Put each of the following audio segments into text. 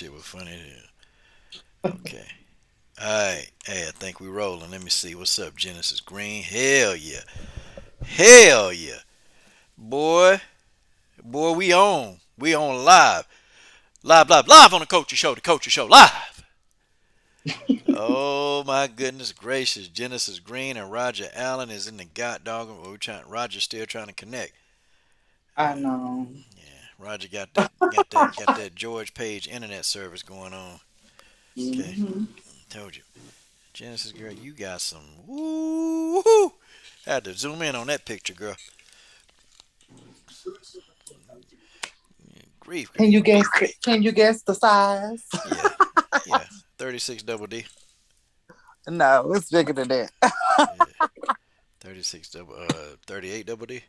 Shit was funny. Okay. Alright. Hey, I think we rolling. Let me see. What's up, Genesis Green? Hell yeah. Hell yeah. Boy. Boy, we on. We on live. Live on the Culture Show. The Culture Show. Live. Oh my goodness gracious. Genesis Green and Roger Allen is in the god dog. We're trying Roger's still trying to connect. I know. Yeah. Roger got that George Page internet service going on. Okay. Hmm. Told you. Genesis girl, you got some woo. Had to zoom in on that picture, girl. Grief. Can you guess? Can you guess the size? Yeah, yeah. 36 double D. No, it's bigger than that. Yeah. 36 double 38 double D.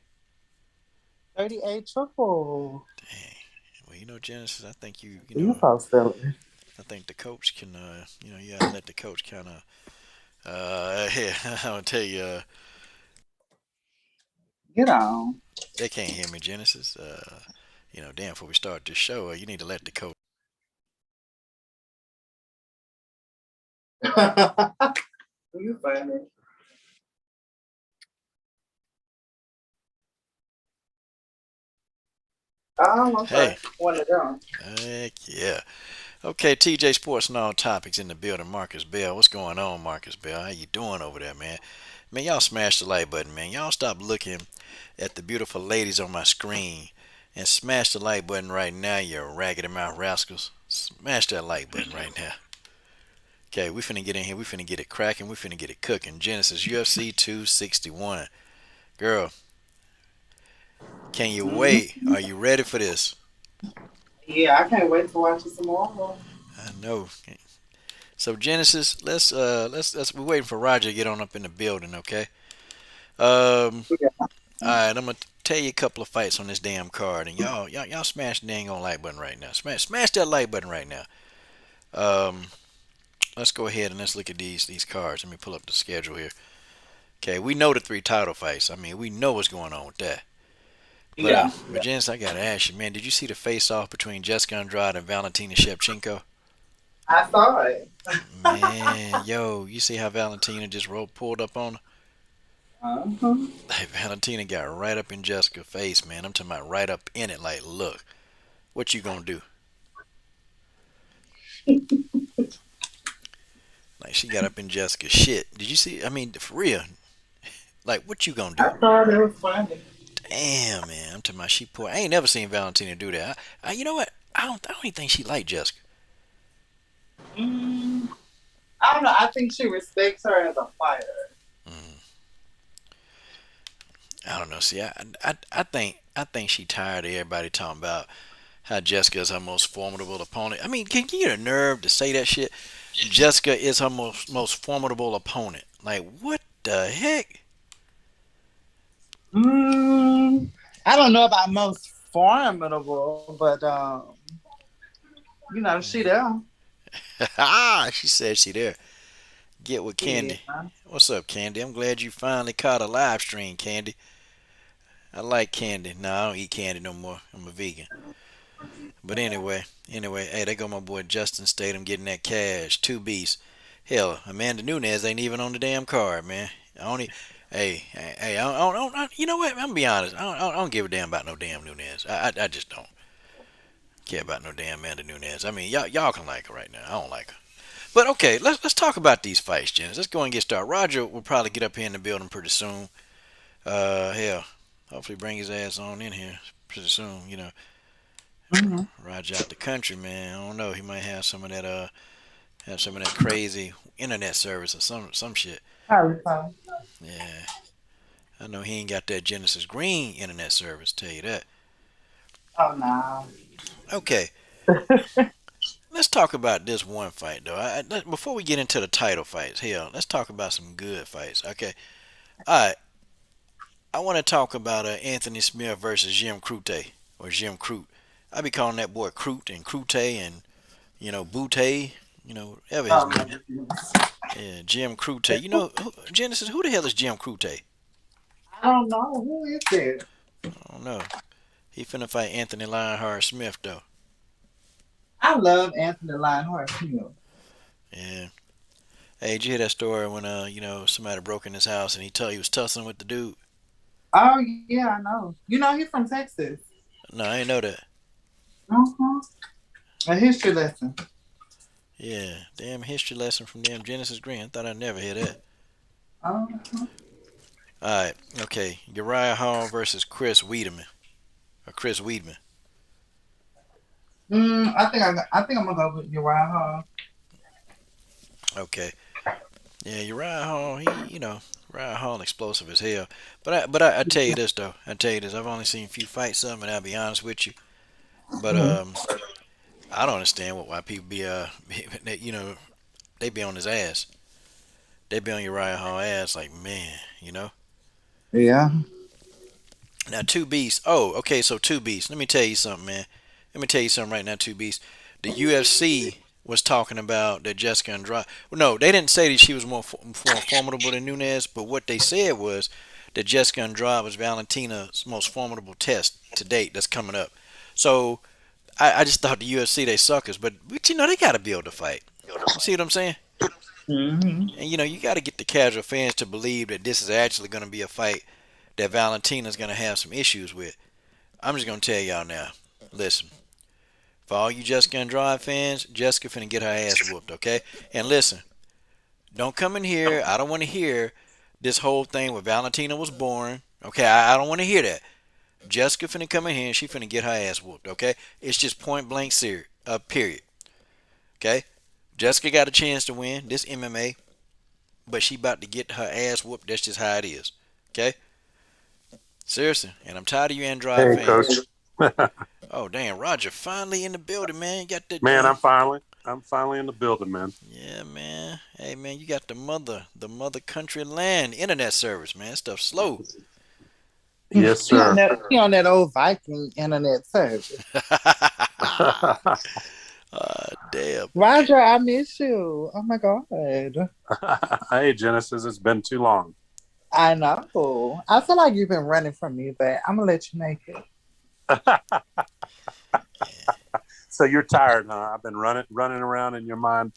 38 triple. Dang. Well, Genesis, I think You so silly. I think the coach can you gotta let the coach kinda yeah, I'll tell you Get on. they can't hear me, Genesis. Damn before we start this show, you need to let the coach. You funny. Oh, okay. Hey, One of them. heck yeah. Okay, TJ Sports and all topics in the building. Marcus Bell, what's going on, Marcus Bell? How you doing over there, man? Man, y'all smash the like button, man. Y'all stop looking at the beautiful ladies on my screen and smash the like button right now, you raggedy mouth rascals. Smash that like button right now. Okay, we finna get in here. We finna get it cracking. We finna get it cooking. Genesis UFC 261. Girl, can you Mhm. wait? Are you ready for this? Yeah, I can't wait to watch it tomorrow. I know. So Genesis, let's we're waiting for Roger to get on up in the building, okay? Um, Yeah. all right, I'm gonna tell you a couple of fights on this damn card, and y'all smash the dang on like button right now. Smash that like button right now. Um, let's go ahead and let's look at these cards. Let me pull up the schedule here. Okay, we know the three title fights. I mean, we know what's going on with that. But Yeah. but Jens, I gotta ask you, man, did you see the face off between Jessica Andrade and Valentina Shevchenko? I saw it. Man, yo, you see how Valentina just pulled up on her? Uh-huh. Like Valentina got right up in Jessica's face, man. I'm talking about right up in it. Like, look, what you gonna do? Like, she got up in Jessica's shit. Did you see? I mean, for real. Like, what you gonna do? I thought it was funny. Damn, man. I'm talking about she poor. I ain't never seen Valentina do that. You know what? I don't even think she liked Jessica. Mm, I don't know. I think she respects her as a fighter. Mm, I don't know. See, I think she tired of everybody talking about how Jessica is her most formidable opponent. I mean, can you get a nerve to say that shit? Jessica is her most formidable opponent. Like, what the heck? Mm, I don't know about most formidable, but she there. She said she there. Get with Candy. Yeah. What's up, Candy? I'm glad you finally caught a live stream, Candy. I like candy. No, I don't eat candy no more. I'm a vegan. But anyway, hey, there go my boy Justin Statham getting that cash. Two beasts. Hell, Amanda Nunes ain't even on the damn card, man. I only, hey, you know what? I'm gonna be honest. I don't give a damn about no damn Nunes. I just don't care about no damn Amanda Nunes. I mean, y'all can like her right now. I don't like her. But okay, let's talk about these fights, Jens. Let's go and get started. Roger will probably get up here in the building pretty soon. Hell, hopefully bring his ass on in here pretty soon. Hmm. Roger out the country, man. I don't know. He might have some of that crazy internet service or some shit. Probably so. Yeah, I know he ain't got that Genesis Green internet service. Tell you that. Oh no. Okay, let's talk about this one fight though. Before we get into the title fights, hell, let's talk about some good fights. Okay, all right. I want to talk about Anthony Smith versus Jim Crute or Jim Crute. I be calling that boy Crute and Crute and Butte. Whatever his Oh name. my goodness. Yeah, Jim Crute. Genesis, who the hell is Jim Crute? I don't know. Who is it? I don't know. He finna fight Anthony Lionheart Smith though. I love Anthony Lionheart too. Yeah. Hey, did you hear that story when somebody broke in his house and he was tussling with the dude? Oh yeah, I know. You know he's from Texas. No, I ain't know that. Uh-huh. A history lesson. Yeah, damn history lesson from damn Genesis Green. I thought I'd never hear that. Uh-huh. All right, okay. Uriah Hall versus Chris Wiedemann or Chris Weedman. I think I'm gonna go with Uriah Hall. Okay. Yeah, Uriah Hall. Uriah Hall explosive as hell. But I tell you this though. I tell you this. I've only seen a few fights of him, and I'll be honest with you. But Mhm. I don't understand why people be they be on his ass. They be on Uriah Hall ass like man. Yeah. Now two beasts. Oh, okay. So two beasts. Let me tell you something, man. Let me tell you something right now. Two beasts. The UFC was talking about that Jessica Andrade. Well, no, they didn't say that she was more formidable than Nunes, but what they said was that Jessica Andrade was Valentina's most formidable test to date. That's coming up. So I just thought the UFC they suckers, but they got to be able to fight. You see what I'm saying? Hmm. And you got to get the casual fans to believe that this is actually going to be a fight that Valentina's going to have some issues with. I'm just gonna tell y'all now. Listen, for all you Jessica Andrade fans, Jessica finna get her ass whooped, okay? And listen, don't come in here. I don't want to hear this whole thing where Valentina was born. Okay, I don't want to hear that. Jessica finna come in here and she finna get her ass whooped, okay? It's just point blank serious. Period. Okay? Jessica got a chance to win this MMA, but she about to get her ass whooped. That's just how it is. Okay? Seriously. And I'm tired of you Andrade Hey, Coach. fans. Oh damn, Roger finally in the building, man. You got that Man, I'm finally in the building, man. Yeah, man. Hey man, you got the mother country land internet service, man. Stuff slow. Yes, He on sir. that he on that old Viking internet service. Damn. Roger, I miss you. Oh my god. Hey, Genesis, it's been too long. I know. I feel like you've been running from me, but I'm gonna let you make it. So you're tired, huh? I've been running around in your mind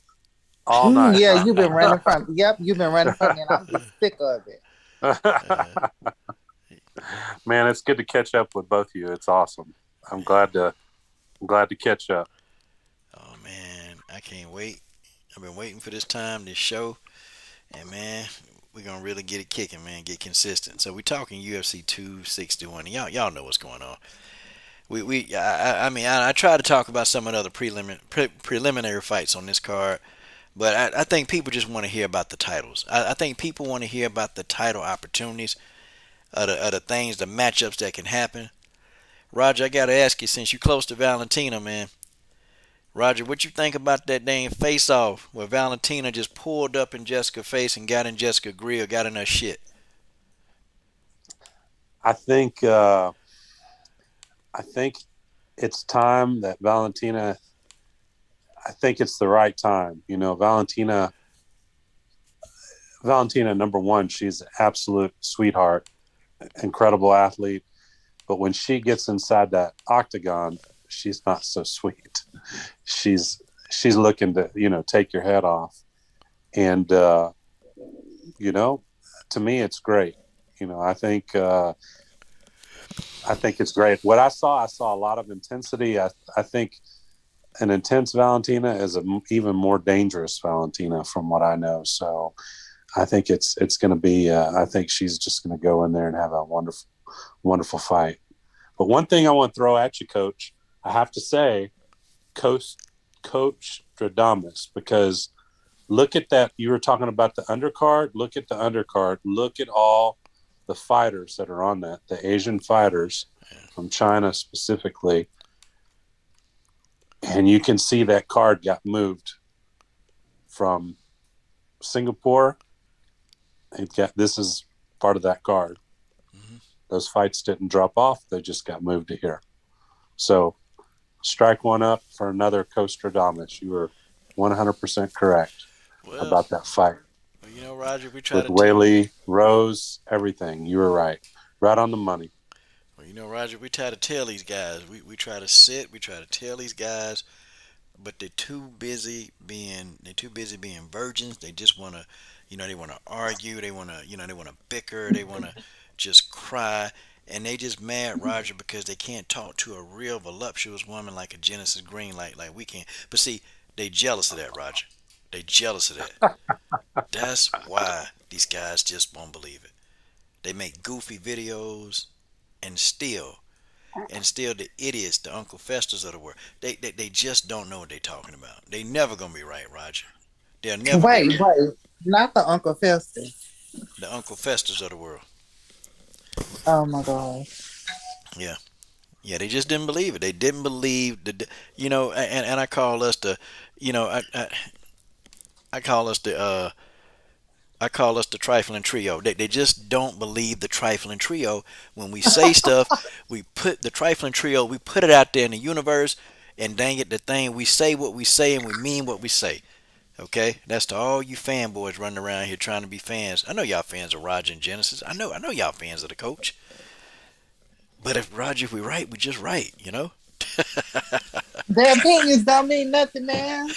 all night, Yeah, huh? you've been running from. Yep, you've been running from me, and I'm just sick of it. Uh, Man, it's good to catch up with both of you. It's awesome. I'm glad to catch up. oh man, I can't wait. I've been waiting for this time, this show, and man, we're gonna really get it kicking, man. Get consistent. So we're talking UFC 261. Y'all know what's going on. I try to talk about some of the other preliminary fights on this card, but I think people just want to hear about the titles. I think people want to hear about the title opportunities, of the things, the matchups that can happen. Roger, I gotta ask you, since you close to Valentina, man. Roger, what you think about that dang face off where Valentina just pulled up in Jessica's face and got in Jessica grill, got in her shit? I think I think it's time that Valentina. I think it's the right time. Valentina, number one, she's an absolute sweetheart, incredible athlete. But when she gets inside that octagon, she's not so sweet. She's she's looking to take your head off, and you know, to me, it's great. I think it's great. What I saw a lot of intensity. I think an intense Valentina is an even more dangerous Valentina, from what I know. So I think it's going to be. I think she's just going to go in there and have a wonderful fight. But one thing I want to throw at you, Coach, I have to say, Coach Coach Stradamus, because look at that. You were talking about the undercard. Look at the undercard. Look at all the fighters that are on that. The Asian fighters from China specifically, and you can see that card got moved from Singapore. It got this is part of that card. Hmm. Those fights didn't drop off; they just got moved to here. So strike one up for another Costradamus. You were 100% correct Well, about that fight Roger, with Whaley, Rose, everything. You were right. Right on the money. Roger, we try to tell these guys. We try to sit. We try to tell these guys but they're too busy being virgins. They just want to, they want to argue. They want to, they want to bicker. They want to just cry. And they just mad, Roger, because they can't talk to a real voluptuous woman like a Genesis Green, like we can. But see, they jealous of that, Roger. They jealous of that. That's why these guys just won't believe it. They make goofy videos and still the idiots, the Uncle Festers of the world, they just don't know what they're talking about. They never gonna be right, Roger. They'll never be Wait, right. wait. Not the Uncle Fester. The Uncle Festers of the world. Oh my God. Yeah. Yeah, they just didn't believe it. They didn't believe and I call us the, you know, I call us the trifling trio. They just don't believe the trifling trio. When we say stuff, we put the trifling trio, we put it out there in the universe, and dang it, the thing we say what we say and we mean what we say. Okay, that's to all you fanboys running around here trying to be fans. I know y'all fans of Roger and Genesis. I know y'all fans of the coach. But if we right, we just right. Their opinions don't mean nothing, man.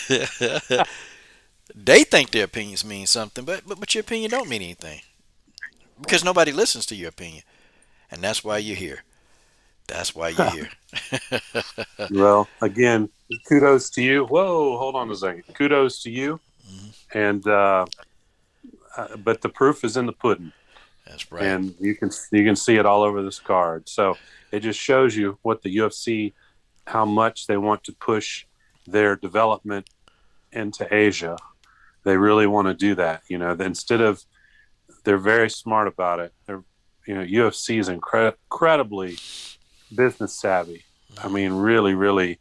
They think their opinions mean something, but your opinion don't mean anything because nobody listens to your opinion, and that's why you're here. That's why you're here. Well, again, kudos to you. Whoa, hold on a second. Kudos to you. Mhm. And but the proof is in the pudding, That's right. and you can see it all over this card. So it just shows you what the UFC, how much they want to push their development into Asia. They really want to do that. Instead of they're very smart about it. UFC is incredibly business savvy. I Mhm. mean, really, really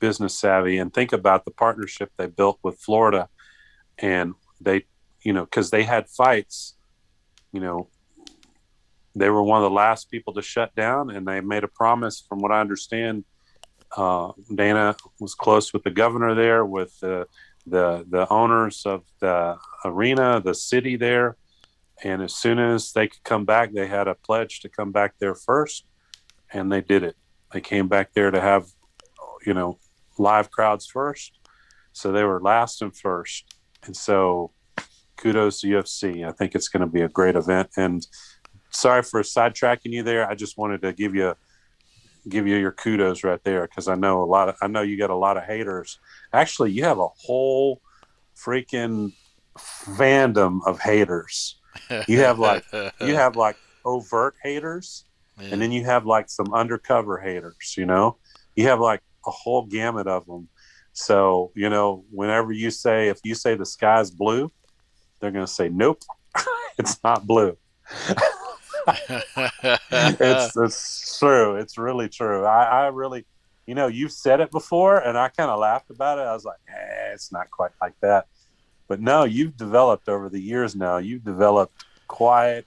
business savvy. And think about the partnership they built with Florida, and they, because they had fights, you know, they were one of the last people to shut down, and they made a promise. From what I understand, Dana was close with the governor there, with the owners of the arena, the city there, and as soon as they could come back, they had a pledge to come back there first, and they did it. They came back there to have, you know, live crowds first, so they were last and first, and so kudos to UFC. I think it's going to be a great event, and sorry for sidetracking you there. I just wanted to give you your kudos right there because I know you got a lot of haters. Actually, you have a whole freaking fandom of haters. You have like you have like overt haters, and Yeah. then you have like some undercover haters. You have like a whole gamut of them. So whenever if you say the sky's blue, they're going to say nope, it's not blue. It's true. It's really true. I really, you've said it before, and I kind of laughed about it. I was like, it's not quite like that. But no, you've developed over the years. Now you've developed quite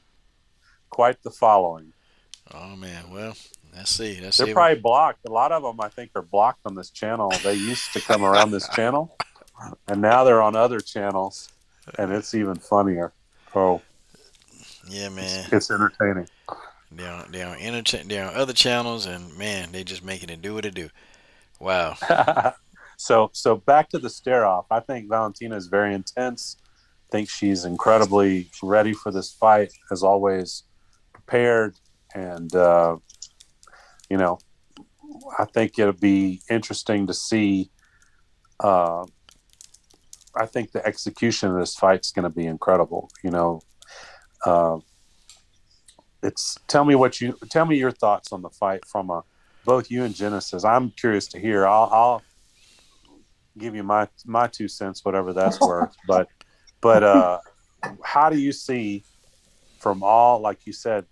the following. Oh man. Well, let's see. Let's They're see. probably blocked. A lot of them, I think, are blocked on this channel. They used to come around this channel, and now they're on other channels, and it's even funnier. Oh, Yeah, it's, man. it's entertaining. They're on other channels, and man, they just making it do what it do. Wow. So back to the stare off. I think Valentina is very intense. I think she's incredibly ready for this fight, as always, prepared, and you know, I think it'll be interesting to see. Uh, I think the execution of this fight is going to be incredible. Uh, it's tell me your thoughts on the fight from both you and Genesis. I'm curious to hear. I'll give you my 2 cents, whatever that's worth. But how do you see from all, like you said,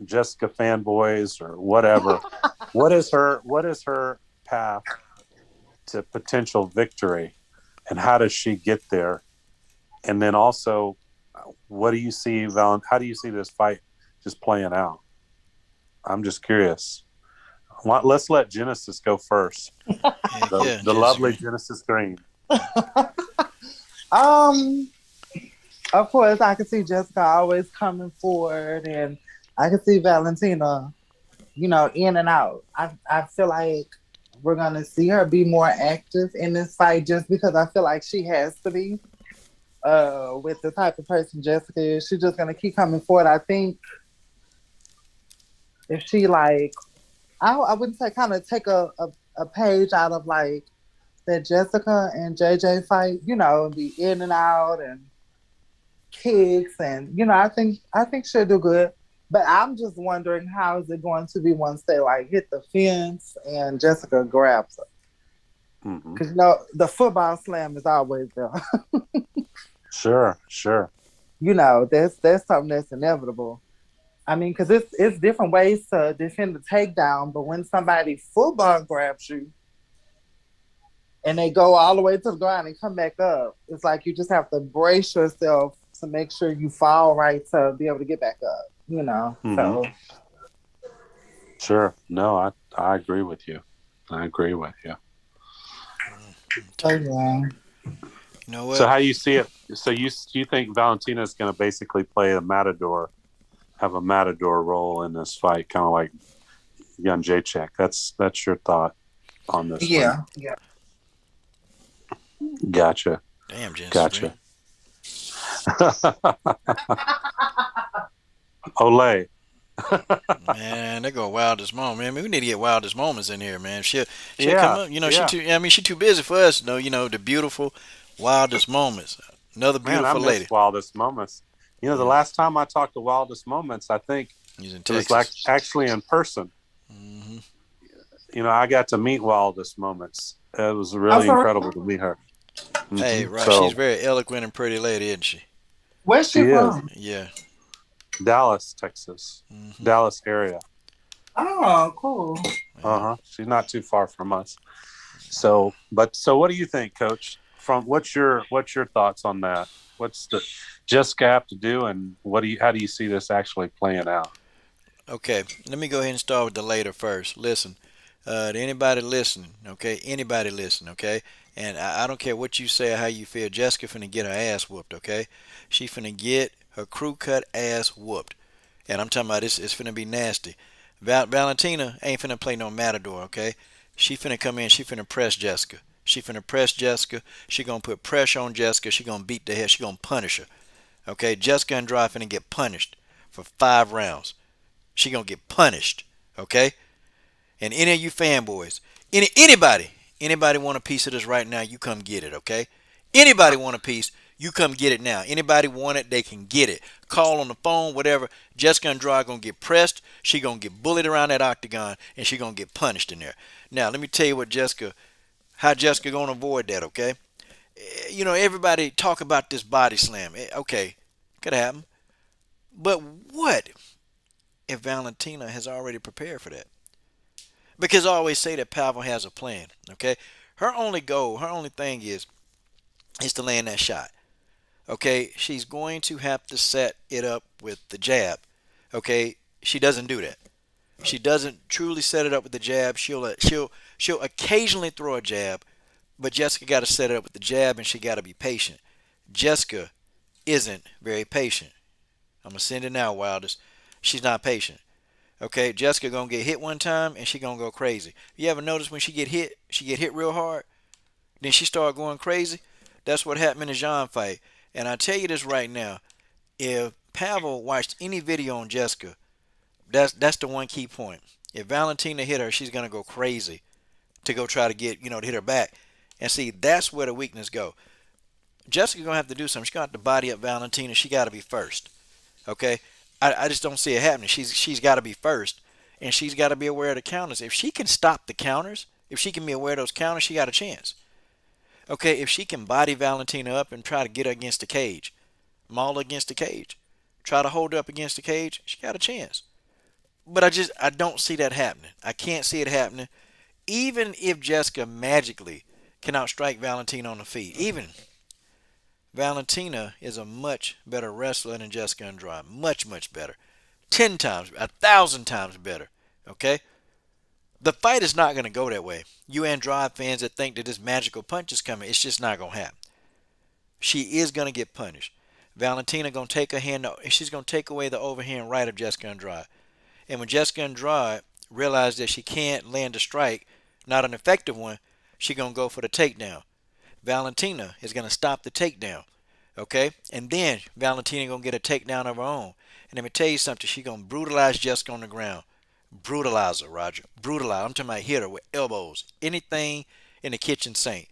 Jessica fanboys or whatever? What is her path to potential victory, and how does she get there? And then also, what do you see, Val? How do you see this fight just playing out? I'm just curious. Let's let Genesis go first. Heck The yeah, the Genesis lovely Green. Genesis Green. Um, of course, I can see Jessica always coming forward, and I can see Valentina, in and out. I feel like we're gonna see her be more active in this fight just because I feel like she has to be. With the type of person Jessica is, she's just gonna keep coming forward. I think if she like, I wouldn't say kind of take a page out of like that Jessica and JJ fight, be in and out and kicks and I think she'll do good. But I'm just wondering how is it going to be once they like hit the fence and Jessica grabs her. Hmm. Because the football slam is always there. Sure, sure. That's something that's inevitable. I mean, because it's different ways to defend the takedown, but when somebody football grabs you and they go all the way to the ground and come back up, it's like you just have to brace yourself to make sure you fall right to be able to get back up. Hmm. So Sure. No, I agree with you. I agree with you. Okay. yeah. You know So what? how you see it? So you think Valentina is going to basically play a matador, have a matador role in this fight, kind of like Jan Jacek. That's your thought on this one. Yeah. Yeah. Gotcha. Damn, Jen Spring. Gotcha. Olay. Man, they go wildest moment. Man, we need to get wildest moments in here, man. She'll come Yeah. up. She Yeah. too. I mean, she too busy for us. No, the beautiful wildest moments. Another Man, I beautiful miss lady. Wildest Moments. The Yeah, last time I talked to Wildest Moments, I think he's in it was like Texas. actually in person. Hmm. I got to meet Wildest Moments. It was Oh, really for incredible real? to meet her. Hey, Hmm. right. She's So very eloquent and pretty lady, isn't she? Where's she she is from? Yeah. Dallas, Texas, Hmm. Dallas area. Oh, cool. Uh Yeah. huh. She's not too far from us. So what do you think, Coach? From what's your thoughts on that? What's the Jessica have to do, and how do you see this actually playing out? Okay. Let me go ahead and start with the later first. Listen, to anybody listening, okay? Anybody listening, okay? And I don't care what you say or how you feel. Jessica finna get her ass whooped, okay? She finna get her crew cut ass whooped. And I'm talking about this. It's finna be nasty. Valentina ain't finna play no matador, okay? She finna come in. She finna press Jessica. She finna press Jessica. She gonna put pressure on Jessica. She gonna beat the hell. She gonna punish her, okay? Jessica Andrade finna get punished for 5 rounds. She gonna get punished, okay? And any of you fanboys, anybody want a piece of this right now? You come get it, okay? Anybody want a piece? You come get it now. Anybody want it? They can get it. Call on the phone, whatever. Jessica Andrade gonna get pressed. She gonna get bullied around that octagon, and she gonna get punished in there. Now, let me tell you how Jessica gonna avoid that, okay? Everybody talk about this body slam. Okay, could happen. But what if Valentina has already prepared for that? Because I always say that Pavel has a plan. Okay, her only goal, her only thing is to land that shot. Okay, she's going to have to set it up with the jab. Okay, she doesn't do that. She doesn't truly set it up with the jab. She'll occasionally throw a jab, but Jessica got to set it up with the jab, and she got to be patient. Jessica isn't very patient. I'm gonna send it now, Wildest. She's not patient. Okay, Jessica gonna get hit one time and she gonna go crazy. You ever notice when she get hit real hard, then she start going crazy? That's what happened in the Jean fight. And I tell you this right now, if Pavel watched any video on Jessica, that's the one key point. If Valentina hit her, she's gonna go crazy to go try to get to hit her back. And see, that's where the weakness go. Jessica gonna have to do something. She's gonna have to body up Valentina. She got to be first. Okay, I just don't see it happening. She's got to be first, and she's got to be aware of the counters. If she can stop the counters, if she can be aware of those counters, she got a chance. Okay, if she can body Valentina up and try to get her against the cage, maul her against the cage, try to hold her up against the cage, she got a chance. But I don't see that happening. I can't see it happening. Even if Jessica magically can outstrike Valentina on the feet, even Valentina is a much better wrestler than Jessica Andrade. Much, much better. 10 times, 1,000 times better. Okay? The fight is not going to go that way. You Andrade fans that think that this magical punch is coming, it's just not going to happen. She is going to get punished. Valentina going to take her hand, she's going to take away the overhand right of Jessica Andrade. And when Jessica Andrade realizes that she can't land a strike, not an effective one, she gonna go for the takedown. Valentina is gonna stop the takedown. Okay? And then Valentina gonna get a takedown of her own. And let me tell you something, she gonna brutalize Jessica on the ground. Brutalize her, Roger. Brutalize. I'm talking about hit her with elbows. Anything in the kitchen sink.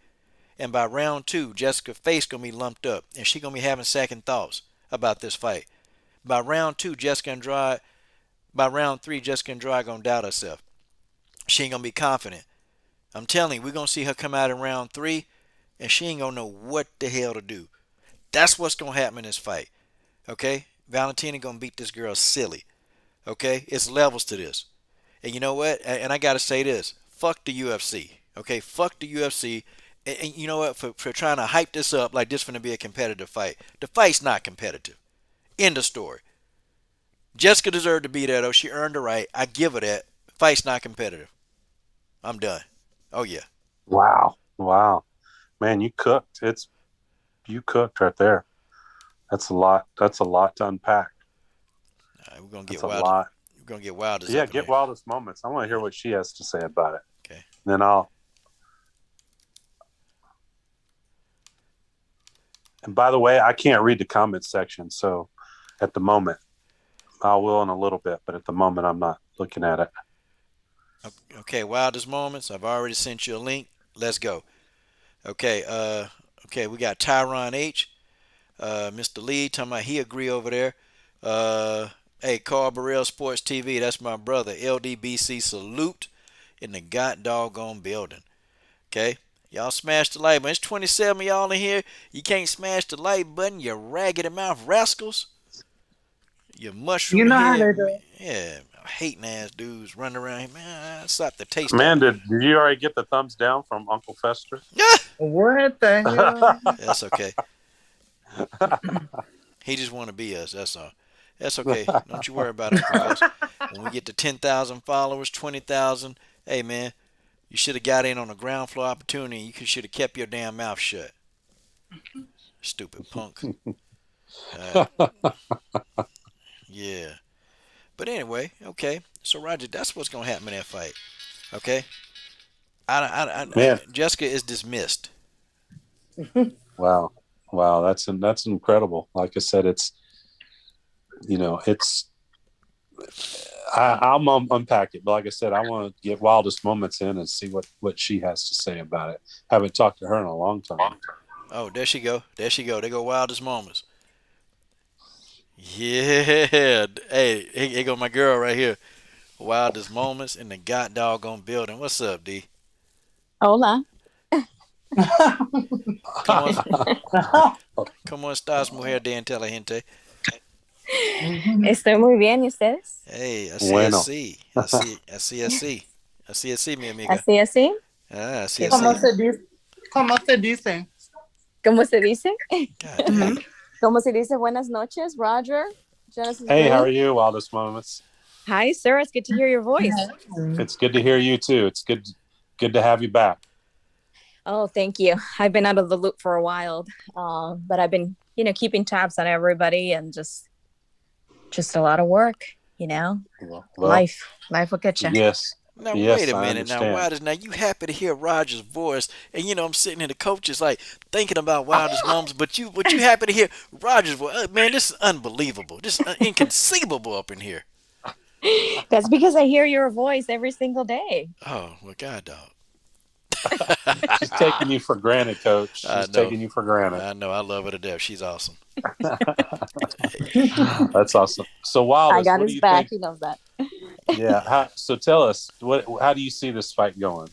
And by round two, Jessica's face gonna be lumped up, and she gonna be having second thoughts about this fight. By round two, Jessica Andrade. By round three, Jessica Andrade gonna doubt herself. She ain't gonna be confident. I'm telling you, we're gonna see her come out in round three, and she ain't gonna know what the hell to do. That's what's gonna happen in this fight. Okay, Valentina gonna beat this girl silly. Okay, it's levels to this. And you know what? And I gotta say this: fuck the UFC. Okay, fuck the UFC. And you know what? For trying to hype this up like this gonna be a competitive fight. The fight's not competitive. End of story. Jessica deserved to be there though. She earned the right. I give her that. Fight's not competitive. I'm done. Oh yeah. Wow. Wow. Man, you cooked. You cooked right there. That's a lot. That's a lot to unpack. All right, we're gonna That's get a wild. lot. We're gonna get wildest Yeah, up in get here. Wildest Moments. I want to hear what she has to say about it. Okay. Then I'll. And by the way, I can't read the comment section, so at the moment, I will in a little bit, but at the moment, I'm not looking at it. Okay. Wildest moments. I've already sent you a link. Let's go. Okay. Okay. We got Tyron H. Mr. Lee talking about he agree over there. Uh. Hey, Carl Burrell Sports TV. That's my brother. LDBC salute in the god doggone building. Okay. Y'all smash the like button. It's 27 of y'all in here. You can't smash the like button, you raggedy mouth rascals. You You mushroom know how head, they do. yeah, hating ass dudes running around here. Man, slap the taste out Man, of me. did you already get the thumbs down from Uncle Fester? Yeah, What the hell? that's okay. He just want to be us. That's all. That's okay. Don't you worry about Uncle Fest. When we get to 10,000 followers, 20,000, hey man, you should have got in on a ground floor opportunity. You should have kept your damn mouth shut. Stupid punk. Uh, yeah. But anyway, okay. So Roger, that's what's gonna happen in that fight. Okay. Man, Jessica is dismissed. wow, wow, that's incredible. Like I said, it's it's I'll unpack it, but like I said, I want to get Wildest Moments in and see what she has to say about it. Haven't talked to her in a long time. Oh, there she go. There she go. They go wildest moments. Yeah. Hey, here go my girl right here. Wildest moments in the god doggone building. What's up, D? Hola. Come on, come on, stars mujer de inteligente. Estoy muy bien, ¿y ustedes? Hey, I Bueno. see. I see. I see. I see. I see. I see, mi amiga. Así, así. Ah, I see. I Qué ¿Cómo see. bueno. se dice? ¿Cómo se dice? ¿Cómo se dice? God damn. ¿Cómo se dice buenas noches, Roger? Genesis Hey, how are Green. you, Wildest Moments? Hi, sir. It's good to hear your voice. It's good to hear you too. It's good to have you back. Oh, thank you. I've been out of the loop for a while, but I've been, keeping tabs on everybody and just a lot of work, Well, life will get you. yes, Now yes, wait a I minute. Now understand. Wildest. Now you happy to hear Roger's voice, and I'm sitting in the coaches like thinking about Wildest moments, but you happy to hear Roger's voice. Man, this is unbelievable. This is inconceivable up in here. That's because I hear your voice every single day. Oh well, God dog. She's taking you for granted, Coach. I She's know. taking you for granted. I know. I love her to death. She's awesome. That's awesome. So, I Wildest, got what do his you back. think? He knows that. Yeah. So, tell us how do you see this fight going?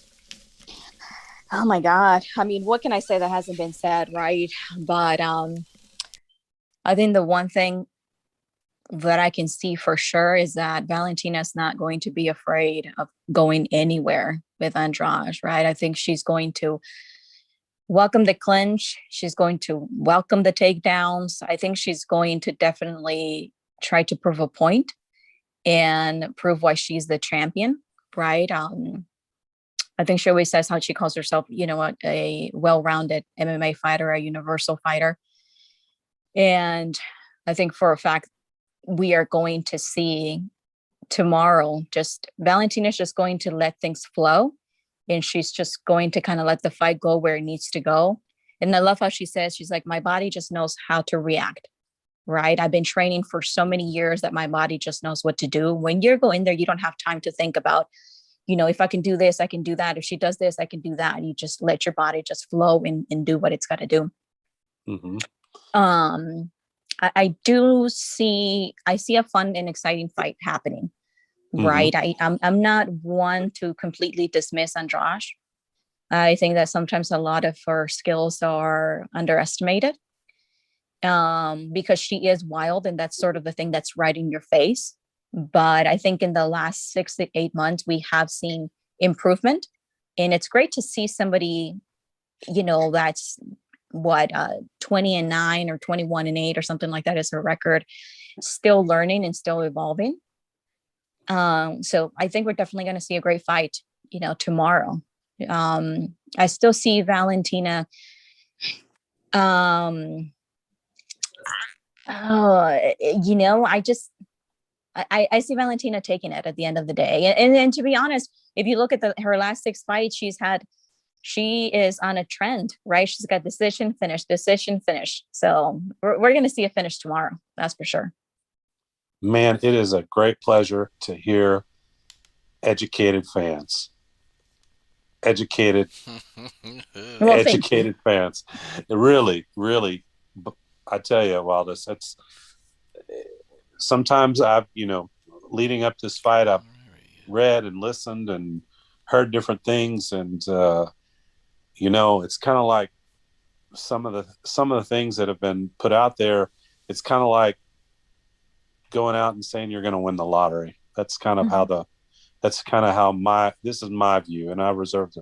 Oh my God. I mean, what can I say that hasn't been said, right? But I think the one thing that I can see for sure is that Valentina's not going to be afraid of going anywhere with Andrade, right? I think she's going to welcome the clinch. She's going to welcome the takedowns. I think she's going to definitely try to prove a point and prove why she's the champion, right? I think she always says how she calls herself, a well-rounded MMA fighter, a universal fighter. And I think for a fact, we are going to see tomorrow, just Valentina's just going to let things flow. and she's just going to kind of let the fight go where it needs to go. And I love how she says, she's like, my body just knows how to react, right? I've been training for so many years that my body just knows what to do. When you go in there, you don't have time to think about, if I can do this, I can do that. If she does this, I can do that. You just let your body just flow and do what it's got to do. Mm-hmm. I see a fun and exciting fight happening, right? Mm-hmm. I'm not one to completely dismiss Andrade. I think that sometimes a lot of her skills are underestimated, because she is wild, and that's sort of the thing that's right in your face. But I think in the last 6 to 8 months, we have seen improvement, and it's great to see somebody, that's what 20-9 or 21-8 or something like that is her record, still learning and still evolving. So I think we're definitely going to see a great fight, tomorrow. I still see Valentina. I see Valentina taking it at the end of the day. And to be honest, if you look at her last 6 fights she is on a trend, right? She's got decision, finish. So we're going to see a finish tomorrow. That's for sure. Man, it is a great pleasure to hear educated fans. Educated fans. Really, really, I tell you, Wildest, that's sometimes I've, leading up to this fight, I've read and listened and heard different things. And, it's kind of like some of the things that have been put out there. It's kind of like going out and saying you're going to win the lottery. That's kind of this is my view, and I reserve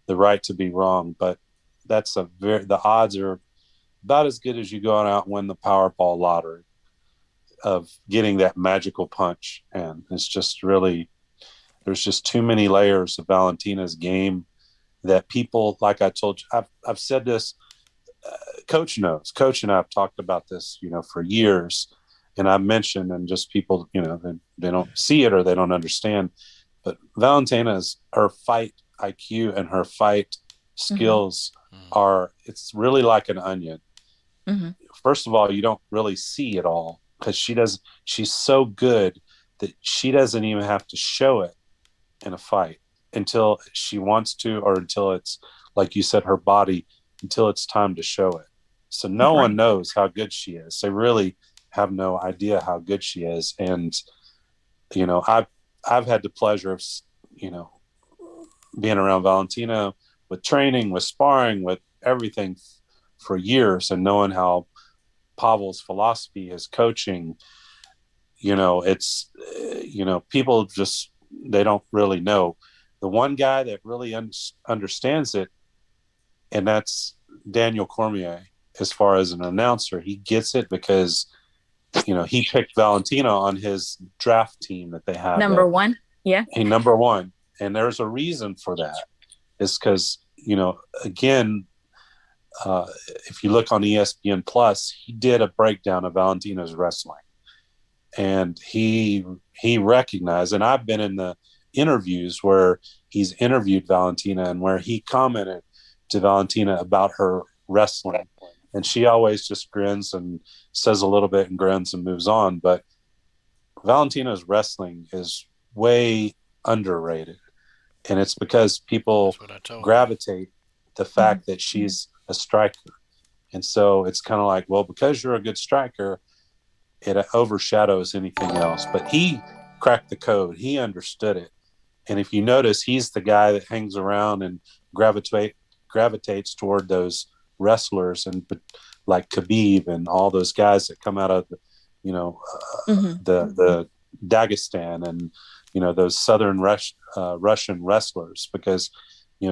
the right to be wrong, but the odds are about as good as you going out and win the Powerball lottery of getting that magical punch. And it's just really, there's just too many layers of Valentina's game that people, like I told you, I've said this, Coach knows. Coach and I have talked about this, for years. And I've mentioned, and just people, they don't see it or they don't understand. But Valentina's, her fight IQ and her fight skills it's really like an onion. Mm-hmm. First of all, you don't really see it all because she's so good that she doesn't even have to show it in a fight until she wants to, or until it's, like you said, her body, until it's time to show it. So no one knows how good she is. They really have no idea how good she is. And, I've had the pleasure of, being around Valentina with training, with sparring, with everything for years, and knowing how Pavel's philosophy, his coaching, it's, people just, they don't really know. The one guy that really understands it, and that's Daniel Cormier. As far as an announcer, he gets it because, he picked Valentina on his draft team that they have. Number one. Yeah. Hey, number one. And there's a reason for that. It's because, again, if you look on ESPN Plus, he did a breakdown of Valentina's wrestling. And he recognized, and I've been in the interviews where he's interviewed Valentina and where he commented to Valentina about her wrestling. And she always just grins and says a little bit and grins and moves on. But Valentina's wrestling is way underrated. And it's because people gravitate the fact that she's a striker. And so it's kind of like, well, because you're a good striker, it overshadows anything else. But he cracked the code. He understood it. And if you notice, he's the guy that hangs around and gravitates toward those wrestlers, and like Khabib and all those guys that come out of the, the Dagestan and, those southern Russian wrestlers. Because,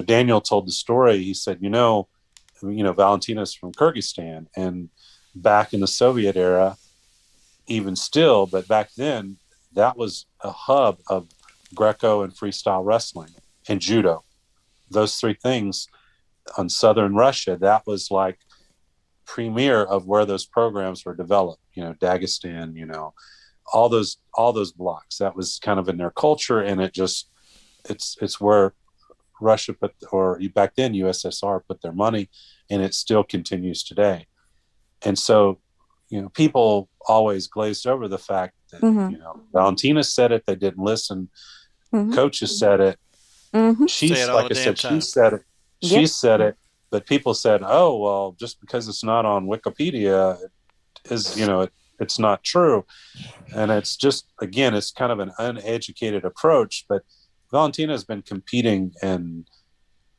Daniel told the story. He said, Valentina's from Kyrgyzstan, and back in the Soviet era, even still, but back then, that was a hub of Greco and freestyle wrestling and judo. Those three things on southern Russia, that was like premier of where those programs were developed. Dagestan, all those blocks. That was kind of in their culture, and it's where Russia put, or back then USSR put their money, and it still continues today. And so, people always glazed over the fact that, Mm-hmm. Valentina said it, they didn't listen. Mm-hmm. Coaches said it. Mm-hmm. Say it She's, all like the I damn said, she time. said it. She Yep. said it, but people said, "Oh, well, just because it's not on Wikipedia, it's not true." And it's just, again, it's kind of an uneducated approach. But Valentina has been competing in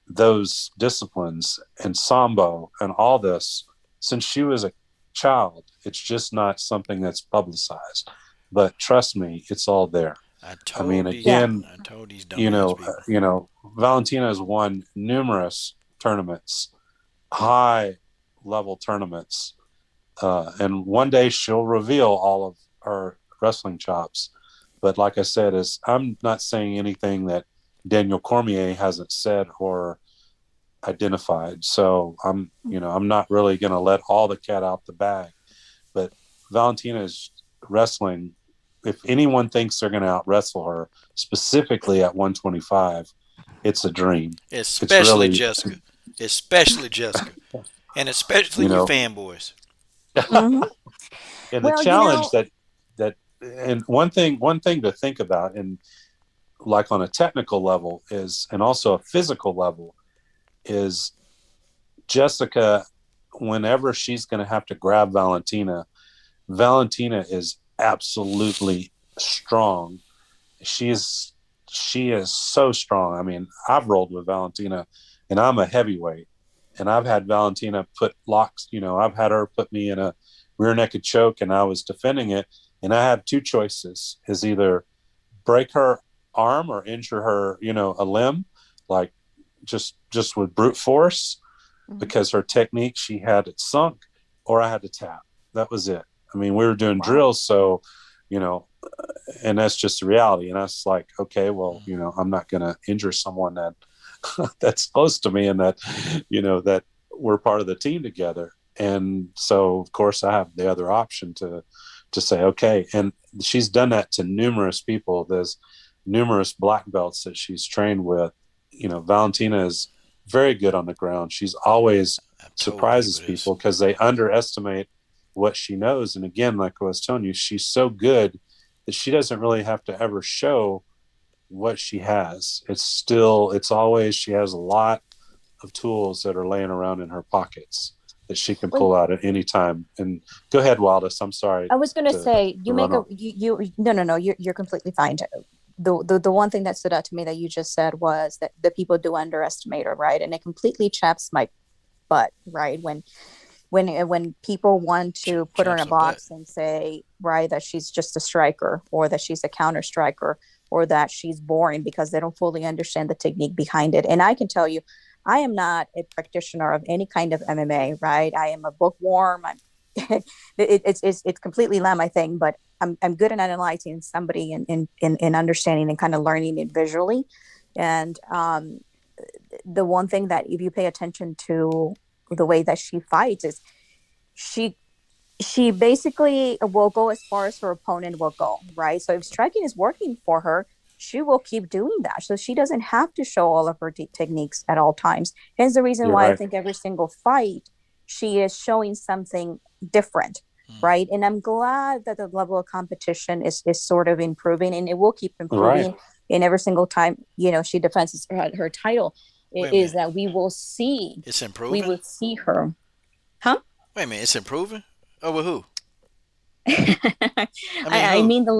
those disciplines and sambo and all this since she was a child. It's just not something that's publicized. But trust me, it's all there. I I mean, told these Yeah. again, I told these you dumbass know, people. Valentina has won numerous tournaments, high level tournaments, and one day she'll reveal all of her wrestling chops. But like I said, is I'm not saying anything that Daniel Cormier hasn't said or identified. So I'm not really going to let all the cat out the bag. But Valentina is wrestling. If anyone thinks they're going to out wrestle her, specifically at 125, it's a dream. It's Especially really, Jessica. Especially Jessica. And especially you you know, fanboys. Mm-hmm. and the Well, challenge that and one thing to think about, and like on a technical level is, and also a physical level is, Jessica, whenever she's going to have to grab Valentina is absolutely strong. She is so strong. I mean, I've rolled with Valentina, and I'm a heavyweight, and I've had Valentina put locks. I've had her put me in a rear naked choke, and I was defending it, and I had two choices: is either break her arm or injure her, a limb, like just with brute force, Mm-hmm. because her technique, she had it sunk, or I had to tap. That was it. I mean, we were doing Wow. drills, so you know, and that's just the reality. And I was like, okay, well, I'm not going to injure someone that that's close to me, and that we're part of the team together. And so, of course, I have the other option to say, okay. And she's done that to numerous people. There's numerous black belts that she's trained with. Valentina is very good on the ground. She's always I've told surprises people this. people because they underestimate what she knows. And again, like I was telling you, she's so good that she doesn't really have to ever show what she has. It's always, she has a lot of tools that are laying around in her pockets that she can Well, pull out at any time. And go ahead, Wildest. I'm sorry I was gonna to, say to you run make a off. you no, you're completely fine. The one thing that stood out to me that you just said was that the people do underestimate her, right? And it completely chaps my butt, right? When people want to put her in Chaps a a butt. box and say, right, that she's just a striker, or that she's a counter striker, or that she's boring because they don't fully understand the technique behind it. And I can tell you, I am not a practitioner of any kind of MMA, right? I am a bookworm. It's completely not my thing, but I'm good at analyzing somebody and understanding and kind of learning it visually. And the one thing that if you pay attention to the way that she fights is she she basically will go as far as her opponent will go, right? So if striking is working for her, she will keep doing that. So she doesn't have to show all of her techniques at all times. Hence the reason You're why I right. think every single fight she is showing something different, Mm. right? And I'm glad that the level of competition is sort of improving, and it will keep Right. improving. In every single time, she defends her title, Wait a is minute. that It's we improving? will see her, huh? Wait a minute. It's improving? Over who? I, I mean, I who? mean the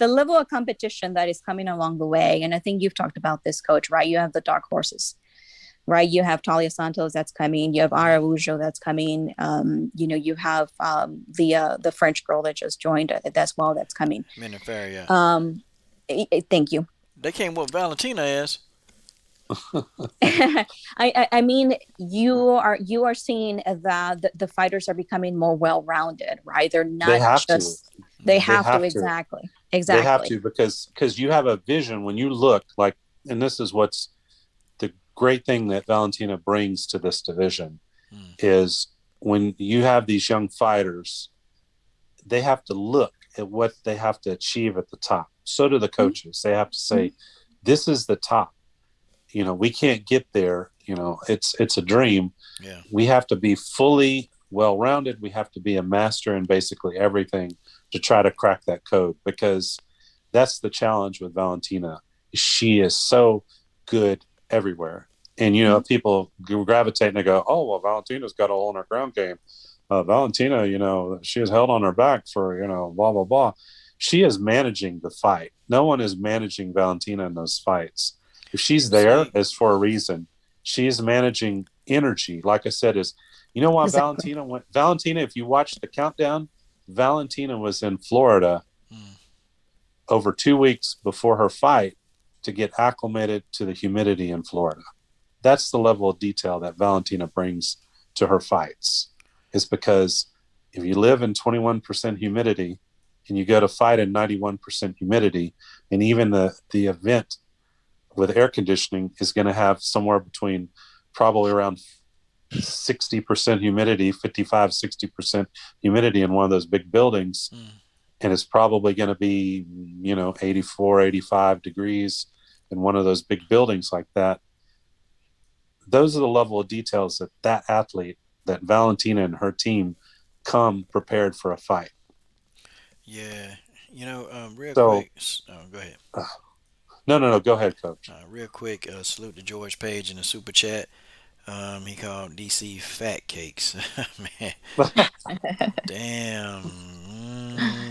level of competition that is coming along the way, and I think you've talked about this, Coach. Right? You have the dark horses, right? You have Talia Santos that's coming. You have Mhm. Araujo that's coming. You have the French girl that just joined as well that's coming. Men and fair, yeah. Um, Thank you. They can't whoop Valentina ass. I mean you are seeing that the fighters are becoming more well-rounded, right? They're They not have to. just they Yeah. They have to have to. exactly They have exactly. to, because you have a vision when you look like, and this is what's the great thing that Valentina brings to this division Mm. is when you have these young fighters, they have to look at what they have to achieve at the top. So do the Mhm, coaches. They have to mhm, say, this is the top. we can't get there. It's a dream. Yeah. We have to be fully well-rounded. We have to be a master in basically everything to try to crack that code, because that's the challenge with Valentina. She is so good everywhere. And Mhm. people gravitate and they go, "Oh, well, Valentina's got a hole in her ground game. Valentina, she is held on her back for blah blah blah." She is managing the fight. No one is managing Valentina in those fights. If she's there, See, it's for a reason. She is managing energy. Like I said, is why Exactly. Valentina went. Valentina, if you watch the countdown, Valentina was in Florida mm, over 2 weeks before her fight to get acclimated to the humidity in Florida. That's the level of detail that Valentina brings to her fights. Is because if you live in 21% humidity and you go to fight in 91% humidity, and even the event with air conditioning is going to have somewhere between probably around 60% humidity, 55, 60% humidity in one of those big buildings. mm. And it's probably going to be, 84, 85 degrees in one of those big buildings like that. Those are the level of details that athlete, that Valentina and her team come prepared for a fight. Yeah. Real So, quick. Go ahead. no, no, no. Go ahead, coach. Real quick. Salute to George Page in the super chat. He called DC fat cakes. Man, damn,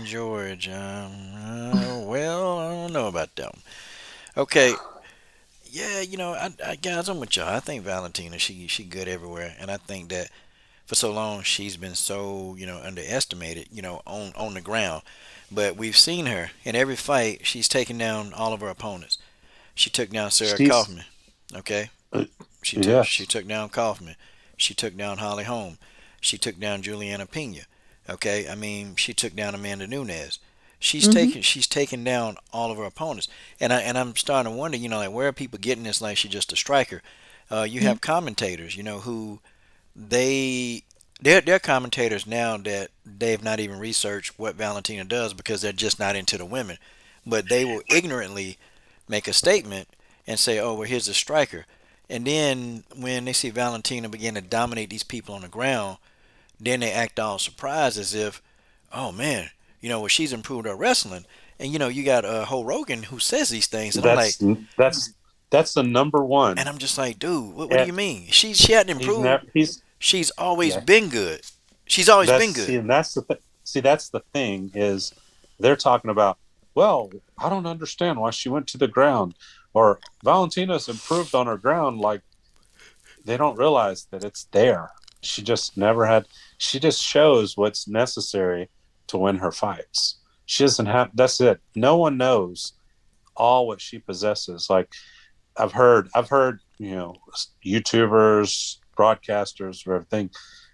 George. Well, I don't know about that one. Okay, yeah, guys, I'm with y'all. I think Valentina, she good everywhere, and I think that for so long she's been so underestimated, on the ground. But we've seen her in every fight. She's taken down all of her opponents. She took down Sarah She's, Kaufman. Okay, uh, she yes, took down Kaufman. She took down Holly Holm. She took down Juliana Pena. Okay, I mean she took down Amanda Nunes. Hmm. She's taken down all of her opponents, and I'm starting to wonder, like where are people getting this? Like she's just a striker. You Hmm. have commentators, who they they're commentators now that they've not even researched what Valentina does because they're just not into the women, but they will ignorantly make a statement and say, "Oh, well, here's a striker," and then when they see Valentina begin to dominate these people on the ground, then they act all surprised as if, "Oh man, well, she's improved her wrestling," and you got Ho Rogan who says these things, and I'm like, that's that's that's the number and one. I'm just like, dude, what do you At mean? She hadn't he's improved. never he's She's always yeah. been good. She's always That's been good. see, and that's the see, that's the thing is they're talking about. Well, I don't understand why she went to the ground, or Valentina's improved on her ground. Like they don't realize that it's there. She just never had. She just shows what's necessary to win her fights. She doesn't have. That's it. No one knows all what she possesses. Like I've heard, YouTubers, broadcasters, or everything,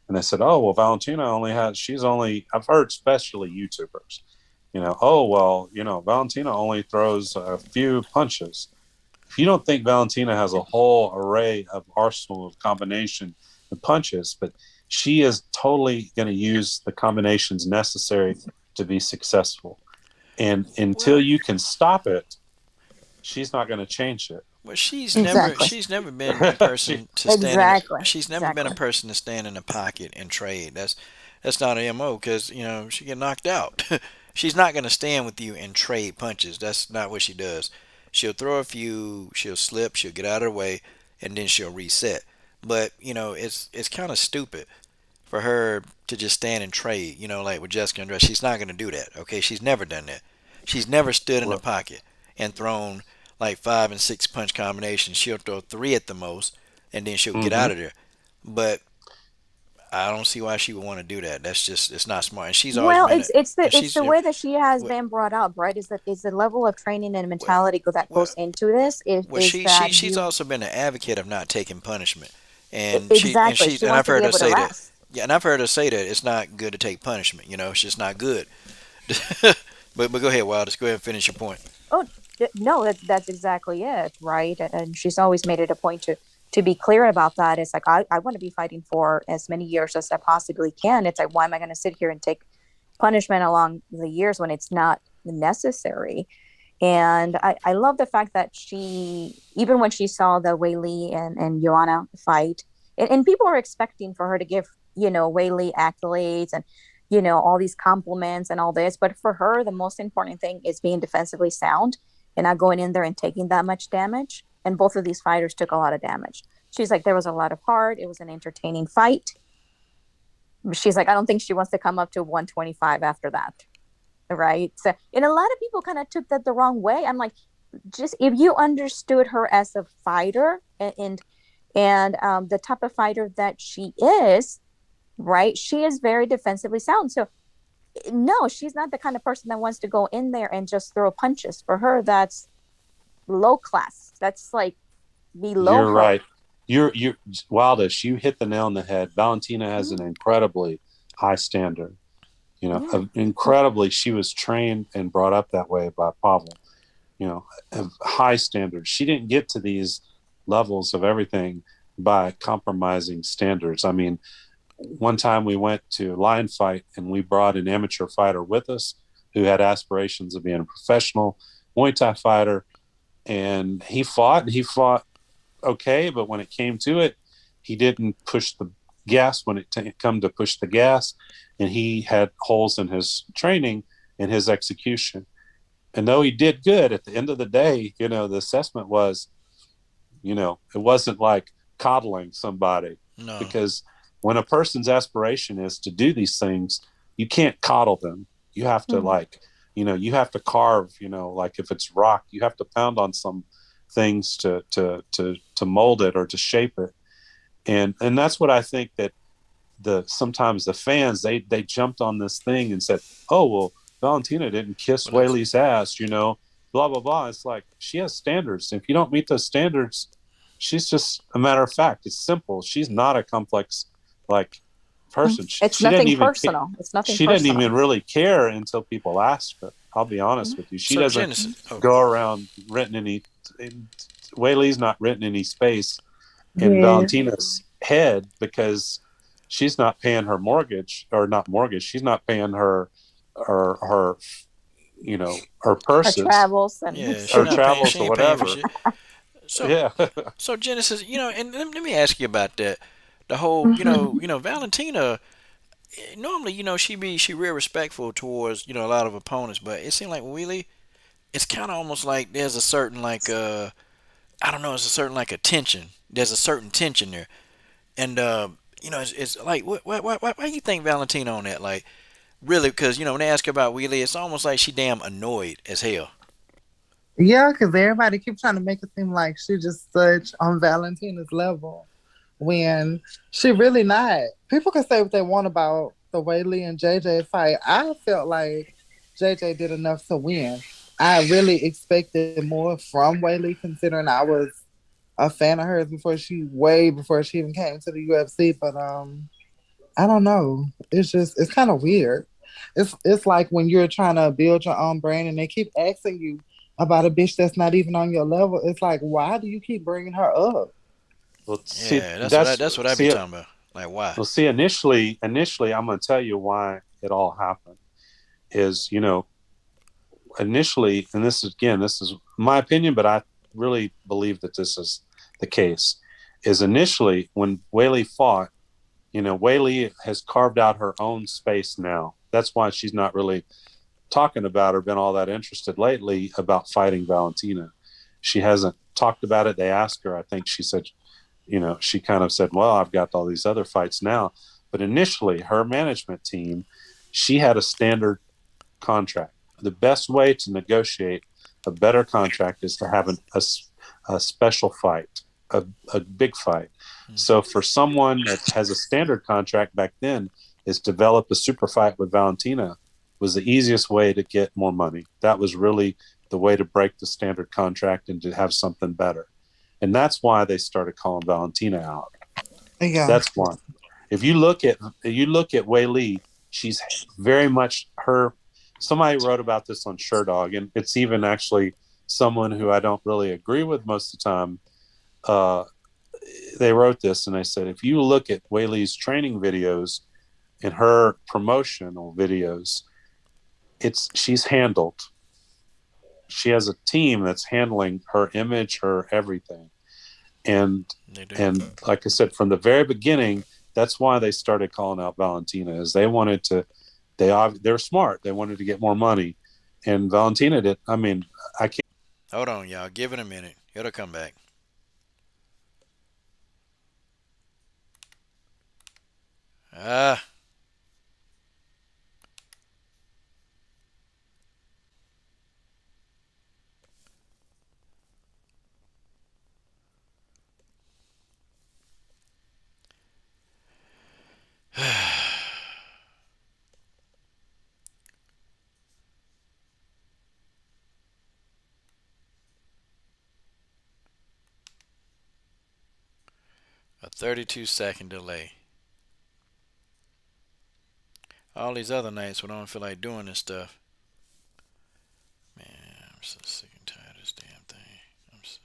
and they said, "Oh, well, Valentina only has. She's only." I've heard, especially YouTubers, "Oh, well, Valentina only throws a few punches." If you don't think Valentina has a whole array of arsenal of combination and punches, but she is totally going to use the combinations necessary to be successful. And until Well, you can stop it, she's not going to change it. well, she's never Exactly. she's never been a person to stand in. Exactly. She's never been a Exactly. person to stand in a pocket and trade. That's not a mo because she get knocked out. She's not gonna stand with you and trade punches. That's not what she does. She'll throw a few. She'll slip. She'll get out of the way, and then she'll reset. But it's kind of stupid for her to just stand and trade, like with Jessica Andrade. She's not going to do that, okay? She's never done that. She's never stood in the Well, pocket and thrown like 5 and 6 punch combinations. She'll throw three at the most, and then she'll get mm-hmm. out of there. But I don't see why she would want to do that. That's just it's not smart. And she's always Well, been, it's and the she's way that she has what been brought up, right? Is the level of training and what mentality that what goes into this well is that she's you also been an advocate of not taking punishment, and exactly. She and I've wants to be heard her able to say that. rest. Yeah, and I've heard her say that it's not good to take punishment. It's just not good. but go ahead, Wild. Just go ahead and finish your point. Oh no, that's exactly it, right? And she's always made it a point to be clear about that. It's like I want to be fighting for as many years as I possibly can. It's like why am I going to sit here and take punishment along the years when it's not necessary? And I love the fact that she, even when she saw the Wei Li and Joanna fight, and people are expecting for her to give, Wei Li accolades and, all these compliments and all this. But for her, the most important thing is being defensively sound and not going in there and taking that much damage. And both of these fighters took a lot of damage. She's like, there was a lot of heart. It was an entertaining fight. She's like, I don't think she wants to come up to 125 after that. Right. So, and a lot of people kind of took that the wrong way. I'm like, just if you understood her as a fighter and the type of fighter that she is, right? She is very defensively sound. So no, she's not the kind of person that wants to go in there and just throw punches. For her, that's low class. That's like below You're her. right. You're Wildest. You hit the nail on the head. Valentina has an incredibly high standard. Incredibly, she was trained and brought up that way by Pavel. Of high standards. She didn't get to these levels of everything by compromising standards. I mean, one time we went to Lion Fight and we brought an amateur fighter with us who had aspirations of being a professional Muay Thai fighter, and he fought okay, but when it came to it, he didn't push the gas when it come to push the gas, and he had holes in his training and his execution. And though he did good, at the end of the day, the assessment was, it wasn't like coddling somebody, No. because when a person's aspiration is to do these things, you can't coddle them. You have to you have to carve, like if it's rock, you have to pound on some things to mold it or to shape it. And that's what I think that sometimes the fans, they jumped on this thing and said, oh, well, Valentina didn't kiss Wei Li's ass, blah, blah, blah. It's like, she has standards. If you don't meet those standards, she's just a matter of fact. It's simple. She's not a complex, person. It's She nothing personal. It's nothing she personal. doesn't even really care until people ask her. I'll be honest with you. She doesn't Genesis, go around renting any, Wei Li's not renting any space in Valentina's head, because she's not paying her mortgage, or not mortgage. She's not paying her her purses, her travels, and her travels or whatever. So, yeah. so Genesis, and let me ask you about that. The whole, Valentina. Normally, she real respectful towards a lot of opponents, but it seemed like Willie, it's kind of almost like there's a certain I don't know, it's a certain a tension. There's a certain tension there, and it's like why you think Valentina on that? Like, really, because when they ask her about Wheelie, it's almost like she damn annoyed as hell. Yeah, because everybody keeps trying to make it seem like she just such on Valentina's level when she really not. People can say what they want about the Whaley and JJ fight. I felt like JJ did enough to win. I really expected more from Whaley, considering I was a fan of hers way before she even came to the UFC. But I don't know. It's kind of weird. It's like when you're trying to build your own brand and they keep asking you about a bitch that's not even on your level. It's like, why do you keep bringing her up? Well, see, Yeah, that's what I be talking about. Like, why? Well, see, initially, I'm going to tell you why it all happened. Is initially, and this is my opinion, but I really believe that this is the case. Is initially when Whaley fought, Whaley has carved out her own space now. That's why she's not really talking about or been all that interested lately about fighting Valentina. She hasn't talked about it. They asked her. I think she said, she kind of said, well, I've got all these other fights now. But initially, her management team, she had a standard contract. The best way to negotiate a better contract is to have a special fight, a big fight. So for someone that has a standard contract back then, is develop a super fight with Valentina was the easiest way to get more money. That was really the way to break the standard contract and to have something better. And that's why they started calling Valentina out. Yeah. That's one. If you look at Wei Li, she's very much her. Somebody wrote about this on Sherdog, and it's even actually someone who I don't really agree with most of the time. They wrote this, and they said, if you look at Wei Li's training videos and her promotional videos, she's handled. she has a team that's handling her image, her everything. And They do. and like I said, from the very beginning, that's why they started calling out Valentina, is they wanted to, they're smart. They wanted to get more money. And Valentina did. I mean, I can't. Hold on, y'all. Give it a minute. It'll come back. Ah, 32-second delay. All these other nights when I don't feel like doing this stuff. Man, I'm so sick and tired of this damn thing. I'm so...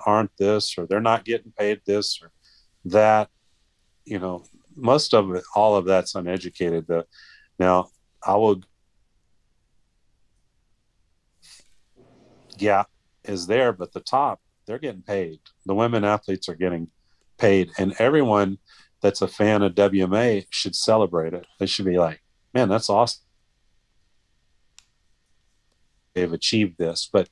Aren't this, or they're not getting paid this or that. You know, most of it, all of that's uneducated. Now, I will, yeah, is there, but the top, they're getting paid. The women athletes are getting paid, and everyone that's a fan of WMA should celebrate it. They should be like, man, that's awesome. They've achieved this. But,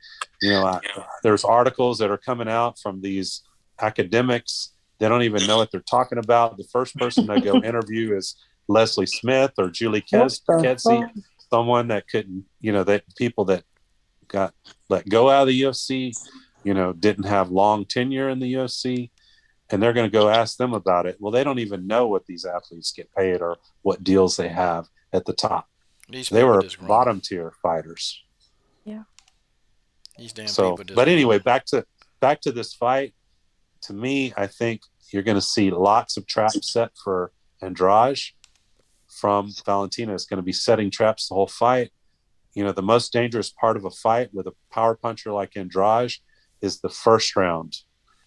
there's articles that are coming out from these academics. They don't even know what they're talking about. The first person to go interview is Leslie Smith or Julie What the Kedzie, fuck? someone that couldn't, that people that got let go out of the UFC, didn't have long tenure in the UFC, and they're going to go ask them about it. Well, they don't even know what these athletes get paid or what deals they have at the top. These They people were just grown. bottom tier fighters. Yeah. These damn So, people just but anyway, grown. back to this fight. To me, I think you're going to see lots of traps set for Andrade from Valentina. Is going to be setting traps the whole fight. The most dangerous part of a fight with a power puncher like Andrade is the first round,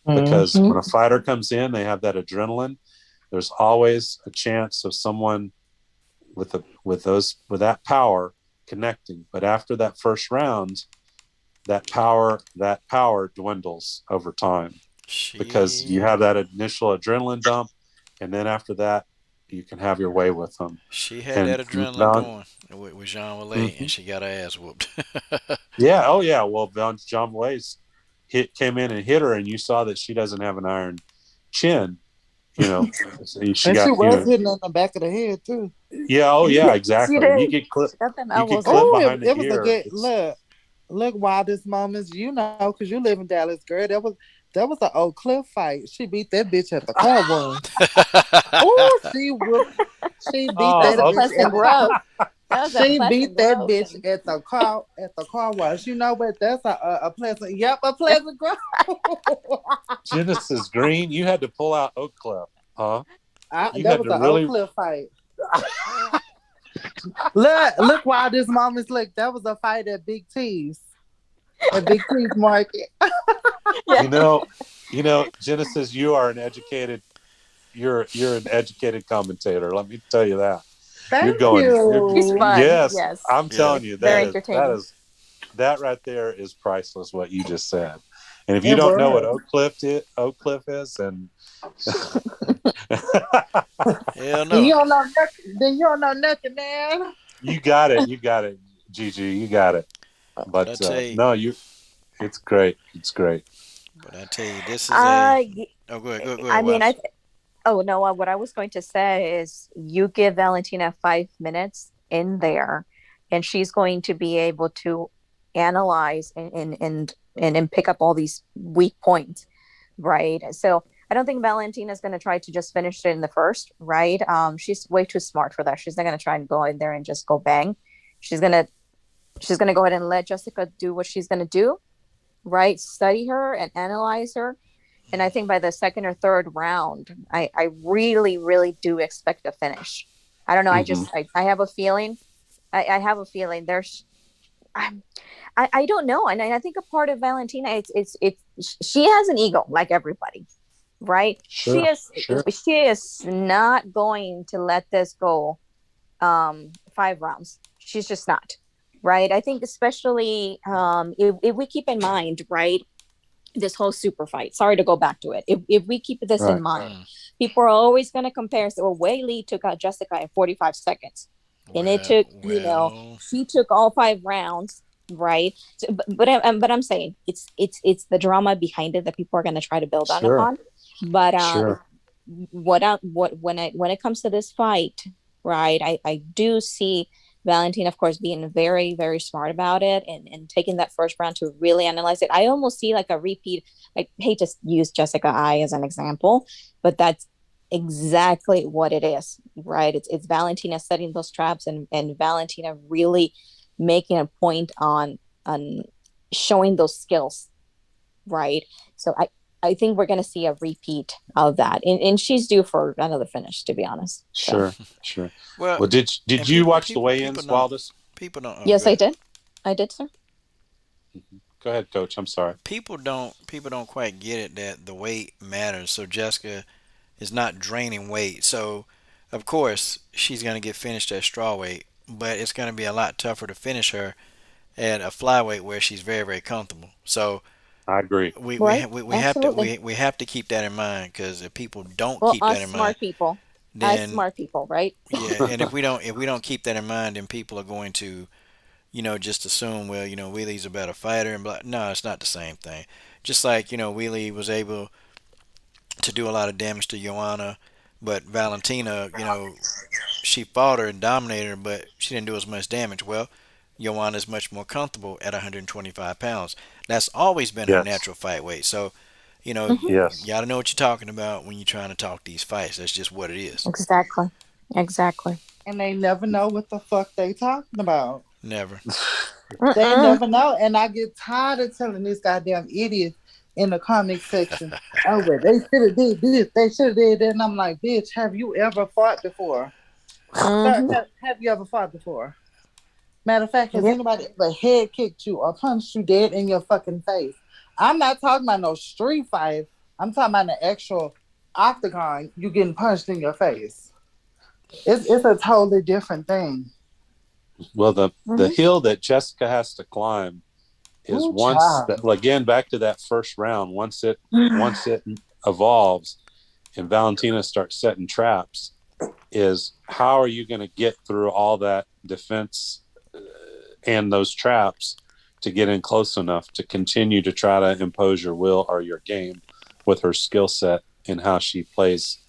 because Mm-hmm. when a fighter comes in, they have that adrenaline. There's always a chance of someone with that power connecting. But after that first round, that power dwindles over time, because you She have that initial adrenaline dump, and then after that, you can have your way with them. she had And that adrenaline going with Jean Wallay, and mhm. she got her ass whooped. Yeah, oh yeah. Well, John Blaze came in and hit her, and you saw that she doesn't have an iron chin. So she And she got was hitting in the back of the head too. yeah, oh yeah, She exactly. You did. get clipped. She got them You get elbows clipped in. Oh, behind the it was a ear. good look. Look, wildest moments, because you live in Dallas, girl. That was an old Cliff fight. She beat that bitch at the car wash. Oh, she beat That was that a Oh, bitch okay. Pleasant at the Grove. That was a she beat Pleasant that Grove bitch thing. at the car wash. You know what? That's a pleasant. Yep, a pleasant girl. Genesis Green, you had to pull out Oak Cliff, huh? You That had was to an old really. Cliff fight. Look, wildest moments. Look, that was a fight at Big T's. At Big T's Market. Yeah. You know, Genesis, you're an educated commentator. Let me tell you that. You're Thank going. You're She's you. fun. yes. Yes. I'm Yeah. telling It's you very that entertaining. is that right there is priceless. What you just said. And if you It don't know what was. Oak Cliff is, and Hell Then no. you don't know nothing. Then you don't know nothing, man. you got it. You got it, Gigi. You got it. But I But tell you, no, you. It's great. It's great. this is a. I Oh, go ahead. Go I ahead, mean, Waps. oh no, what I was going to say is you give Valentina 5 minutes in there, and she's going to be able to analyze and pick up all these weak points, right? So I don't think Valentina's going to try to just finish it in the first, right? She's way too smart for that. She's not going to try and go in there and just go bang. She's gonna she's gonna go ahead and let Jessica do what she's gonna do, right? Study her and analyze her. And I think by the second or third round, I really, really do expect a finish. I don't know. Hmm. I have a feeling. I have a feeling there's I'm, I don't know. And I think a part of Valentina, it's she has an ego like everybody, right? Sure. Sure. She is not going to let this go 5 rounds. She's just not, right? I think especially if we keep in mind, right, this whole super fight. Sorry to go back to it. If we keep this in Right. mind, Mm. people are always going to compare. So, well, Wei Li took out Jessica in 45 seconds, and it Well, took well. she took all 5 rounds, right? So, but I'm saying it's the drama behind it that people are going to try to build on Sure. upon. But Sure. what when it comes to this fight, right? I do see Valentine, of course, being very, very smart about it and taking that first round to really analyze it. I almost see like a repeat. I hate to use Jessica I as an example, but that's exactly what it is, right? It's Valentina setting those traps and Valentina really making a point on showing those skills, right? So I think we're gonna see a repeat of that, and she's due for another finish, to be honest. So Sure. Sure. Well, Well, did and you watch the weigh-ins, don't Wildest? Oh, yes, good. I did, sir. Mhm. Go ahead, Coach. I'm sorry. People don't quite get it that the weight matters. So Jessica is not draining weight. So of course she's gonna get finished at straw weight, but it's gonna be a lot tougher to finish her at a flyweight where she's very comfortable. So I agree. Right? Absolutely. we have to keep that in mind because if people don't Well, keep that in mind, us then smart people, right? yeah, and if we don't keep that in mind, then people are going to just assume, well, Wheelie's a better fighter and blah. No, it's not the same thing. Just like Wheelie was able to do a lot of damage to Joanna, but Valentina, she fought her and dominated her, but she didn't do as much damage. Well, Joanna is much more comfortable at 125 pounds. That's always been her Yes. natural fight weight. So, Hmm. you Yes. gotta know what you're talking about when you're trying to talk these fights. That's just what it is. Exactly. Exactly. And they never know what the fuck they talking about. Never. They Mm-mm. never know. And I get tired of telling these goddamn idiots in the comic section, oh, well, they should have did this, they should have did that. And I'm like, bitch, have you ever fought before? Sir, Hmm. have you ever fought before? Matter of fact, has Yep. anybody ever head kicked you or punched you dead in your fucking face? I'm not talking about no street fight. I'm talking about the actual octagon, you getting punched in your face. It's a totally different thing. Well, the Hmm. hill that Jessica has to climb is Ooh, once that child. again back to that first round. Once it evolves and Valentina starts setting traps, is how are you going to get through all that defense and those traps to get in close enough to continue to try to impose your will or your game with her skill set and how she plays.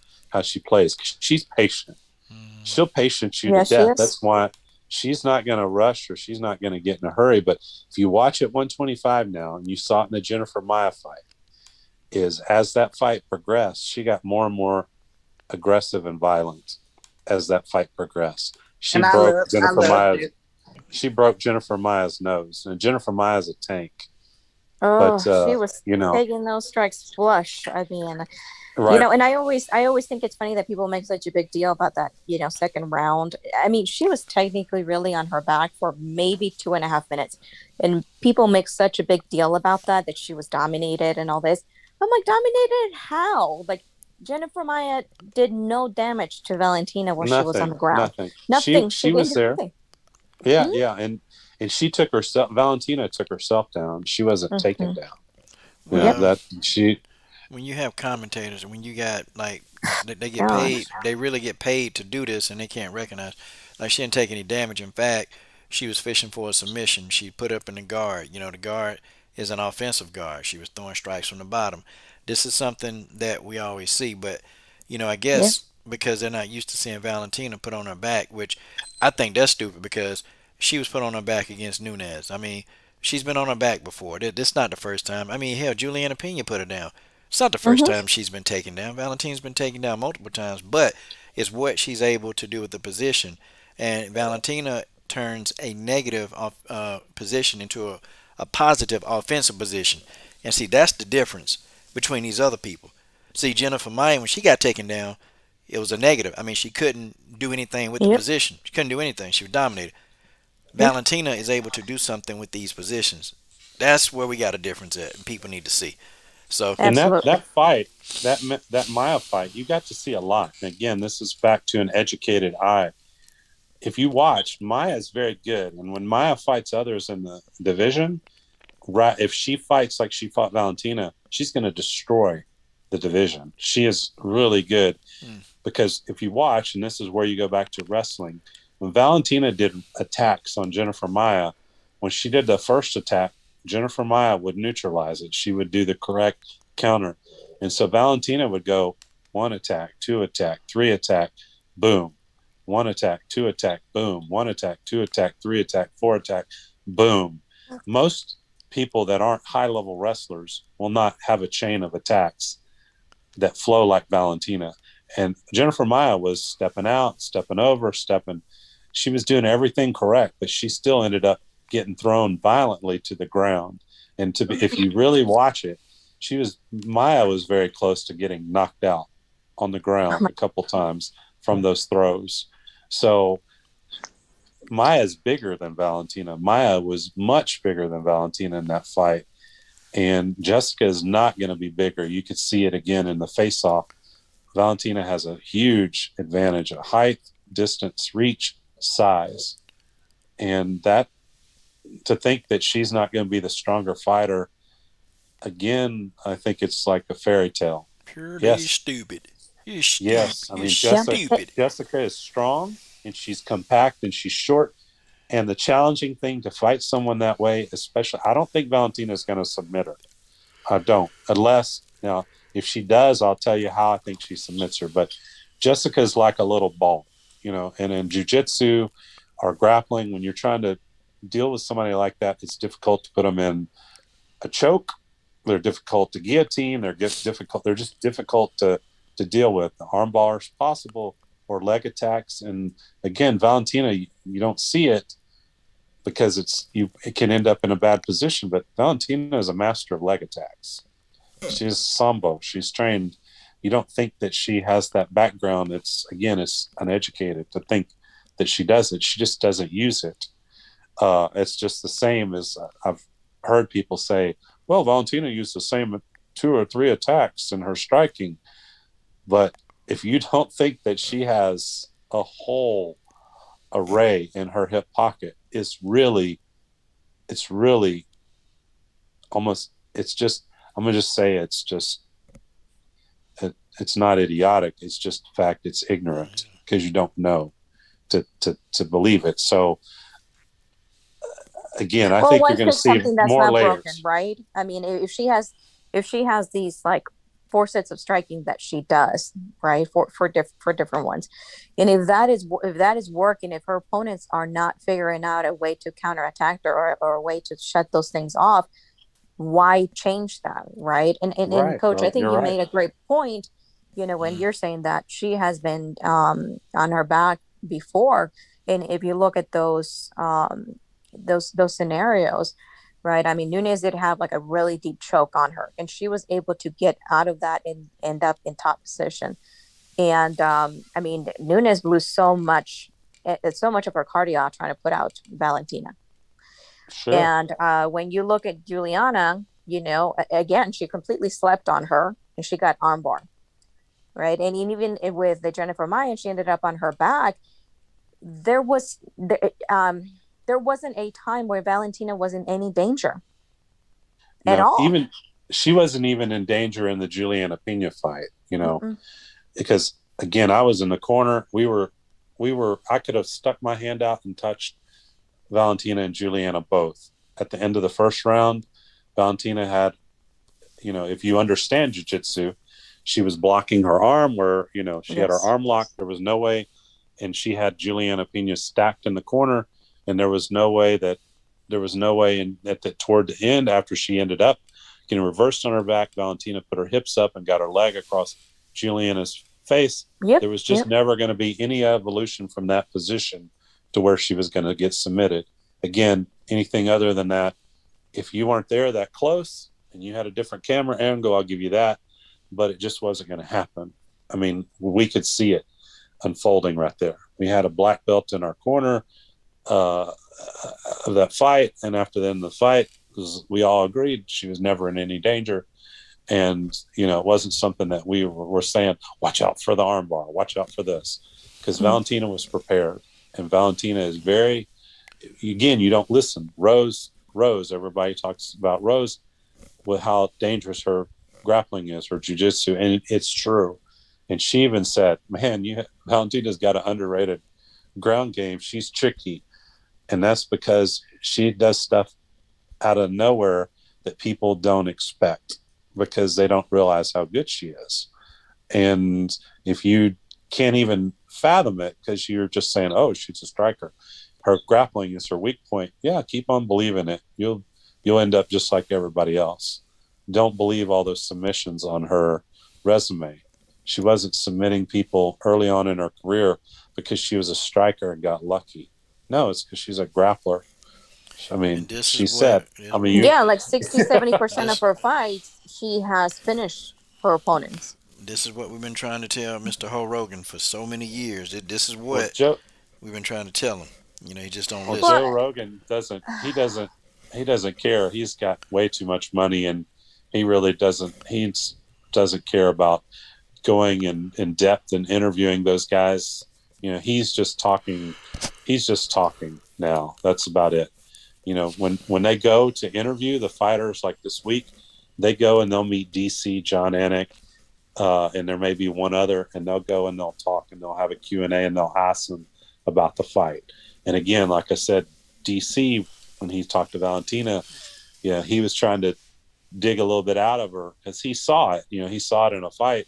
She's patient. Mm, She'll patience you to Yes, she death. is. That's why she's not going to rush or she's not going to get in a hurry. But if you watch at 125 now, and you saw it in the Jennifer Maya fight, is as that fight progressed, she got more and more aggressive and violent as that fight progressed. She And broke I Jennifer loved Maya's it. she broke Jennifer Maya's nose, and Jennifer Maya's a tank. Oh, But she was you know, taking those strikes flush. I mean, right? and I always think it's funny that people make such a big deal about that, second round. I mean, she was technically really on her back for maybe 2.5 minutes. And people make such a big deal about that she was dominated and all this. I'm like, dominated how? Like, Jennifer Maya did no damage to Valentina when she was on Nothing, the ground. nothing. She Nothing. She she didn't was do there. nothing. Yeah, Mm-hmm. yeah, and she took herself. Valentina took herself down. She wasn't taken Mm-hmm. down. You know Yep. Well, that she. when you have commentators and when you got like they get paid, Gosh. they really get paid to do this, and they can't recognize. Like she didn't take any damage. In fact, she was fishing for a submission. She put up in the guard. You know, the guard is an offensive guard. She was throwing strikes from the bottom. This is something that we always see, but I Yeah. guess because they're not used to seeing Valentina put on her back, which I think that's stupid because she was put on her back against Nunez. I mean, she's been on her back before. This is not the first time. I mean, hell, Juliana Pena put her down. It's not the first Mm-hmm. time she's been taken down. Valentine's been taken down multiple times, but it's what she's able to do with the position. And Valentina turns a negative position into a positive offensive position. And see, that's the difference between these other people. See, Jennifer Maia, when she got taken down, it was a negative. I mean, she couldn't do anything with the Yep. position. She couldn't do anything. She was dominated. Yep. Valentina is able to do something with these positions. That's where we got a difference at, and people need to see. So, And Absolutely. that fight, that Maya fight, you got to see a lot. And again, this is back to an educated eye. If you watch, Maya is very good, and when Maya fights others in the division, right? If she fights like she fought Valentina, she's going to destroy the division. She is really good mm, because if you watch, and this is where you go back to wrestling, when Valentina did attacks on Jennifer Maya, when she did the first attack, Jennifer Maya would neutralize it. She would do the correct counter. And so Valentina would go one attack, two attack, three attack, boom. One attack, two attack, boom. One attack, two attack, three attack, four attack, boom. Most people that aren't high level wrestlers will not have a chain of attacks that flow like Valentina. And Jennifer Maya was stepping out, stepping over, stepping. She was doing everything correct, but she still ended up getting thrown violently to the ground. And to be, if you really watch it, Maya was very close to getting knocked out on the Oh ground my, a couple times from those throws. So Maya's bigger than Valentina. Maya was much bigger than Valentina in that fight. And Jessica is not going to be bigger. You could see it again in the face off. Valentina has a huge advantage at height, distance, reach, size. And that to think that she's not going to be the stronger fighter, again, I think it's like a fairy tale. purely Yes, stupid. You're stupid. yes. I You're mean, yeah. stupid. Jessica is strong and she's compact and she's short. And the challenging thing to fight someone that way, especially, I don't think Valentina is going to submit her. I don't, unless now if she does, I'll tell you how I think she submits her. But Jessica is like a little ball, and in jujitsu or grappling, when you're trying to deal with somebody like that, it's difficult to put them in a choke. They're difficult to guillotine. Difficult. They're just difficult to deal with. The arm bars possible or leg attacks. And again, Valentina, you don't see it because it can end up in a bad position. But Valentina is a master of leg attacks. She's sambo. She's trained. You don't think that she has that background. It's uneducated to think that she does it. She just doesn't use it. It's just the same as I've heard people say, well, Valentina used the same two or three attacks in her striking. But if you don't think that she has a whole array in her hip pocket, it's really almost, it's just, I'm going to just say it's not idiotic. It's just fact. It's ignorant because you don't know to believe it. So again, I Well, think you're why going to fix see something that's more not broken, layers. right? I mean, if she has these like four sets of striking that she does, right, for different ones, and if that is working, if her opponents are not figuring out a way to counterattack her or a way to shut those things off, why change that, right? And Right. coach, I Well, think you're you right. made a great point, when Mm, you're saying that she has been on her back before. And if you look at those scenarios, right? I mean, Nunez did have like a really deep choke on her, and she was able to get out of that and end up in top position. And I mean, Nunez blew so much of her cardio trying to put out Valentina. Sure. And when you look at Juliana, again, she completely slept on her and she got armbar. right? And even with the Jennifer Mayan, she ended up on her back. There wasn't a time where Valentina was in any danger at No, all. even she wasn't even in danger in the Juliana Pena fight, Mm-mm. because again, I was in the corner. I could have stuck my hand out and touched Valentina and Juliana both. At the end of the first round, Valentina had, if you understand jiu-jitsu, she was blocking her arm where, she had her Yes. arm locked. There was no way. And she had Juliana Pena stacked in the corner. And there was no way toward the end, after she ended up getting reversed on her back, Valentina put her hips up and got her leg across Juliana's face. Yep. There was just never going to be any evolution from that position to where she was going to get submitted. Again, anything other than that, if you weren't there that close and you had a different camera angle, I'll give you that. But it just wasn't going to happen. I mean, we could see it unfolding right there. We had a black belt in our corner of that fight. And after then the fight, we all agreed she was never in any danger. And, it wasn't something that we were saying, watch out for the armbar, watch out for this. Because Valentina was prepared. And Valentina is very, again, you don't listen. Rose, everybody talks about Rose, with how dangerous her grappling is, her jiu-jitsu, and it's true. And she even said, man, Valentina's got an underrated ground game. She's tricky. And that's because she does stuff out of nowhere that people don't expect, because they don't realize how good she is. And if you can't even fathom it because you're just saying, oh, she's a striker, her grappling is her weak point, yeah, keep on believing it. You'll end up just like everybody else. Don't believe all those submissions on her resume. She wasn't submitting people early on in her career because she was a striker and got lucky. No, it's because she's a grappler. I mean, she said, like 60-70% of her fights, she has finished her opponents. This is what we've been trying to tell Mr. Ho Rogan for so many years. This is well, what Joe, we've been trying to tell him. He just don't listen. Joe Rogan doesn't care. He's got way too much money, and he really doesn't. He doesn't care about going in depth and interviewing those guys. He's just talking. He's just talking now. That's about it. When they go to interview the fighters, like this week, they go and they'll meet DC, John Anik, and there may be one other, and they'll go and they'll talk and they'll have a Q&A and they'll ask them about the fight. And again, like I said, DC, when he talked to Valentina, he was trying to dig a little bit out of her because he saw it. He saw it in a fight.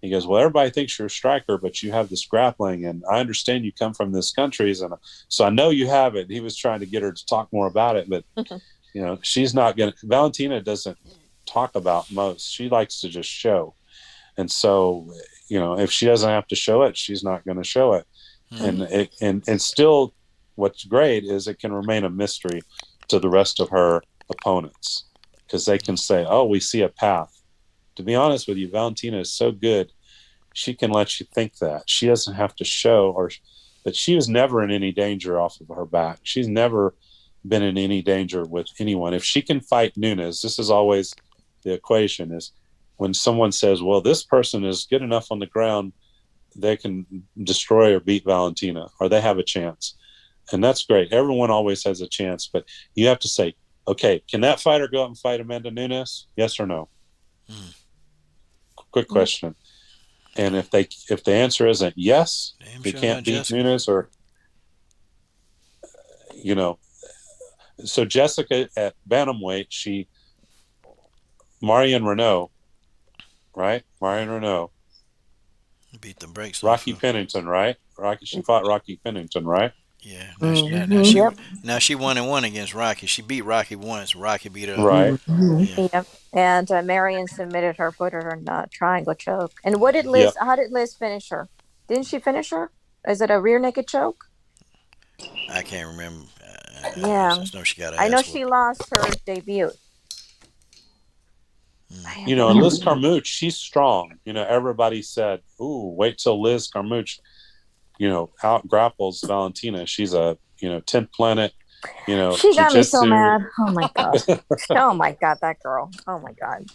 He goes, well, everybody thinks you're a striker, but you have this grappling, and I understand you come from this countries, and so I know you have it. He was trying to get her to talk more about it, but she's not going to. Valentina doesn't talk about most. She likes to just show, and so if she doesn't have to show it, she's not going to show it. And still, what's great is it can remain a mystery to the rest of her opponents, because they can say, oh, we see a path. To be honest with you, Valentina is so good, she can let you think that. She doesn't have to show, but she was never in any danger off of her back. She's never been in any danger with anyone. If she can fight Nunes, this is always the equation, is when someone says, well, this person is good enough on the ground, they can destroy or beat Valentina, or they have a chance. And that's great. Everyone always has a chance, but you have to say, okay, can that fighter go out and fight Amanda Nunes? Yes or no? Quick question. And if the answer isn't yes, they can't beat Jessica. Nunes, or so Jessica at bantamweight, Marion Renault, right? Marion Renault Beat the brakes Rocky off Pennington, right? She fought Rocky Pennington, right? Yeah. Now she 1-1 against Rocky. She beat Rocky once. Rocky beat her. Right. Yeah. Yep. And Marion submitted her, put her in a triangle choke. And what did Yep. How did Liz finish her? Didn't she finish her? Is it a rear naked choke? I can't remember. Yeah. I just know she got her I know ass she whooped. lost her debut. And Liz Carmouche, she's strong. Everybody said, ooh, wait till Liz Carmouche, out grapples Valentina. She's a, 10th planet, She got me so jiu-jitsu. mad. Oh my god. Oh my god, that girl. Oh my god.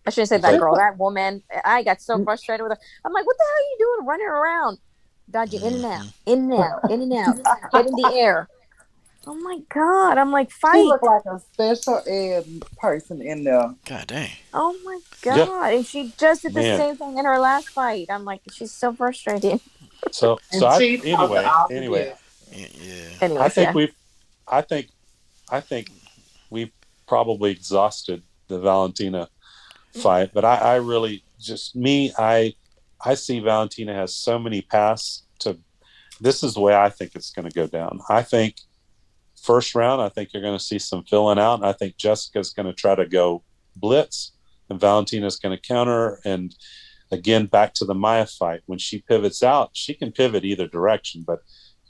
I shouldn't say It's that like, girl, that woman. I got so frustrated with her. I'm like, what the hell are you doing running around? Dodging in and out, Hmm. in and out, in and out, head in the air. Oh my God. I'm like, She looked fight. like a special ed person in there. God dang. Oh my yeah, God. And she just did the man. same thing in her last fight. I'm like, she's so frustrating. So And I she taught the anyway, opposite. Yeah. I Anyways, think yeah. we've, I think, I think we've probably exhausted the Valentina fight, but I really just me, I see Valentina has so many paths to. This is the way I think it's going to go down. I think first round, I think you're going to see some filling out. I think Jessica's going to try to go blitz, and Valentina's going to counter. And again, back to the Maya fight, when she pivots out, she can pivot either direction, but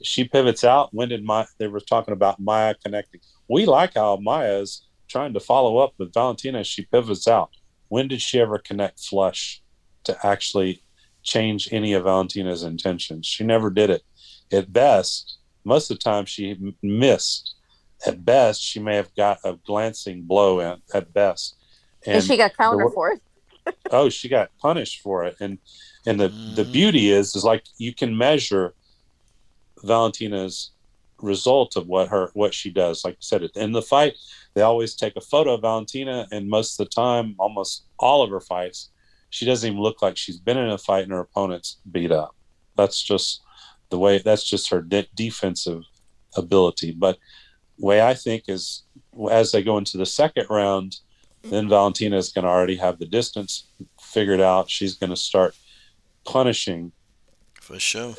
she pivots out. When did Maya? They were talking about Maya connecting. We like how Maya is trying to follow up with Valentina as she pivots out. When did she ever connect flush to actually change any of Valentina's intentions? She never did it. At best, most of the time she missed. At best, she may have got a glancing blow at best. And And she got counter the for it. oh, she got punished for it. And the Hmm. beauty is like you can measure Valentina's result of what she does. Like I said, in the fight, they always take a photo of Valentina, and most of the time, almost all of her fights, she doesn't even look like she's been in a fight and her opponent's beat up. That's just the way. That's just her defensive ability. But the way I think is as they go into the second round, then Valentina is going to already have the distance figured out. She's going to start punishing For sure.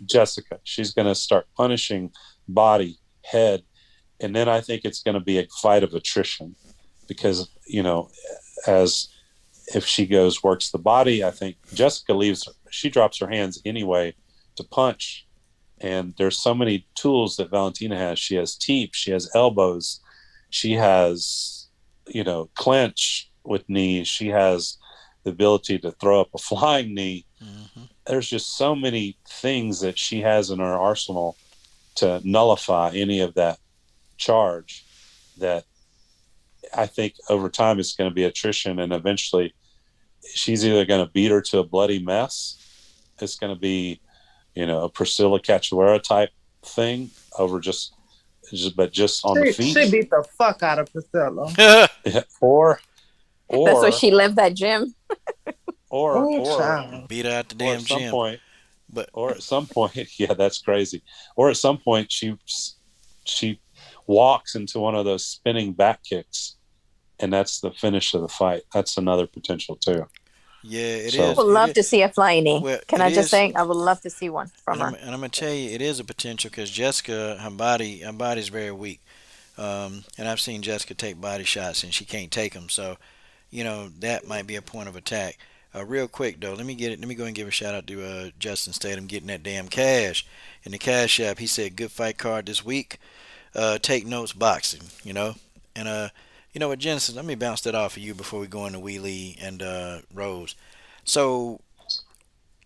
Jessica. She's going to start punishing body, head, and then I think it's going to be a fight of attrition because as if she goes works the body, I think Jessica leaves. She drops her hands anyway to punch, and there's so many tools that Valentina has. She has teep, she has elbows, she has clench with knees, she has the ability to throw up a flying knee. Hmm. There's just so many things that she has in her arsenal to nullify any of that charge that I think over time it's going to be attrition, and eventually she's either going to beat her to a bloody mess. It's going to be a Priscilla Cachoeira type thing over but just on the She feet, beat the fuck out of Priscilla. or That's why or she left that gym. or Oh, or child. Beat her out the or at damn some gym. point, But yeah, that's crazy. Or at some point, she walks into one of those spinning back kicks, and that's the finish of the fight. That's another potential too. yeah, it I So is. would It love is. to see a flying knee. Well, Can it I just is. say, I would love to see one from her. And I'm gonna tell you, it is a potential because Jessica, her body's very weak. And I've seen Jessica take body shots and she can't take them. So, that might be a point of attack. Real quick though, let me get it. Let me go and give a shout out to Justin Statham getting that damn cash in the cash app. He said, "Good fight card this week. Take notes boxing." And you know what, Genesis? Let me bounce that off of you before we go into Wheelie and Rose. So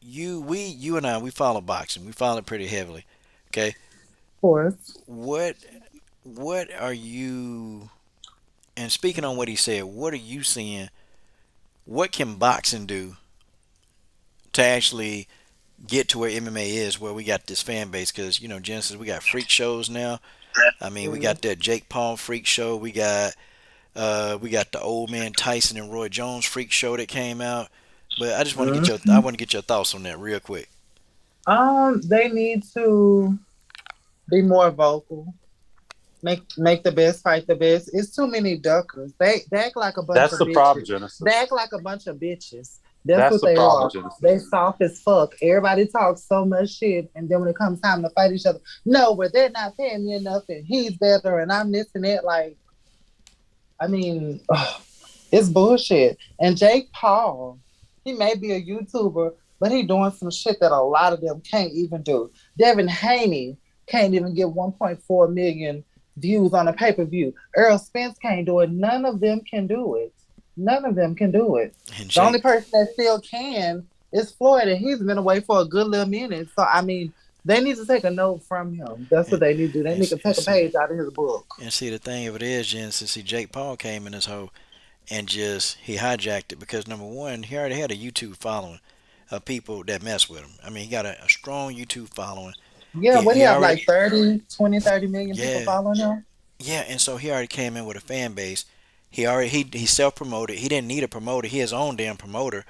you and I, we follow boxing. We follow it pretty heavily. Okay, Of course. what what are you? And speaking on what he said, what are you seeing? What can boxing do to actually get to where MMA is, where we got this fan base? Because Genesis, we got freak shows now. I mean, we Mm. got that Jake Paul freak show. We got the old man Tyson and Roy Jones freak show that came out. But I Mhm. want to get your thoughts on that real quick. They need to be more vocal. Make the best fight the best. It's too many duckers. They act like a bunch that's of the problem, bitches. They Genesis. act like a bunch of bitches. That's That's what the they problem, are. They Genesis. soft as fuck. Everybody talks so much shit, and then when it comes time to fight each other, no, but they're not paying me enough, and he's better, and I'm this and that. Like, I mean, ugh, it's bullshit. And Jake Paul, he may be a YouTuber, but he doing some shit that a lot of them can't even do. Devin Haney can't even get 1.4 million views on a pay-per-view. Earl Spence can't do it. None of them can do it. None of them can do it. And The only Jake, person that still can is Floyd, and he's been away for a good little minute. So I mean, they need to take a note from him. That's what and, they need to do. They need to and take a see, page out of his book. and see the thing of it is, Genesis. See, Jake Paul came in this whole. and just he hijacked it because number one, he already had a YouTube following of people that mess with him. I mean, he got a strong YouTube following. Yeah, He what do you he have already like 30 million people yeah following him? yeah, and so he already came in with a fan base. He self promoted. He didn't need a promoter. He his own damn promoter.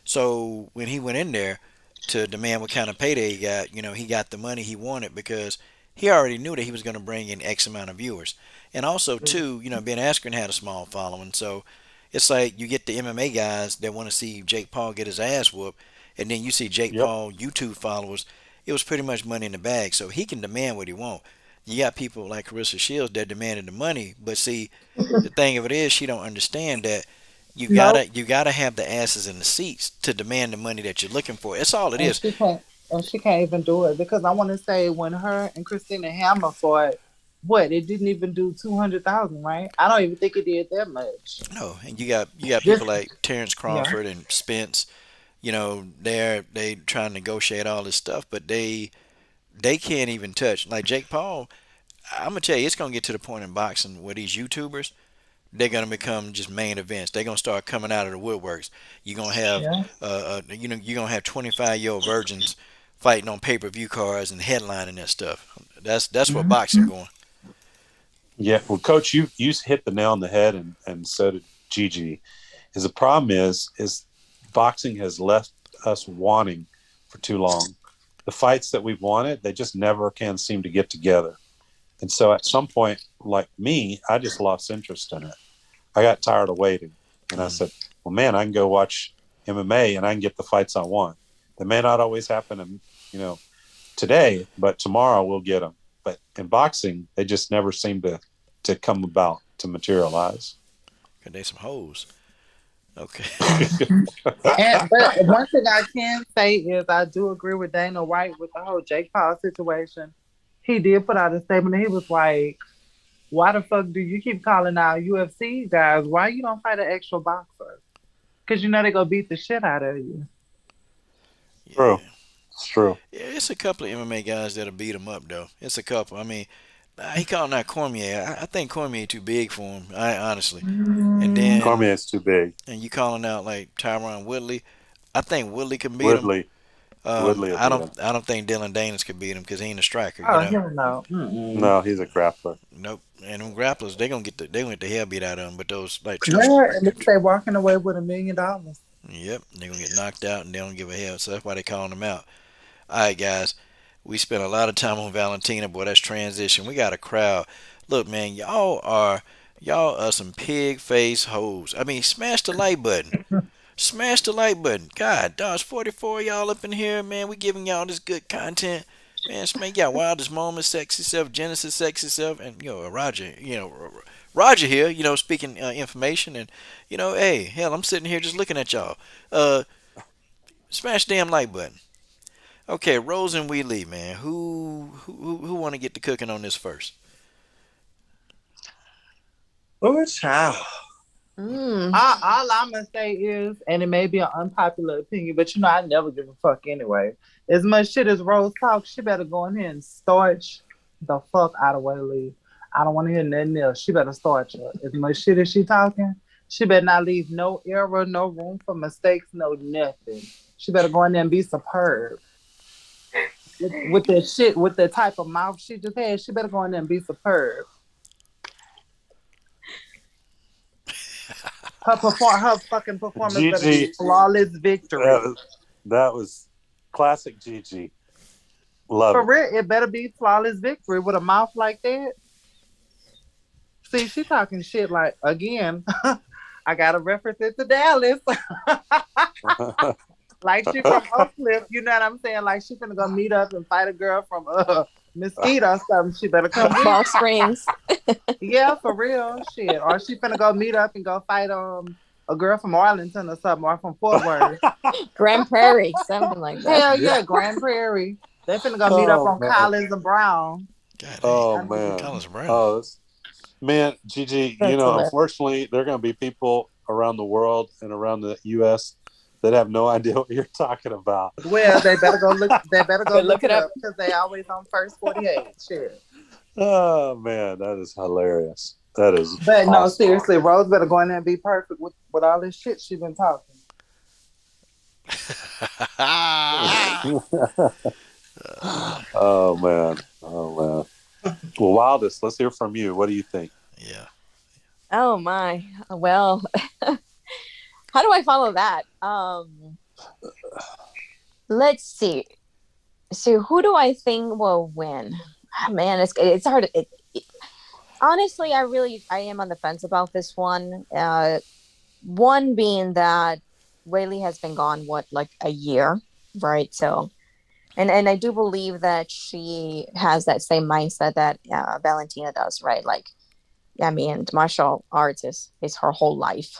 So when he went in there to demand what kind of payday he got, he got the money he wanted because he already knew that he was going to bring in X amount of viewers. And also, too, Ben Askren had a small following. So it's like you get the MMA guys that want to see Jake Paul get his ass whooped, and then you see Jake Yep. Paul YouTube followers. It was pretty much money in the bag. So he can demand what he wants. You got people like Carissa Shields that demanded the money, but see, the thing of it is, she don't understand that you gotta Nope. you gotta have the asses in the seats to demand the money that you're looking for. It's all it And is. she can't and she can't even do it because I want to say when her and Christina Hammer fought, what it didn't even do 200,000, right? I don't even think it did that much. No, and you got This, people like Terrence yeah, Crawford and Spence. They trying to negotiate all this stuff, but they can't even touch like Jake Paul. I'm gonna tell you, it's gonna get to the point in boxing where these YouTubers they're gonna become just main events. They're gonna start coming out of the woodworks. You're gonna have, yeah. you're gonna have 25-year-old virgins fighting on pay-per-view cards and headlining that stuff. That's where boxing Mhm. going. Yeah. Well, Coach, you hit the nail on the head, and so did Gigi. Is the problem is boxing has left us wanting for too long. The fights that we've wanted, they just never can seem to get together. And so at some point, like me, I just lost interest in it. I got tired of waiting. And I Mm. said, well, man, I can go watch MMA and I can get the fights I want. They may not always happen, you know, today, but tomorrow we'll get them. But in boxing, they just never seem to come about to materialize. Cause they some hoes. Okay. And but one thing I can say is I do agree with Dana White with the whole Jake Paul situation. He did put out a statement and he was like, why the fuck do you keep calling out UFC guys? Why you don't fight an actual boxer? Because you know they gonna beat the shit out of you. True. Yeah. It's true. Yeah, it's a couple of MMA guys that'll beat him up though. It's a couple. I mean, he calling out Cormier. I think Cormier too big for him. I honestly. And Mm, then Cormier's too big. and you calling out like Tyron Woodley. I think Woodley can beat him. Woodley. Woodley will I beat don't. him. I don't think Dylan Danis could beat him because he ain't a striker. oh hell no. Mm-mm. No, he's a grappler. Nope. And them grapplers, they gonna get the hell beat out of them. But those like true. Yeah, at least they walking away with $1 million. Yep, they gonna get knocked out and they don't give a hell. So that's why they calling them out. All right, guys. We spent a lot of time on Valentina, boy. That's transition. We got a crowd. Look, man, y'all are some pig face hoes. I mean, smash the like button. Smash the like button. God, dog, 44 of y'all up in here, man. We giving y'all this good content. Man, smack y'all wildest moments, sexy self, Genesis, sexy self, and Roger, Roger here, speaking information, and hey, hell, I'm sitting here just looking at y'all. Uh, smash the damn like button. Okay, Rose and Wee Lee, man. Who want to get the cooking on this first? Oh, child. Mm. All I'm gonna say is, and it may be an unpopular opinion, but I never give a fuck anyway. As much shit as Rose talks, she better go in here and starch the fuck out of Whaley. I don't want to hear nothing else. She better starch her. As much shit as she talking, she better not leave no error, no room for mistakes, no nothing. She better go in there and be superb. With that shit, with the type of mouth she just had, she better go in there and be superb. Her fucking performance better be Gigi, flawless victory. that was classic Gigi. Love For it. real, it better be flawless victory with a mouth like that. See, she talking shit like again. I gotta reference it to Dallas. Like she from Oak Cliff, you know what I'm saying? Like she finna go meet up and fight a girl from Mesquite or something. She better come Ball with. Springs. Yeah, for real. Shit. Or she finna go meet up and go fight a girl from Arlington or something, or from Fort Worth. Grand Prairie, something like that. Hell yeah, Grand Prairie. They finna go meet up on man. Collins and Brown. God Oh dang. man. Collins Brown. Oh, man, Gigi. That's hilarious. Unfortunately, there are going to be people around the world and around the U.S. that have no idea what you're talking about. Well, they better go look. They better go Look it up. because they always on first 48. Shit. Oh man, that is hilarious. That is But no, awesome. seriously, Rose better go in there and be perfect with all this shit she been talking. Oh man. Oh man. Well, Wildest, let's hear from you. What do you think? Yeah. Oh my. Well, how do I follow that? Let's see. So who do I think will win? Ah, man, it's hard. Honestly, I am on the fence about this one. One being that Whaley has been gone what like a year, right? So and I do believe that she has that same mindset that Valentina does, right? Like I mean, martial arts is her whole life,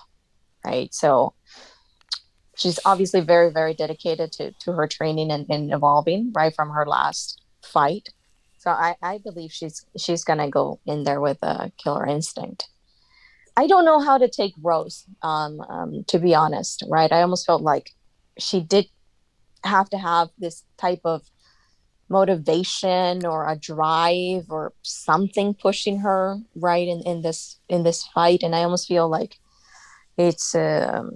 right? So she's obviously very very dedicated to her training and evolving right from her last fight. So I believe she's gonna go in there with a killer instinct. I don't know how to take Rose, to be honest, right? I almost felt like she did have to have this type of motivation or a drive or something pushing her right in this fight. And I almost feel like it's the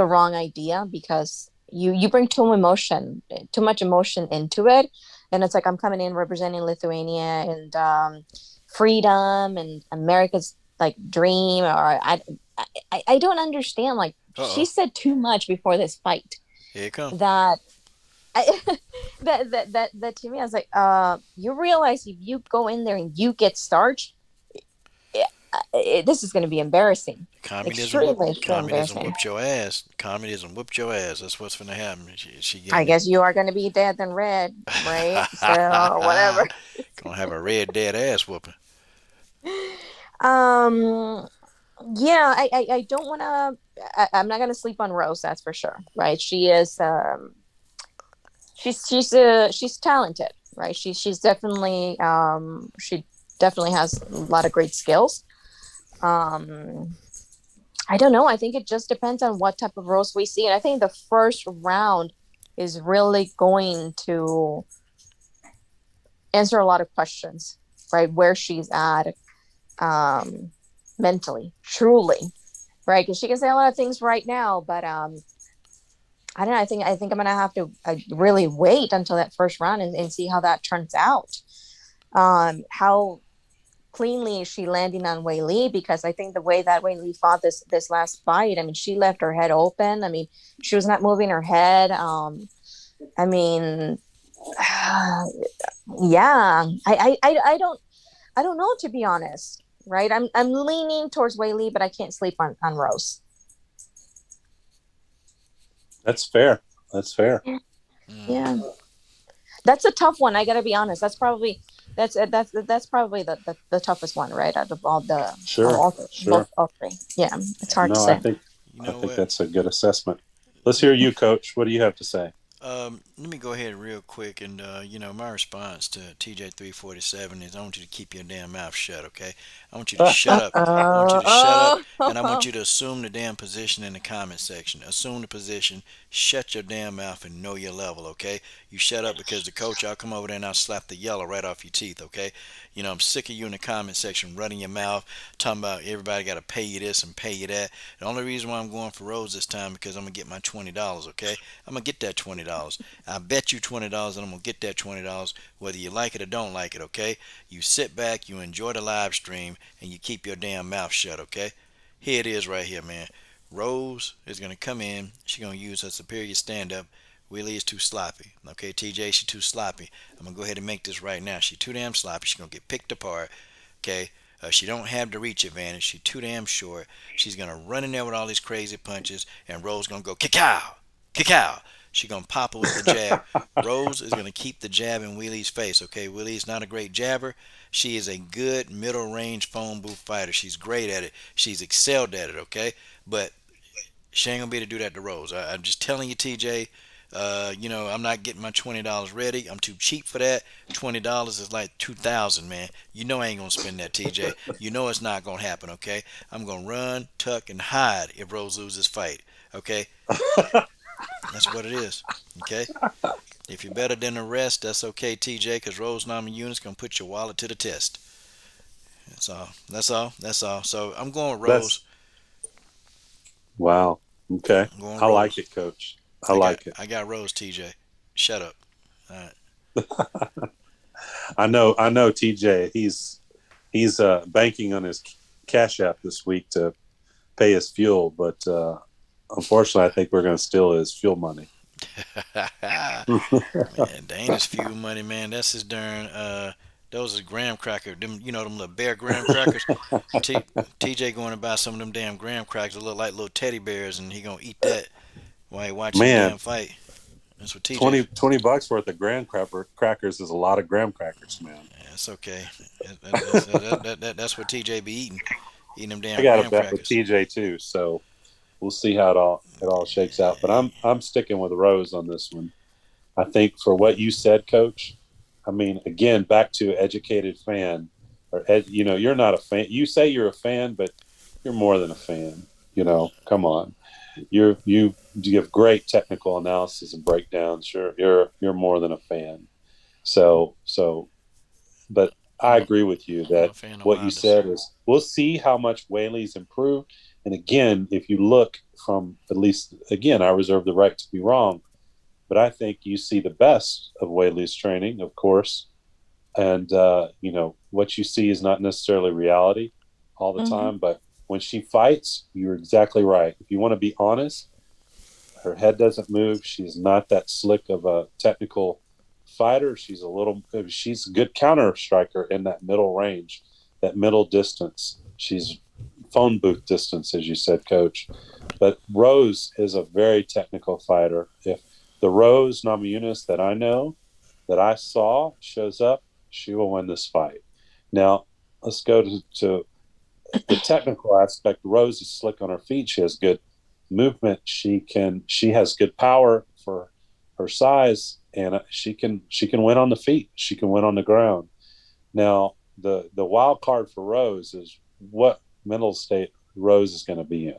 wrong idea because you bring too much emotion into it, and it's like I'm coming in representing Lithuania and freedom and America's like dream, or I don't understand. Like Uh she oh. said too much before this fight Here it come. that I that to me I was like, you realize if you go in there and you get starched, this is going to be embarrassing, Communism whoop. extremely extremely Communism embarrassing. whooped your ass. Communism whooped your ass. That's what's gonna happen. She I getting it. guess you are going to be dead than red, right? So whatever. Gonna have a red dead ass whooping. Um, yeah, I don't want to. I'm not going to sleep on Rose. That's for sure, right? She is. She's talented, right? She's definitely she definitely has a lot of great skills. Um, I don't know. I think it just depends on what type of Rose we see, and I think the first round is really going to answer a lot of questions, right? Where she's at um, mentally, truly, right? Because she can say a lot of things right now, but I don't know. I think I'm gonna have to really wait until that first round and see how that turns out. How cleanly is she landing on Wei Li? Because I think the way that Wei Li fought this last fight, I mean, she left her head open. I mean, she was not moving her head. I mean, yeah, I don't know, to be honest. Right, I'm leaning towards Wei Li, but I can't sleep on Rose. That's fair. That's fair. Yeah, Hmm. that's a tough one. I gotta be honest. That's probably the toughest one, right? Out of all the Sure. both Sure. all three. Yeah, it's hard to No, say. You I know think what? that's a good assessment. Let's hear you, Coach. What do you have to say? Let me go ahead real quick, and my response to TJ347 is I want you to keep your damn mouth shut, okay? I want you to shut up. I want you to shut up, and I want Oh, you to assume the damn position in the comment section. Assume the position. Shut your damn mouth and know your level, okay? You shut up because the coach, I'll come over there and I'll slap the yellow right off your teeth, okay? I'm sick of you in the comment section running your mouth, talking about everybody got to pay you this and pay you that. The only reason why I'm going for Rose this time because I'm gonna get my $20, okay? I'm gonna get that $20. I bet you $20 and I'm gonna get that $20 whether you like it or don't like it, okay? You sit back, you enjoy the live stream, and you keep your damn mouth shut, okay? Here it is right here, man. Rose is gonna come in, she's gonna use her superior stand up. Willie is too sloppy. Okay, TJ, she too sloppy. I'm gonna go ahead and make this right now. She too damn sloppy. She's gonna get picked apart. Okay, she don't have the reach advantage. She's too damn short. She's gonna run in there with all these crazy punches, and Rose gonna go kick out, kick out. She gonna pop her with the jab. Rose is gonna keep the jab in Willie's face. Okay, Willie's not a great jabber. She is a good middle range phone booth fighter. She's great at it. She's excelled at it. Okay, but she ain't gonna be able to do that to Rose. I'm just telling you, TJ. I'm not getting my $20 ready. I'm too cheap for that. $20 is like 2,000, man. You know I ain't gonna spend that, TJ. You know it's not gonna happen. Okay, I'm gonna run, tuck, and hide if Rose loses fight. Okay, that's what it is. Okay, if you're better than the rest, that's okay, TJ. Because Rose Namajunas gonna put your wallet to the test. That's all. That's all. That's all. So I'm going with Rose. That's wow. Okay. I'm going I like Rose. it, coach. I like it. I got Rose. TJ, shut up. All right. I know TJ. He's banking on his cash app this week to pay his fuel, but unfortunately, I think we're going to steal his fuel money. Man, Dana's fuel money, man. That's his darn. Those are graham cracker. Them, them little bear graham crackers. T, TJ going to buy some of them damn graham crackers that look like little teddy bears, and he gonna eat that while he watching the Man, damn fight. That's what TJ. 20 bucks worth of crackers is a lot of graham crackers, man. That's okay. That's what TJ be eating them I damn got a graham bet with crackers. TJ too, so we'll see how it all shakes out. But I'm sticking with Rose on this one. I think for what you said, Coach. I mean, again, back to educated fan, you're not a fan. You say you're a fan, but you're more than a fan. Come on, you give great technical analysis and breakdowns. You're more than a fan. So, but I I'm a agree with you I'm a that fan of what you Wildest. said is we'll see how much Whaley's improved. And again, if you look from at least again, I reserve the right to be wrong, but I think you see the best of Whaley's training, of course. And what you see is not necessarily reality all the Mm-hmm. time, but when she fights, you're exactly right. If you want to be honest, her head doesn't move. She's not that slick of a technical fighter. She's a good counter striker in that middle range, that middle distance. She's phone booth distance, as you said, Coach. But Rose is a very technical fighter. If the Rose Namajunas that I know, that I saw, shows up, she will win this fight. Now, let's go to the technical aspect. Rose is slick on her feet. She has good movement. She has good power for her size, and she can win on the feet. She can win on the ground. Now, the wild card for Rose is what mental state Rose is going to be in.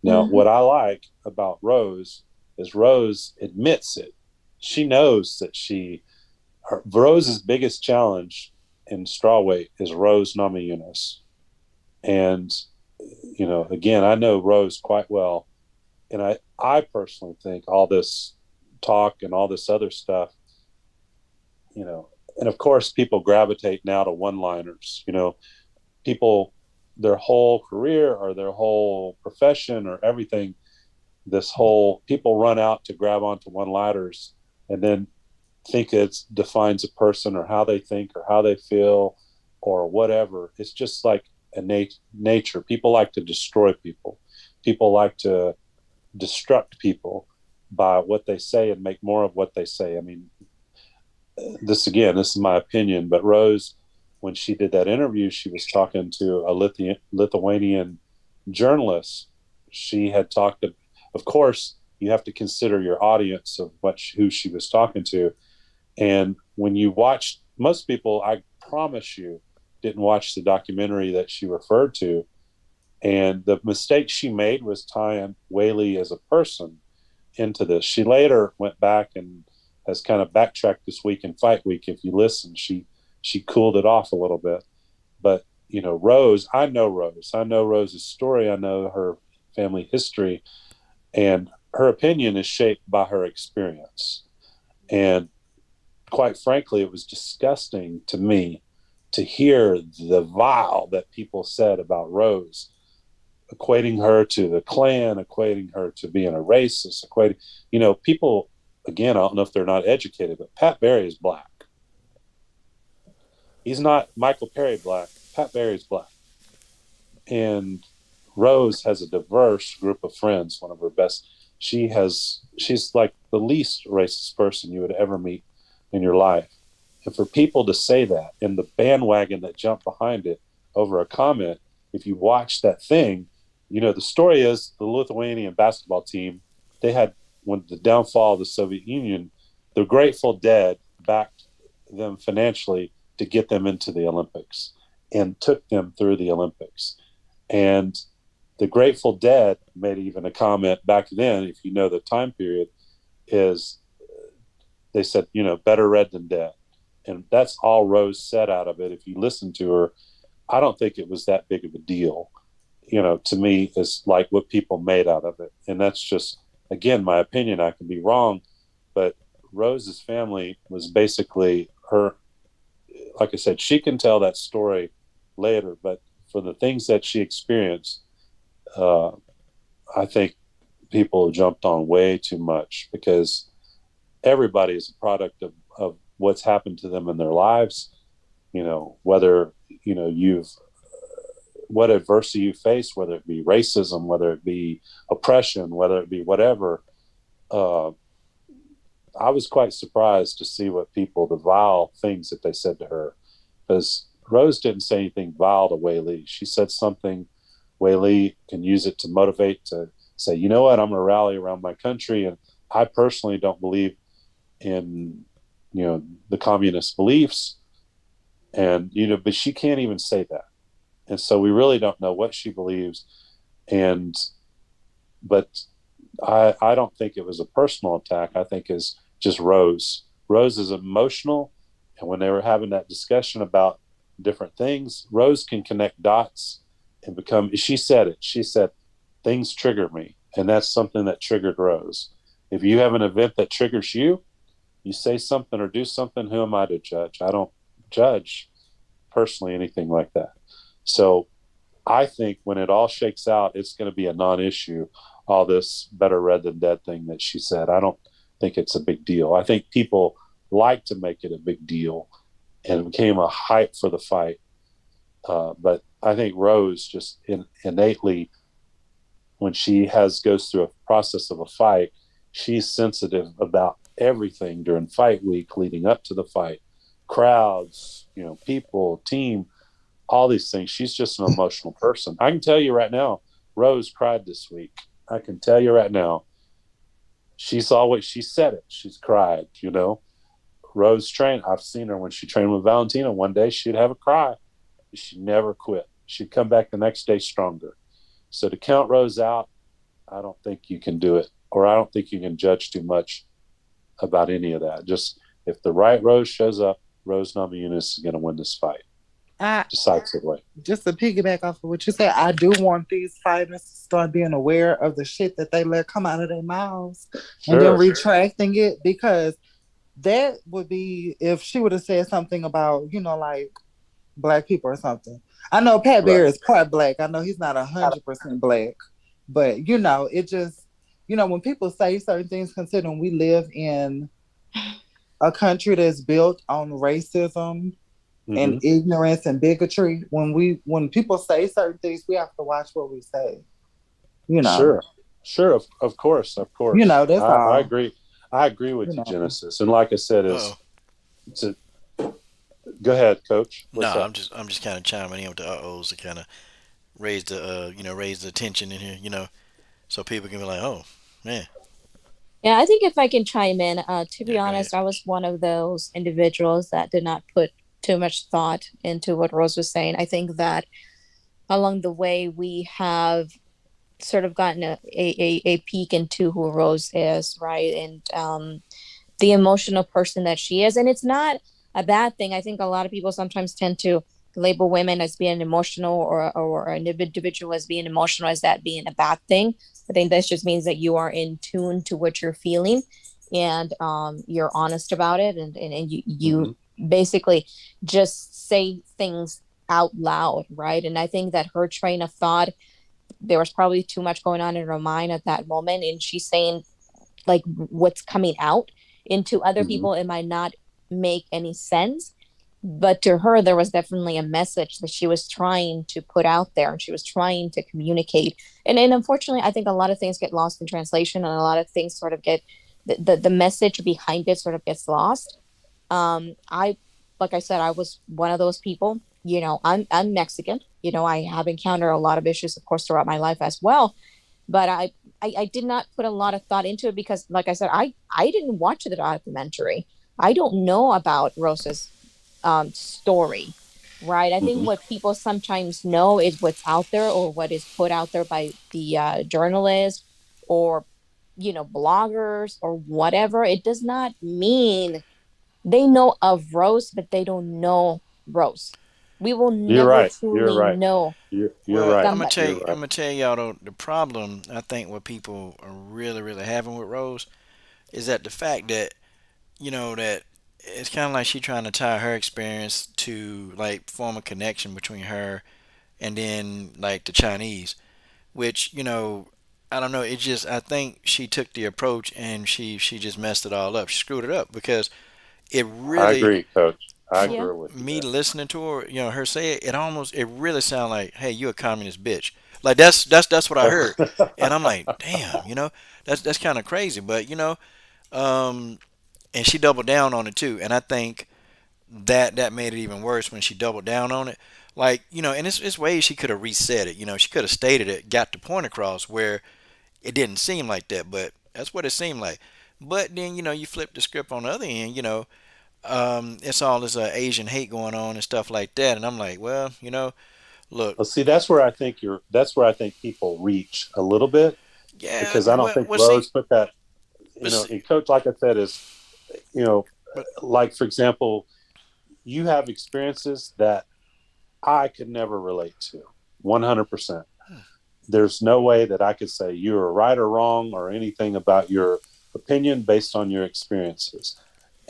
Now, Mm-hmm. what I like about Rose is Rose admits it. She knows that Rose's biggest challenge in strawweight is Rose Namajunas. And, again, I know Rose quite well. And I personally think all this talk and all this other stuff, and of course, people gravitate now to one liners. People, their whole career or their whole profession or everything, people run out to grab onto one liners and then think it defines a person or how they think or how they feel or whatever. It's just like a nature. People like to destroy people. People like to destruct people by what they say and make more of what they say. I mean, this is my opinion, but Rose, when she did that interview, she was talking to a Lithuanian journalist. She had talked to, of course, you have to consider your audience of who she was talking to. And when you watch, most people, I promise you, didn't watch the documentary that she referred to. And the mistake she made was tying Whaley as a person into this. She later went back and has kind of backtracked this week in Fight Week. If you listen, she cooled it off a little bit. But Rose, I know Rose. I know Rose's story. I know her family history, and her opinion is shaped by her experience. And quite frankly, it was disgusting to me to hear the vile that people said about Rose, equating her to the Klan, equating her to being a racist, people, again, I don't know if they're not educated, but Pat Barry is black. He's not Michael Perry black. Pat Barry is black. And Rose has a diverse group of friends, one of her best. She's like the least racist person you would ever meet in your life. And for people to say that and the bandwagon that jumped behind it over a comment, if you watch that thing, the story is the Lithuanian basketball team, they had, when the downfall of the Soviet Union, the Grateful Dead backed them financially to get them into the Olympics and took them through the Olympics. And the Grateful Dead made even a comment back then, if you know the time period, is they said, better red than dead. And that's all Rose said out of it. If you listen to her, I don't think it was that big of a deal. To me, is like what people made out of it. And that's just, again, my opinion. I can be wrong, but Rose's family was basically her, like I said, she can tell that story later, but for the things that she experienced, uh, I think people jumped on way too much because everybody is a product of what's happened to them in their lives. Whether, you've, what adversity you face, whether it be racism, whether it be oppression, whether it be whatever. Uh, I was quite surprised to see what people, the vile things that they said to her, because Rose didn't say anything vile to Wei Li. She said something Wei Li can use it to motivate, to say, you know what, I'm going to rally around my country. And I personally don't believe in, the communist beliefs. And, but she can't even say that. And so we really don't know what she believes. And, but I don't think it was a personal attack. I think it's just Rose. Rose is emotional. And when they were having that discussion about different things, Rose can connect dots and become, she said it. She said, things trigger me. And that's something that triggered Rose. If you have an event that triggers you, you say something or do something, who am I to judge? I don't judge personally anything like that. So I think when it all shakes out, it's going to be a non issue, all this better read than dead thing that she said. I don't think it's a big deal. I think people like to make it a big deal and it became a hype for the fight. But I think Rose just innately, when she goes through a process of a fight, she's sensitive about everything during fight week leading up to the fight, crowds, people, team, all these things. She's just an emotional person. I can tell you right now, Rose cried this week. I can tell you right now, she's always, she said it. She's cried. Rose trained. I've seen her when she trained with Valentina. One day she'd have a cry. She never quit. She'd come back the next day stronger. So to count Rose out, I don't think you can do it, or I don't think you can judge too much about any of that. Just if the right Rose shows up, Rose Namajunas is going to win this fight I decisively. just to piggyback off of what you said, I do want these fighters to start being aware of the shit that they let come out of their mouths and then Sure. retracting it, because that would be if she would have said something about, like black people or something. I know Pat Right. Bear is part black. I know he's not 100% black, but it just, when people say certain things, considering we live in a country that's built on racism and Mm-hmm. ignorance and bigotry, when people say certain things, we have to watch what we say. You know, Sure. Sure. Of course. Of course. that's I all. agree. I agree with You you, know, Genesis. And like I said, Oh is to go ahead, Coach. no, What's up? I'm just kind of chiming in with the ohs to kind of raise the tension in here, so people can be like, oh man, Yeah, I think if I can chime in, to be yeah, go ahead. honest, I was one of those individuals that did not put too much thought into what Rose was saying. I think that along the way, we have sort of gotten a peek into who Rose is, right? And the emotional person that she is. And it's not a bad thing. I think a lot of people sometimes tend to label women as being emotional, or an individual as being emotional, as that being a bad thing. I think this just means that you are in tune to what you're feeling, and you're honest about it, and you Mm-hmm. basically just say things out loud, right? And I think that her train of thought, there was probably too much going on in her mind at that moment, and she's saying like what's coming out into other Mm-hmm. people, it might not make any sense, but to her there was definitely a message that she was trying to put out there, and she was trying to communicate. And unfortunately, I think a lot of things get lost in translation, and a lot of things sort of get the message behind it sort of gets lost. I Like I said, I was one of those people. I'm Mexican. I have encountered a lot of issues, of course, throughout my life as well, but I did not put a lot of thought into it because, like I said, I didn't watch the documentary. I don't know about Rosa's story, right? I think Mm-hmm. what people sometimes know is what's out there, or what is put out there by the journalists, or bloggers, or whatever. It does not mean they know of Rose, but they don't know Rose. We will You're never right. You're truly right. know You're Well, right. somebody. You're I'm right. gonna tell y'all though, the problem I think what people are really having with Rose is that the fact that that it's kind of like she trying to tie her experience to like form a connection between her and then like the Chinese, which I don't know. It just I think she took the approach and she just messed it all up. She screwed it up because it I really agree, Coach. I for Yeah. agree with you me there. listening to her, her say it, it really sounded like, hey, you a communist bitch. Like that's what I heard, and I'm like, damn, that's kind of crazy, but um, and she doubled down on it too, and I think that made it even worse when she doubled down on it. Like and it's ways she could have reset it. She could have stated it, got the point across where it didn't seem like that, but that's what it seemed like. But then you flip the script on the other end, it's all this Asian hate going on and stuff like that. And I'm like, well, look, Well, see, that's where I think you're. That's where I think people reach a little bit yeah, because I don't think see, Rose put that. but see, And Coach, like I said, is you know, but like for example, you have experiences that I could never relate to 100%. hmm, There's no way that I could say you're right or wrong or anything about your opinion based on your experiences.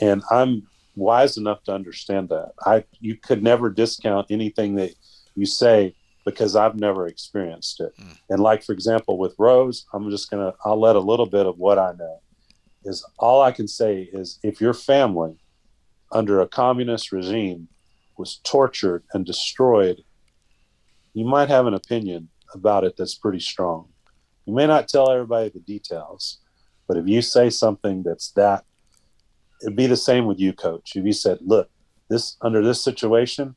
And I'm wise enough to understand that. You could never discount anything that you say because I've never experienced it. hmm, And like for example with Rose, I'll let a little bit of what I know is all I can say is if your family under a communist regime was tortured and destroyed, you might have an opinion about it that's pretty strong. You may not tell everybody the details, but if you say something that's that, it'd be the same with you, Coach. If you said, "Look, this under this situation,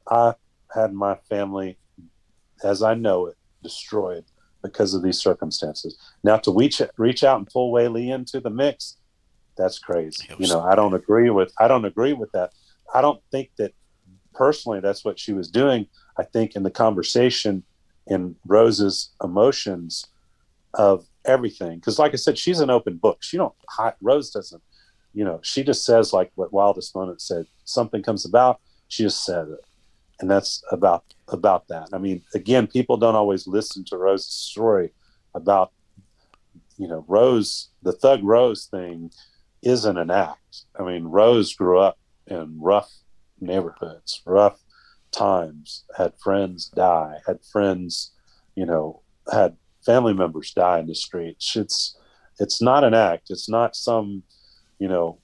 I had my family as I know it destroyed because of these circumstances." Now to reach out and pull Wei Li into the mix, that's crazy. it was so I don't agree with that. I don't think that personally that's what she was doing. I think in the conversation in Rose's emotions of everything, because like I said, she's an open book. She don't Rose doesn't, she just says like what Wildest Moment said. Something comes about, she just said it, and that's about that. I mean, again, people don't always listen to Rose's story about Rose, the Thug Rose thing isn't an act. I mean, Rose grew up in rough neighborhoods, rough times, had friends die, had friends, had family members die in the streets. It's not an act. It's not some, you know,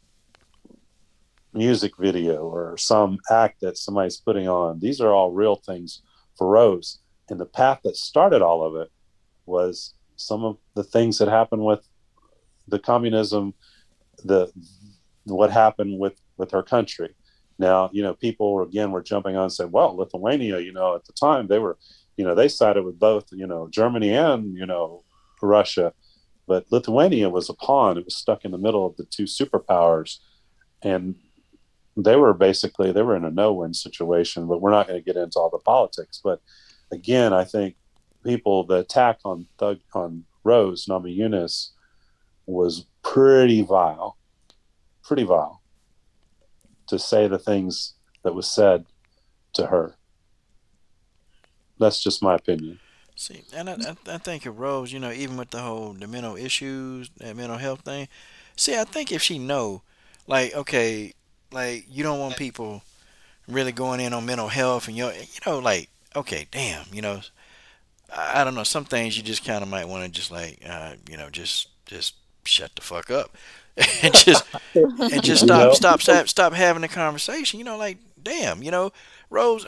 music video or some act that somebody's putting on. These are all real things for Rose. And the path that started all of it was some of the things that happened with the communism, the what happened with her country. Now, people again were jumping on and said, well, Lithuania, at the time they were, they sided with both, Germany and, Russia. But Lithuania was a pawn. It was stuck in the middle of the two superpowers. And they were in a no-win situation, but we're not going to get into all the politics. But again, I think the attack on Rose Namajunas was pretty vile to say the things that was said to her. That's just my opinion. see, and I think it rose, even with the mental issues, that mental health thing. See, I think if she know, like, okay, like you don't want people really going in on mental health, and like, okay, damn, I don't know, some things you just kind of might want to just like, just shut the fuck up, and just You know, stop having the conversation. Like, damn, Rose,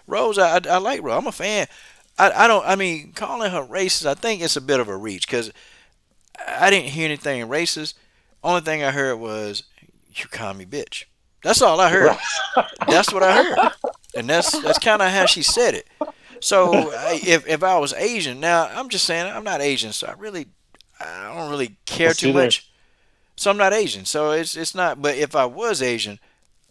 Rose, I like Rose. I'm a fan. I don't. I mean, calling her racist, I think it's a bit of a reach because I didn't hear anything racist. Only thing I heard was you call me bitch. That's all I heard. right? That's what I heard, and that's kind of how she said it. So if I was Asian, now I'm just saying I'm not Asian, so I don't really Well, care too see there. much. So I'm not Asian, so it's not. But if I was Asian,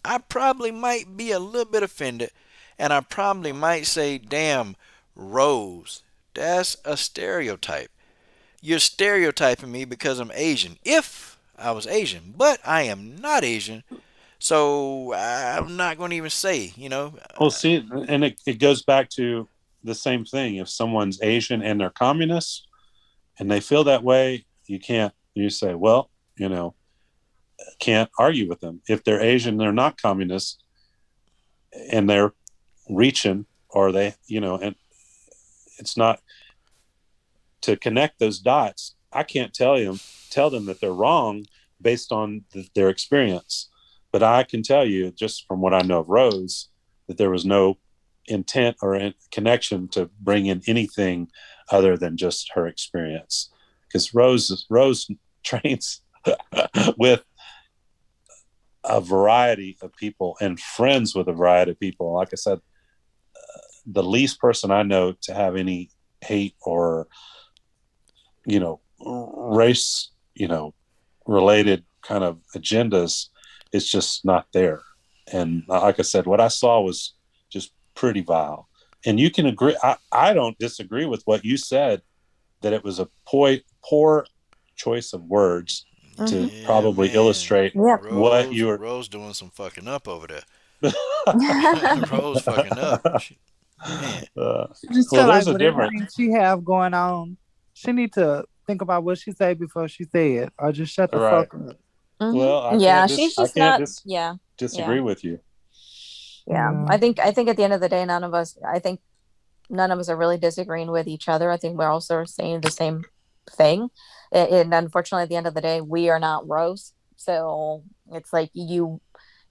I probably might be a little bit offended, and I probably might say, "Damn, Rose, that's a stereotype. You're stereotyping me because I'm Asian. If I was Asian, but I am not Asian, So I'm not going to even say, Well, see, and it goes back to the same thing. If someone's Asian and they're communists and they feel that way, you say, well, can't argue with them. If they're Asian, they're not communists and they're reaching, or and it's not to connect those dots. I can't tell them that they're wrong based on their experience. But I can tell you, just from what I know of Rose, that there was no intent or connection to bring in anything other than just her experience. Because Rose trains with a variety of people and friends with a variety of people. Like I said, the least person I know to have any hate or race related kind of agendas is just not there. And like I said, what I saw was just pretty vile. And you can agree, I don't disagree with what you said, that it was a poor choice of words to yeah, probably man. illustrate Yep. what Rose, you're. Rose doing some fucking up over there. Rose fucking up. Man. uh, I just well, feel like there's a with difference. everything she have going on, she need to think about what she say before she say it, or just shut the Right. fuck up. Well, Yeah, she's I just can't not. Yeah, yeah, disagree with you. yeah. Yeah. I think at the end of the day, none of us. I think none of us are really disagreeing with each other. I think we're also saying the same thing. And unfortunately, at the end of the day, we are not Rose. So it's like you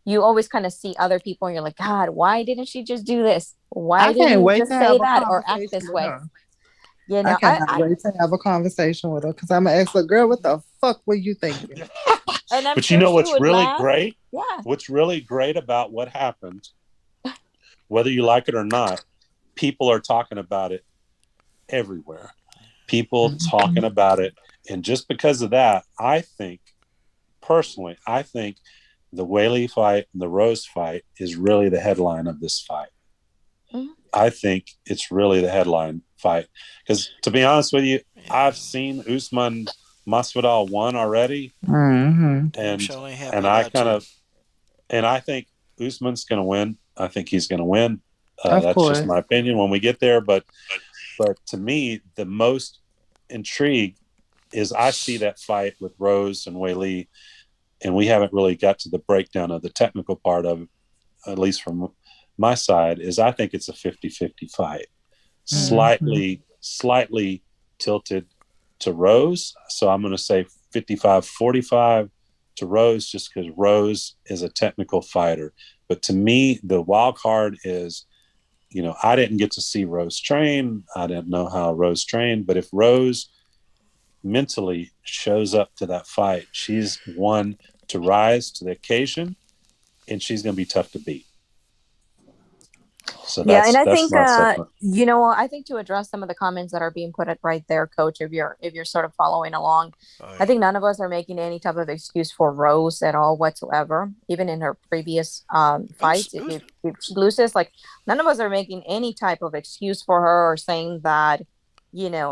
always kind of see other people and you're like, God, why didn't she just do this? Why I didn't can't you wait just to say have a that or act conversation this with way? her. You I know, cannot wait to have a conversation with her because I'm gonna ask her, girl, what the fuck were you thinking? and I'm But you sure know she what's would really laugh. great? Yeah. What's really great about what happened, whether you like it or not, people are talking about it everywhere. People talking Mhm. about it. And just because of that, personally, I think the Whaley fight and the Rose fight is really the headline of this fight. Mhm. I think it's really the headline fight. Because to be honest with you, Yeah. I've seen Usman Masvidal won already, Mhm. Damn and sure ain't happy and I about kind too. of and I think Usman's going to win. I think he's going to win. Of That's just course. my opinion when we get there. But to me, the most intrigue is I see that fight with Rose and Weili, and we haven't really got to the breakdown of the technical part of it, at least from my side, is I think it's a 50-50 fight. Mhm. Slightly tilted to Rose. So I'm going to say 55-45 to Rose just because Rose is a technical fighter. But to me, the wild card is, I didn't get to see Rose train. I didn't know how Rose trained. But if Rose mentally shows up to that fight, she's one to rise to the occasion, and she's going to be tough to beat. So Yeah, and I that's think my assessment. I think to address some of the comments that are being put at right there, coach, if you're sort of following along, Oh, I yeah. think none of us are making any type of excuse for Rose at all whatsoever. Even in her previous Who's fights, if she loses, like none of us are making any type of excuse for her or saying that,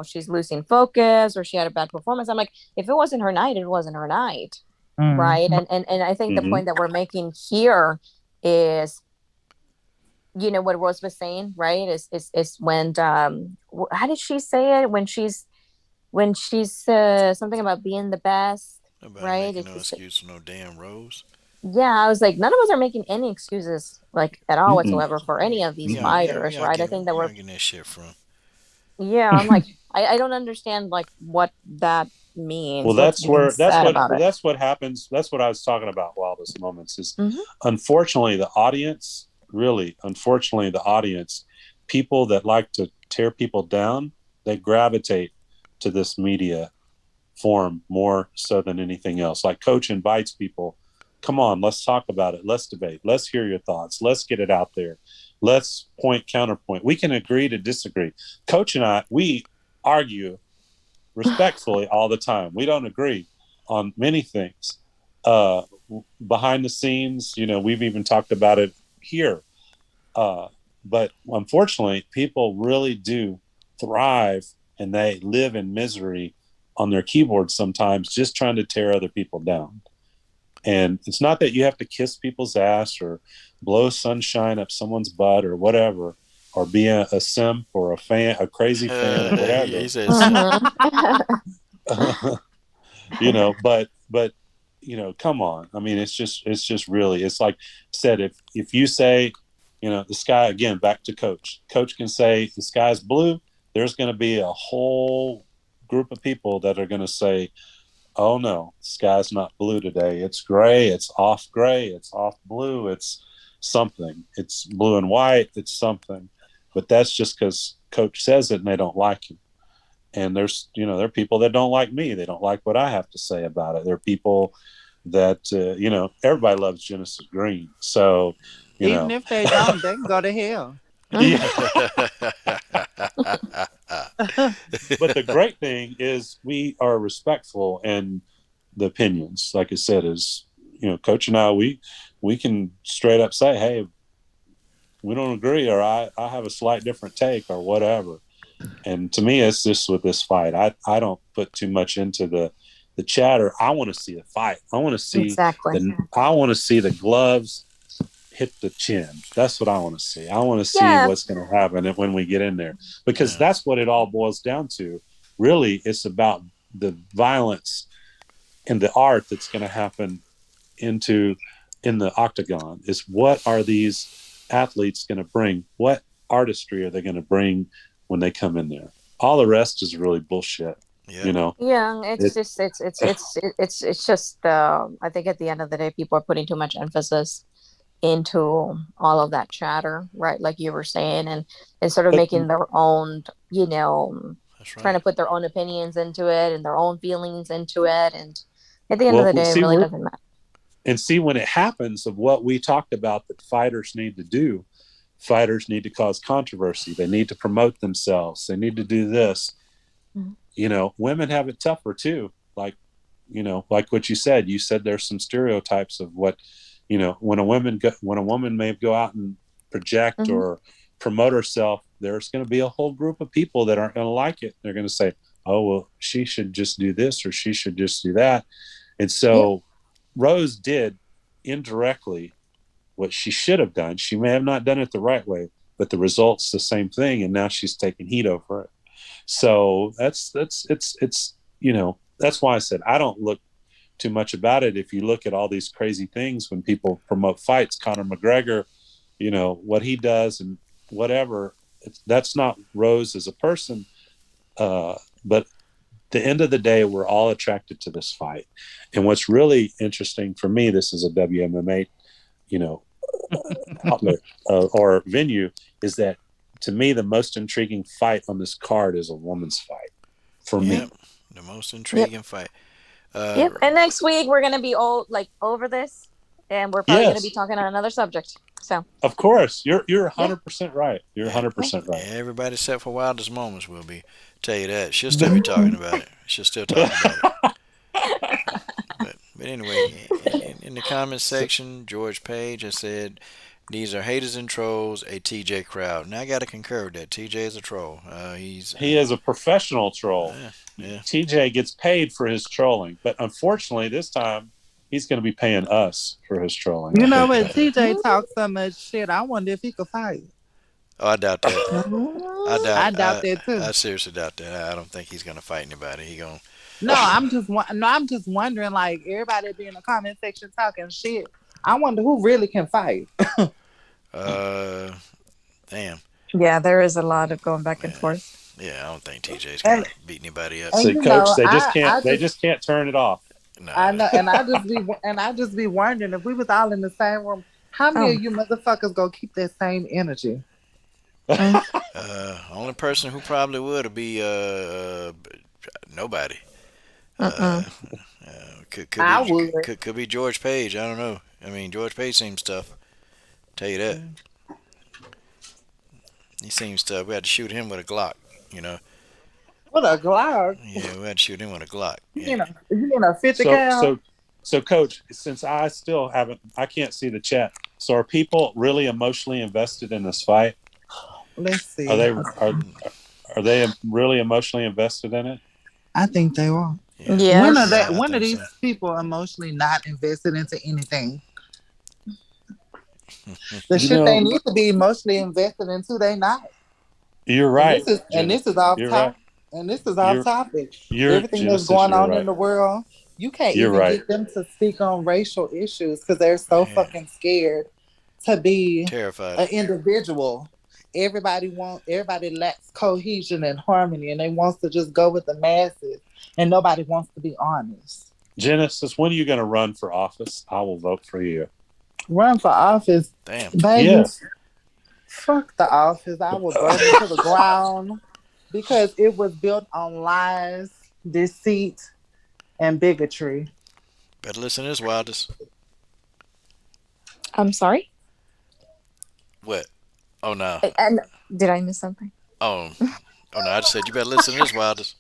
she's losing focus or she had a bad performance. I'm like, if it wasn't her night, it wasn't her night. Right. Mhm. And I think the Mm-hmm. point that we're making here is what Rose was saying, right? Is when how did she say it when she's something about being the best, nobody right? making no excuse for no damn Rose? Yeah, I was like, none of us are making any excuses like at all Mm-mm. whatsoever for any of these Mm-mm. fighters, right? I think that Where we're y'all getting that shit from? yeah, I'm like, I don't understand like what that Well, means, what's being that's said about it. what happens. That's what I was talking about. Wildest moments is, Hmm. unfortunately, the audience. Really, unfortunately, the audience, people that like to tear people down, they gravitate to this media form more so than anything else. Like Coach invites people, come on, let's talk about it. Let's debate. Let's hear your thoughts. Let's get it out there. Let's counterpoint. We can agree to disagree. Coach and I, we argue respectfully all the time. We don't agree on many things. Uh, Behind the scenes, we've even talked about it here. But unfortunately, people really do thrive and they live in misery on their keyboards sometimes, just trying to tear other people down. And it's not that you have to kiss people's ass or blow sunshine up someone's butt or whatever, or be a simp or a fan, a crazy fan or He whatever. says, Mhm. But come on. I mean, it's just really, it's like I said, if you say, the sky, again, back to coach can say the sky's blue, there's going to be a whole group of people that are going to say, oh no, the sky's not blue today. It's gray. It's off gray. It's off blue. It's something. It's blue and white. It's something. But that's just because coach says it and they don't like him. And there are people that don't like me. They don't like what I have to say about it. There are people that, everybody loves Genesis Green. So, Even if they don't, they can go to hell. yeah. But the great thing is we are respectful and the opinions, like I said, is, coach and I, we can straight up say, hey, we don't agree, or I have a slight different take or whatever. And to me, it's just with this fight, I don't put too much into the chatter. I want to see a fight. I want to see Exactly. the gloves hit the chin. That's what I want to see. I want to see Yeah. what's going to happen when we get in there, because that's what it all boils down to. Really, it's about the violence and the art that's going to happen in the octagon. Is what are these athletes going to bring? What artistry are they going to bring when they come in there? All the rest is really bullshit. yeah. Yeah, it's just it's just I think at the end of the day, people are putting too much emphasis into all of that chatter, right? Like you were saying, and sort of But making their own, That's trying to right. put their own opinions into it and their own feelings into it. And at the end of well, the day, it see, really doesn't matter. when it happens of what we talked about that fighters need to do, fighters need to cause controversy. They need to promote themselves. They need to do this. Mhm. Women have it tougher too. Like what you said. You said there's some stereotypes of what, when a woman may go out and project Mhm. or promote herself, there's going to be a whole group of people that aren't going to like it. They're going to say, oh, well, she should just do this or she should just do that. And Yep. so Rose did indirectly what she should have done. She may have not done it the right way, but the result's the same thing. And now she's taking heat over it. So that's why I said I don't look too much about it. If you look at all these crazy things when people promote fights, Conor McGregor, what he does and whatever, that's not Rose as a person. But the end of the day, we're all attracted to this fight. And what's really interesting for me, this is a WMMA, you know, outlet or venue, is that to me, the most intriguing fight on this card is a woman's fight for Yep. me. The most Yep. intriguing fight. Yep. And next week we're gonna be all like over this, and we're probably gonna be Yes, talking on another subject. So of course. You're yeah. 100% right. You're Yeah. Yeah. 100% Yeah, right. everybody except for Wildest Moments will be. Tell you that. She'll still be talking about it. She'll still talk about it. But anyway, in the comments So, section, George Page has said, these are haters and trolls, a TJ crowd. Now I got to concur with that. TJ is a troll. He's, he is a professional troll. yeah, yeah. TJ gets paid for his trolling, but unfortunately, this time he's going to be paying us for his trolling. You I know hate what? that. TJ talks so much shit. I wonder if he could fight. Oh, I doubt that. I doubt. I doubt that too. I seriously doubt that. I don't think he's gonna fight anybody. He gonna. No, I'm just wondering. Like everybody be in the comment section talking shit. I wonder who really can fight. Uh, damn. Yeah, there is a lot of going back and Yeah, forth. yeah. I don't think TJ's gonna And beat anybody up. and So, you coach, know, they just I can't. I They just just can't turn it off. I Nah. know, and I just be wondering if we was all in the same room, how many Oh. of you motherfuckers gonna keep that same energy? Mm. Only person who probably would be nobody. Uh, Mm-mm. could I be would. could be George Page. I don't know. I mean, George Page seems tough. Tell you that. He seems tough. We had to shoot him with a Glock. You know. What a Glock. Yeah, we had to shoot him with a Glock. Yeah. You mean a 50 So, cal? so, so, coach, since I still haven't, I can't see the chat. So, are people really emotionally invested in this fight? Let's Are see. they are they really emotionally invested in it? I think they are. Yeah, Yes. I When are think so. these people emotionally not invested into anything? The You shit they know, need to be emotionally invested into, they not. you're right, And Jenna. this is off You're right. top. And this is off You're topic. you're Everything that's Genesis. going You're on in right. the world, you can't You're even right. get them to speak on racial issues because they're so Yeah, fucking scared to be terrified. an individual. Everybody lacks cohesion and harmony, and they wants to just go with the masses, and nobody wants to be honest. Genesis, when are you going to run for office? I will vote for you. Run for office, Damn. baby. Yes. Fuck the office. I will burn it to the ground because it was built on lies, deceit, and bigotry. Better listen to this, Wildest. I'm sorry. What? Oh no. And did I miss something? Oh, oh no. I just said you better listen to this, Wildest.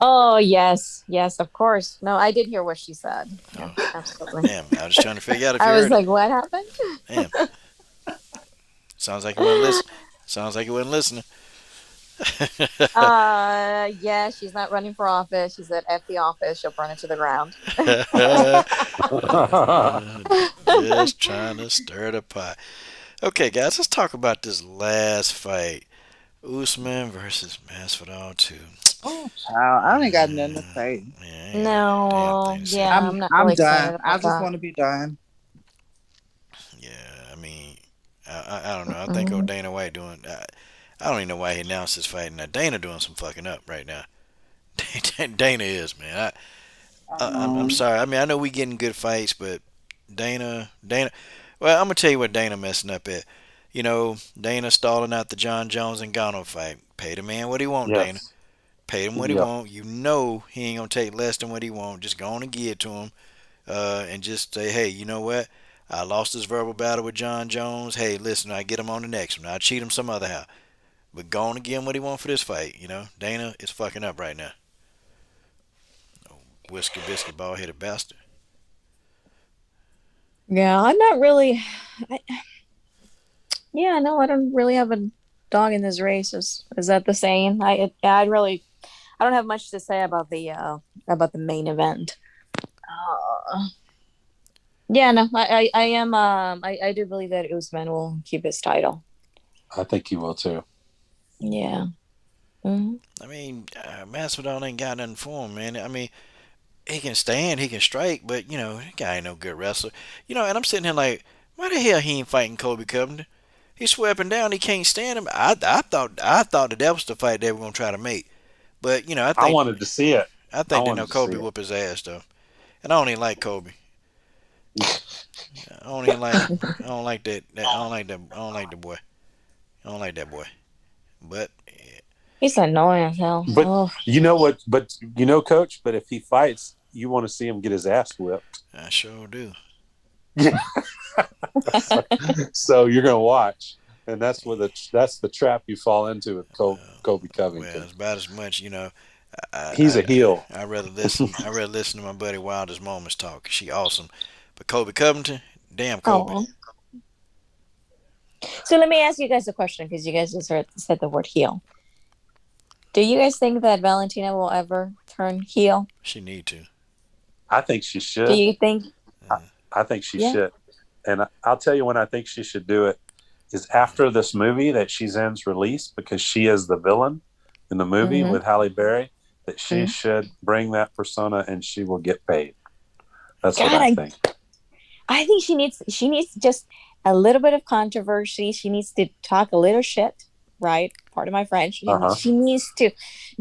Oh, yes. Yes, of course. No, I did hear what she said. Yeah, Oh, absolutely. damn. I was just trying to figure out if you I was heard it. like, what happened? Damn. Sounds like you wasn't listen. Sounds like you wasn't listening. Yeah, she's not running for office. She said, F the office. She'll burn it to the ground. Just trying to stir the pot. Okay, guys, let's talk about this last fight. Usman versus Masvidal 2. Oh, child, I ain't got nothing to say. Yeah, I ain't got a damn No, thing to say. yeah, I'm not I'm really excited done. I about just that. want to be done. Yeah, I mean, I don't know. I think Mhm. old Dana White doing. I don't even know why he announced this fight. Now Dana doing some fucking up right now. Dana is, man. I'm Um, sorry. I mean, I know we getting good fights, but Dana. Well, I'm gonna tell you what Dana messing up at. You know, Dana stalling out the John Jones and Gano fight. Pay the man what he want, Dana. yes. Pay him what he Yep. want. You know he ain't gonna take less than what he want. Just go on and give it to him, and just say, hey, you know what? I lost this verbal battle with John Jones. Hey, listen, I get him on the next one. I cheat him some other how. But go on and give him what he want for this fight. You know, Dana is fucking up right now. Whiskey biscuit ball headed bastard. Yeah, I'm not really. I, yeah, no, I don't really have a dog in this race. Is that the saying? I really, I don't have much to say about the main event. Uh, yeah, no, I am. I do believe that Usman will keep his title. I think you will too. Yeah. Mhm. I mean, Masvidal ain't got nothing for him, man. I mean, he can stand, he can strike, but you know, that guy ain't no good wrestler. You know, and I'm sitting here like, why the hell he ain't fighting Kobe Covington? He swept him down. He can't stand him. I thought that was the fight they were gonna try to make. But you know, I wanted to see it. I I think they know wanted to see Kobe it. whoop his ass though. And I don't even like Kobe. I don't even like. I don't like that. I don't like that. I don't like the boy. I don't like that boy. But yeah, He's annoying as hell. But Oh, you know what? But you know, Coach. But if he fights, you want to see him get his ass whipped. I sure do. Yeah. So you're gonna watch, and that's the trap you fall into with Kobe Well, Covington. it's about as much. You know, I He's a heel. I rather listen. I rather listen to my buddy Wildest Moments talk. She awesome. But Kobe Covington, damn Kobe. oh. So let me ask you guys a question because you guys just said the word heel. Do you guys think that Valentina will ever turn heel? She need to. I think she Do should. you think? I think she Yeah. should. And I'll tell you when I think she should do it is after this movie that she's in's released because she is the villain in the movie Mm-hmm. with Halle Berry. That she Mm-hmm. should bring that persona and she will get paid. That's what God, I think. I think she needs just a little bit of controversy. She needs to talk a little shit, right? Pardon my French. Uh-huh. She needs to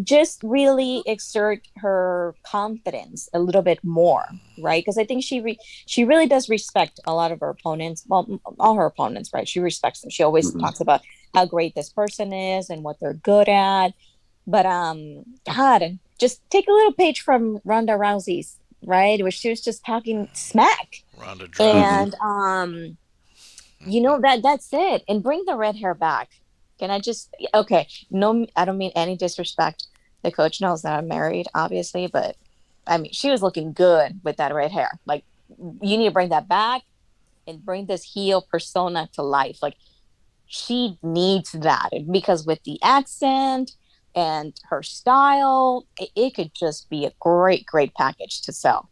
just really exert her confidence a little bit more, right? Because I think she really does respect a lot of her opponents. Well, all her opponents, right? She respects them. She always Mhm. talks about how great this person is and what they're good at. But God, just take a little page from Ronda Rousey's, right? Where she was just talking smack. Ronda Drive. Mhm. And that's it. And bring the red hair back. Can I just okay, no, I don't mean any disrespect. The coach knows that I'm married, obviously, but I mean she was looking good with that red hair. Like you need to bring that back and bring this heel persona to life. Like she needs that because with the accent, and her style, it could just be a great, great package to sell.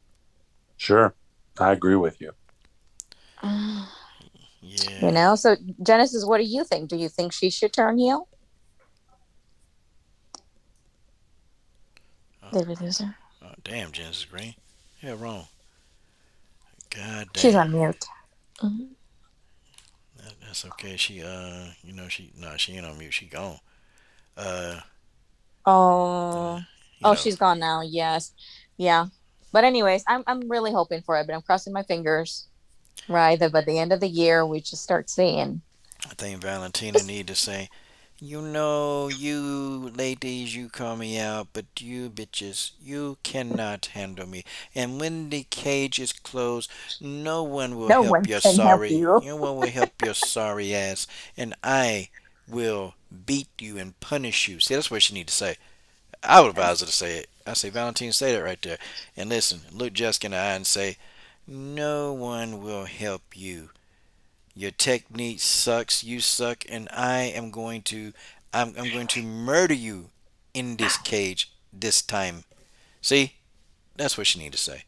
Sure, I agree with you. Yeah. So Genesis, what do you think? Do you think she should turn heel? Oh, Did we lose her? oh, damn, Genesis Green. Yeah, wrong. God She's damn. on mute. Mhm. That's okay. She she no, she ain't on mute. She gone. Uh, Oh, you oh, know, she's gone now. Yes, yeah. But anyways, I'm really hoping for it. But I'm crossing my fingers, right? That by the end of the year, we just start seeing. I think Valentina need to say, you ladies, you call me out, but you bitches, you cannot handle me. And when the cage is closed, no one will No help one your can help sorry. you. No one will help your sorry ass, and I will beat you and punish you. See, that's what she need to say. I would advise her to say it. I say, Valentine, say that right there. And listen, look Jessica in the eye and say, no one will help you. Your technique sucks. You suck, and I'm going to murder you in this cage this time. See, that's what she need to say.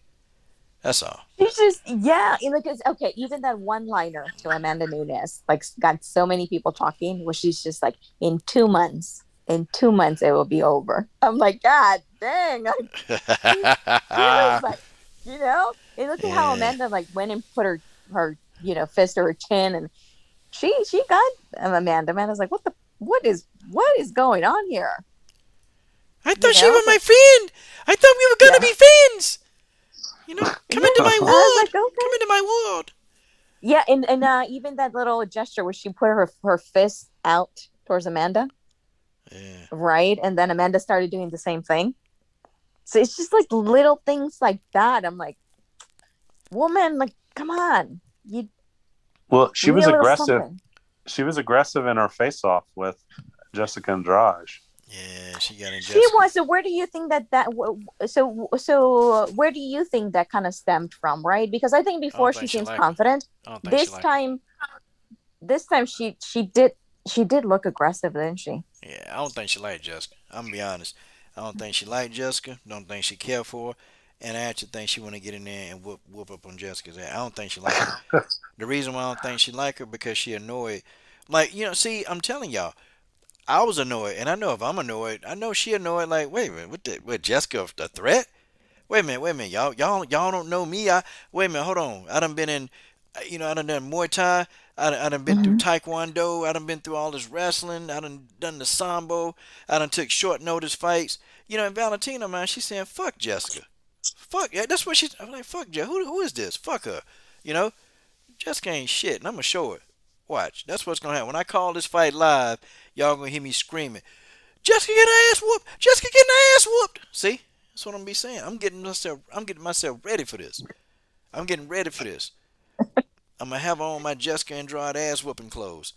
That's all. She's just yeah, because okay, even that one liner to Amanda Nunes like got so many people talking. Where she's just like, in 2 months it will be over. I'm like, God dang, like, she was like, and look at how Yeah. Amanda like went and put her fist to her chin, and she got Amanda. Amanda's like, what is going on here? I thought she was So my friend. I thought we were gonna yeah, be friends. Come yeah. into my I was world. like, okay. Come into my world. Yeah, and even that little gesture where she put her fist out towards Amanda, Yeah. right? And then Amanda started doing the same thing. So it's just like little things like that. I'm like, woman, like, come on, Well, we she need was a little aggressive. something. She was aggressive in her face-off with Jessica Andrade. Yeah. She got in She Jessica. was. So where do you think so where do you think that kind of stemmed from, right? Because I think I don't before she think she seems like her. confident. I don't think she This like her. time, this time she did look aggressive, didn't she? Yeah, I don't think she liked Jessica. I'm gonna be honest. I don't think she liked Jessica. Don't think she cared for her. And I actually think she want to get in there and whoop up on Jessica's ass. I don't think she like her. The reason why I don't think she like her because she annoyed. Like see, I'm telling y'all, I was annoyed, and I know if I'm annoyed, I know she annoyed. Like, wait a minute, what Jessica a threat? Wait a minute, y'all don't know me. Wait a minute, hold on. I done been in, I done Muay Thai. I done been through Mm-hmm. Taekwondo. I done been through all this wrestling. I done the sambo. I done took short notice fights. And Valentina, man, she's saying fuck Jessica. Fuck yeah, that's what she's. I'm like fuck Jessica. Who is this? Fuck her. You know, Jessica ain't shit, and I'm gonna show it. Watch. That's what's gonna happen. When I call this fight live, y'all gonna hear me screaming. Jessica getting her ass whooped. Jessica getting her ass whooped. See, that's what I'm gonna be saying. I'm getting myself ready for this. I'm getting ready for this. I'm gonna have on my Jessica Andrade ass whooping clothes.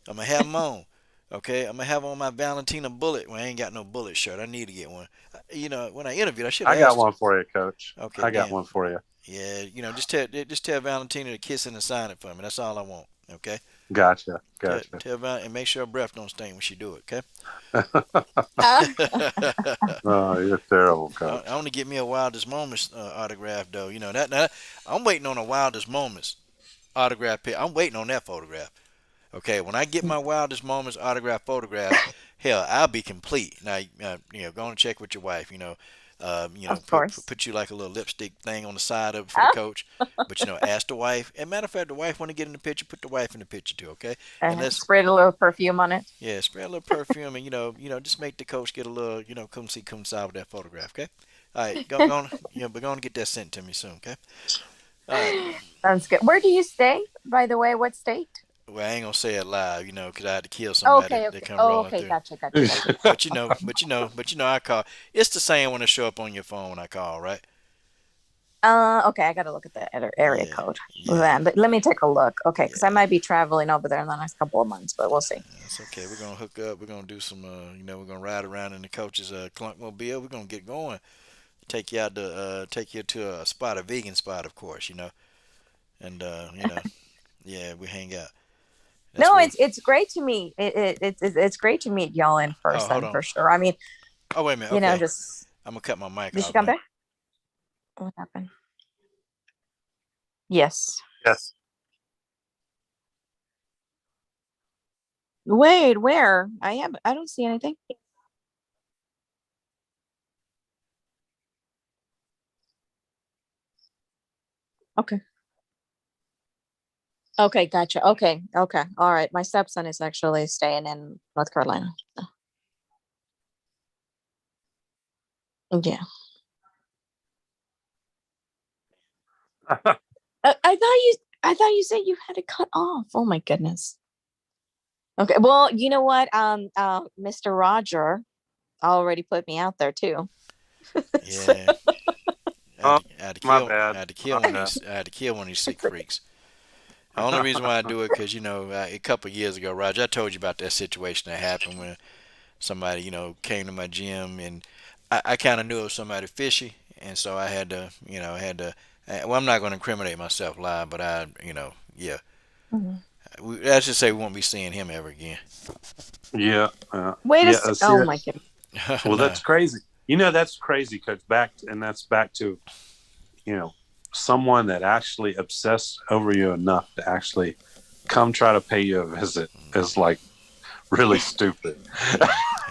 I'm gonna have them on. Okay, I'm gonna have on my Valentina Bullet. Well, I ain't got no Bullet shirt. I need to get one. When I interviewed, I should I have got asked her. one for you, Coach. Okay, I got damn. one for you. Yeah, just tell Valentina to kiss and sign it for me. That's all I want. Okay. Gotcha, Tell, gotcha. tell Val and make sure her breath don't stink when she do it. Okay. Uh, Oh, you're terrible, I Coach. want to get me a Wildest Moments autograph though. That I'm waiting on a Wildest Moments autograph pic. I'm waiting on that photograph. Okay, when I get my Wildest Moments autograph photograph, hell, I'll be complete. Now, go and check with your wife. of put course. put you like a little lipstick thing on the side of it for the coach. But ask the wife. And matter of fact, the wife want to get in the picture. Put the wife in the picture too. Okay, and let's Sprayed a little perfume on it. yeah, spray a little perfume and just make the coach get a little come see come side with that photograph. Okay, all right, go on. But go on and get that sent to me soon. Okay, all right. Sounds good. Where do you stay, by the way? What state? Well, I ain't gonna say it live, because I had to kill somebody Okay, that okay. come Oh, rolling okay. through. Gotcha, gotcha, gotcha. I call. It's the same when it show up on your phone when I call, right? Okay, I gotta look at the area Yeah, code yeah, then. But let me take a look. Okay, because I yeah. might be traveling over there in the next couple of months, but we'll see. That's okay. We're gonna hook up. We're gonna do some. We're gonna ride around in the coach's clunk mobile. We're gonna get going. Take you to a spot, a vegan spot, of course. And yeah, we hang out. That's No, where. it's great to meet it's great to meet y'all in Oh, hold person on. for sure. I mean, Oh, wait a minute. you know, Okay, just I'm gonna cut my mic did she off, come man. back? What happened? Yes. Yes. Wait, where? I don't see anything. Okay. Okay, gotcha. Okay, okay. All right. My stepson is actually staying in North Carolina. So, yeah. I thought you said you had it cut off. Oh my goodness. Okay. Well, you know what? Mr. Roger already put me out there too. So, Yeah, Oh, I had to my kill, I bad. had to kill My one of bad. these, I had to kill one of these sick it's okay. freaks. The only reason why I do it, cause a couple of years ago, Roger, I told you about that situation that happened when somebody, came to my gym, and I kind of knew it was somebody fishy, and so I had to, I had to. Well, I'm not going to incriminate myself live, but yeah. Mhm. Let's just say we won't be seeing him ever again. Yeah. Wait a Yeah. sec. See Oh that? my goodness. Well, Nah. that's crazy. That's crazy because that's back to, you know, someone that actually obsessed over you enough to actually come try to pay you a visit is like really stupid.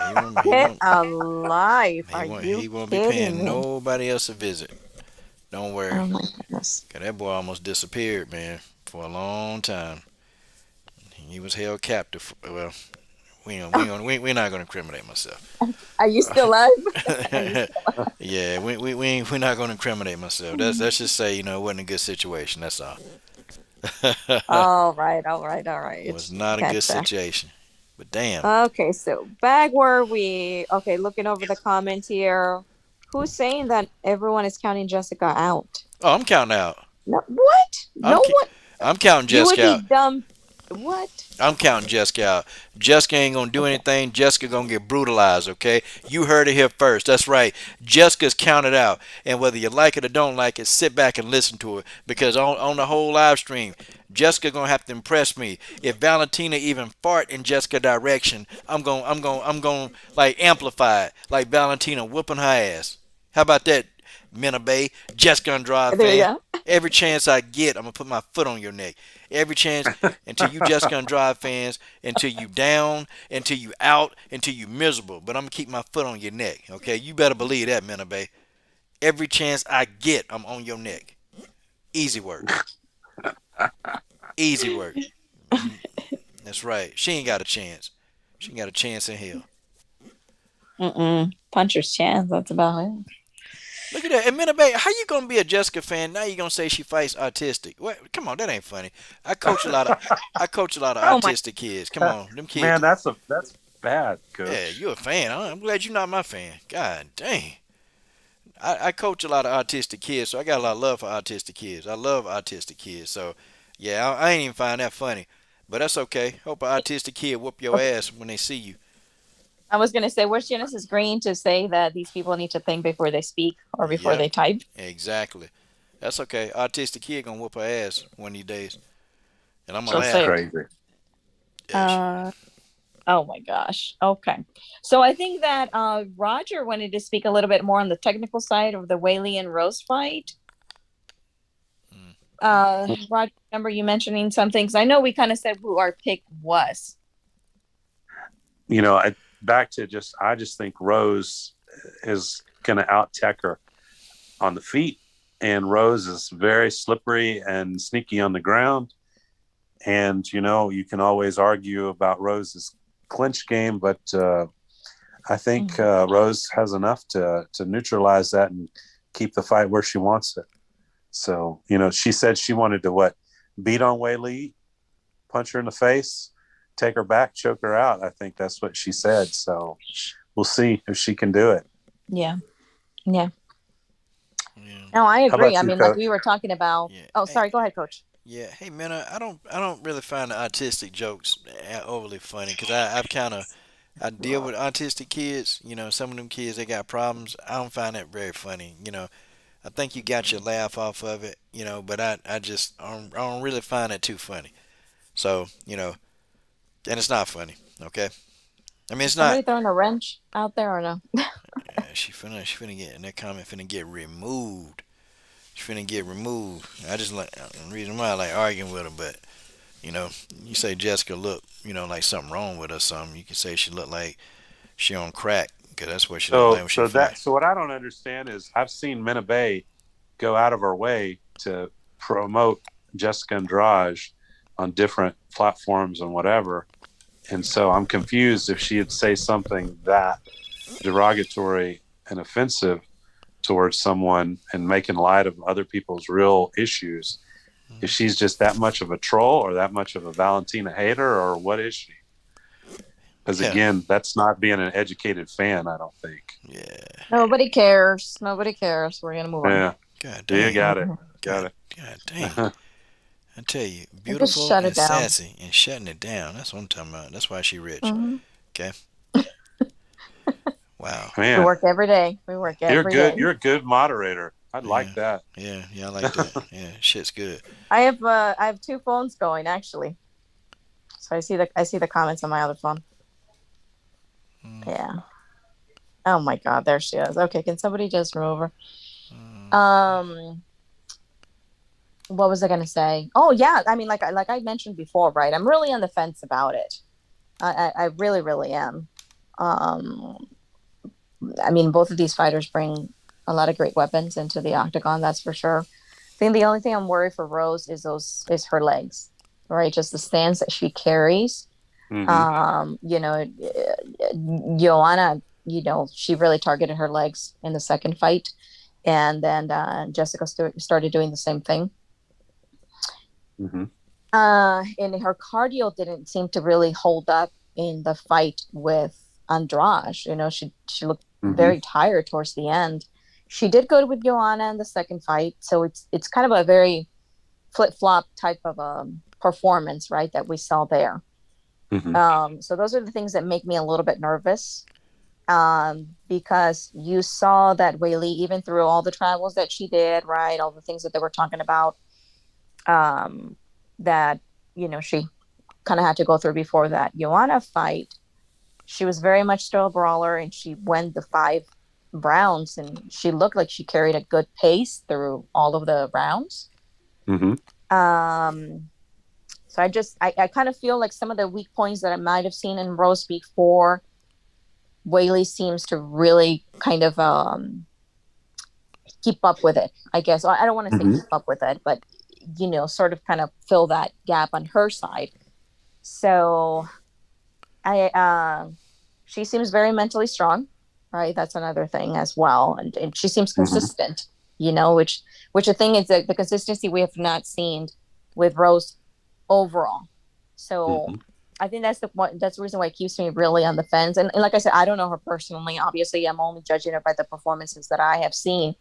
He won't. He Get won't. a life. He Are won't. you He won't be kidding paying me? nobody else a visit. Don't worry. Oh my goodness. 'Cause that boy almost disappeared, man, for a long time. He was held captive. Well, we're not gonna incriminate myself. Are you still alive? Are you still Yeah, we're not gonna incriminate myself. That's alive? just say it wasn't a good situation. That's all. All right, all right, all right. Was not a good Gotcha. situation. But damn. Okay, so back where we okay, looking over the comments here. Who's saying that everyone is counting Jessica out? Oh, I'm counting out. No, what? I'm No one. I'm counting You would Jessica be out. dumb. What? I'm counting Jessica out. Jessica ain't gonna do Okay. anything. Jessica gonna get brutalized, okay? You heard it here first. That's right. Jessica's counted out. And whether you like it or don't like it, sit back and listen to it. Because on the whole live stream, Jessica gonna have to impress me. If Valentina even fart in Jessica direction, I'm gonna like amplify it. Like Valentina whooping her ass. How about that, Minna Bay? Jessica Andrade There you fan. go. Every chance I get, I'm gonna put my foot on your neck. Every chance until you Jessica Andrade fans, until you down, until you out, until you miserable. But I'm gonna keep my foot on your neck. Okay, you better believe that, Minna Bay. Every chance I get, I'm on your neck. Easy work. Easy work. That's right. She ain't got a chance. She ain't got a chance in hell. Mm-mm. Puncher's chance. That's about it. Look at that. And Minna Bay, how you gonna be a Jessica fan? Now you gonna say she fights autistic? What? Come on, that ain't funny. I coach a lot of I coach a lot of Oh my. autistic kids. Come on, them kids. Man, that's bad, Yeah, coach. you're a fan. I'm glad you're not my fan. God dang. I coach a lot of autistic kids, so I got a lot of love for autistic kids. I love autistic kids, so yeah, I ain't even find that funny, but that's okay. Hope an autistic kid whoop your Okay. ass when they see you. I was gonna say, where's Genesis Green to say that these people need to think before they speak or before Yep, they type? exactly. That's okay. Autistic kid gonna whoop her ass one of these days, and I'm gonna She'll That's laugh. say, crazy. Yes. uh, oh my gosh. Okay. So I think that Roger wanted to speak a little bit more on the technical side of the Whaley and Rose fight. Mm. Roger, remember you mentioning some things? I know we kind of said who our pick was. I back to just I just think Rose is going to out tech her on the feet, and Rose is very slippery and sneaky on the ground. And you can always argue about Rose's clinch game, but I think Mhm. Rose has enough to neutralize that and keep the fight where she wants it. So she said she wanted to beat on Wei Lee, punch her in the face, take her back, choke her out. I think that's what she said. So we'll see if she can do it. Yeah. Yeah. Yeah. No, I How agree. about I you, mean, like Coach? we were talking about. Yeah. Oh, Hey, sorry. Go ahead, Coach. yeah. Hey, man, I don't really find the autistic jokes overly funny because I've kind of I deal with autistic kids. Some of them kids they got problems. I don't find that very funny. I think you got your laugh off of it. But I don't really find it too funny. So and it's not funny. Okay, I mean Is it's not. somebody throwing a wrench out there or no? She finna get, and that comment finna get removed. She finna get removed. I just like the reason why I like arguing with her, but you know, you say Jessica look, like something wrong with her, or something. You can say she look like she on crack, because that's what she looked like So when she so fight. that so what I don't understand is I've seen Minabay go out of her way to promote Jessica Andrade on different platforms and whatever. And so I'm confused if she'd say something that derogatory and offensive towards someone and making light of other people's real issues. If she's just that much of a troll or that much of a Valentina hater, or what is she? Because Yeah, again, that's not being an educated fan, I don't think. yeah. Nobody cares. Nobody cares. We're gonna move on. Yeah, God you dang, got it. Got God, it. God dang. I tell you, Just beautiful shut and it down. sassy and shutting it down. That's what I'm talking about. That's why she rich. Hmm. Okay. Wow. We Man, work every day. We work you're every good. day. You're a good moderator. I'd Yeah. like that. Yeah. Yeah. I like that. Yeah. Shit's good. I have two phones going actually. So I see the comments on my other phone. Mm, Yeah. Oh my God, there she is. Okay, can somebody just remove her? mm, Um, what was I gonna say? Oh yeah, I mean, like I mentioned before, right? I'm really on the fence about it. I really, really am. Um, I mean, both of these fighters bring a lot of great weapons into the octagon, that's for sure. I think the only thing I'm worried for Rose is her legs, right? Just the stance that she carries. Hmm. Joanna, she really targeted her legs in the second fight, and then Jessica started doing the same thing. Hmm. And her cardio didn't seem to really hold up in the fight with Andrade. She looked Hmm. very tired towards the end. She did good with Joanna in the second fight, so it's kind of a very flip flop type of performance, right? That we saw there. Hmm. So those are the things that make me a little bit nervous, because you saw that Whaley, even through all the travels that she did, right, all the things that they were talking about, um, that she kind of had to go through before that Joanna fight. She was very much still a brawler, and she went the 5 rounds, and she looked like she carried a good pace through all of the rounds. Hmm. Um, so I kind of feel like some of the weak points that I might have seen in Rose before, Whaley seems to really kind of keep up with it, I guess. I don't want to say Hmm. keep up with it, but sort of kind of fill that gap on her side. So I she seems very mentally strong, right? That's another thing as well, and she seems Hmm. consistent, which the thing is that the consistency we have not seen with Rose overall. So Hmm. I think that's the reason why it keeps me really on the fence. And like I said, I don't know her personally. Obviously, I'm only judging her by the performances that I have seen.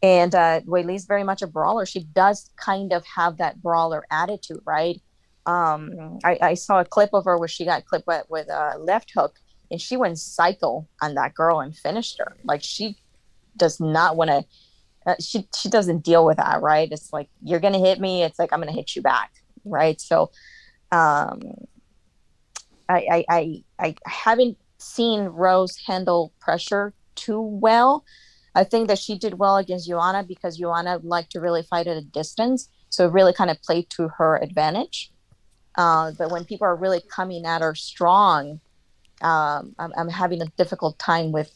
And Wei Li's very much a brawler. She does kind of have that brawler attitude, right? I saw a clip of her where she got clipped with a left hook, and she went psycho on that girl and finished her. Like, she does not want to. She doesn't deal with that, right? It's like, you're gonna hit me. It's like, I'm gonna hit you back, right? So um, I haven't seen Rose handle pressure too well. I think that she did well against Joanna because Joanna liked to really fight at a distance, so it really kind of played to her advantage. But when people are really coming at her strong, I'm having a difficult time with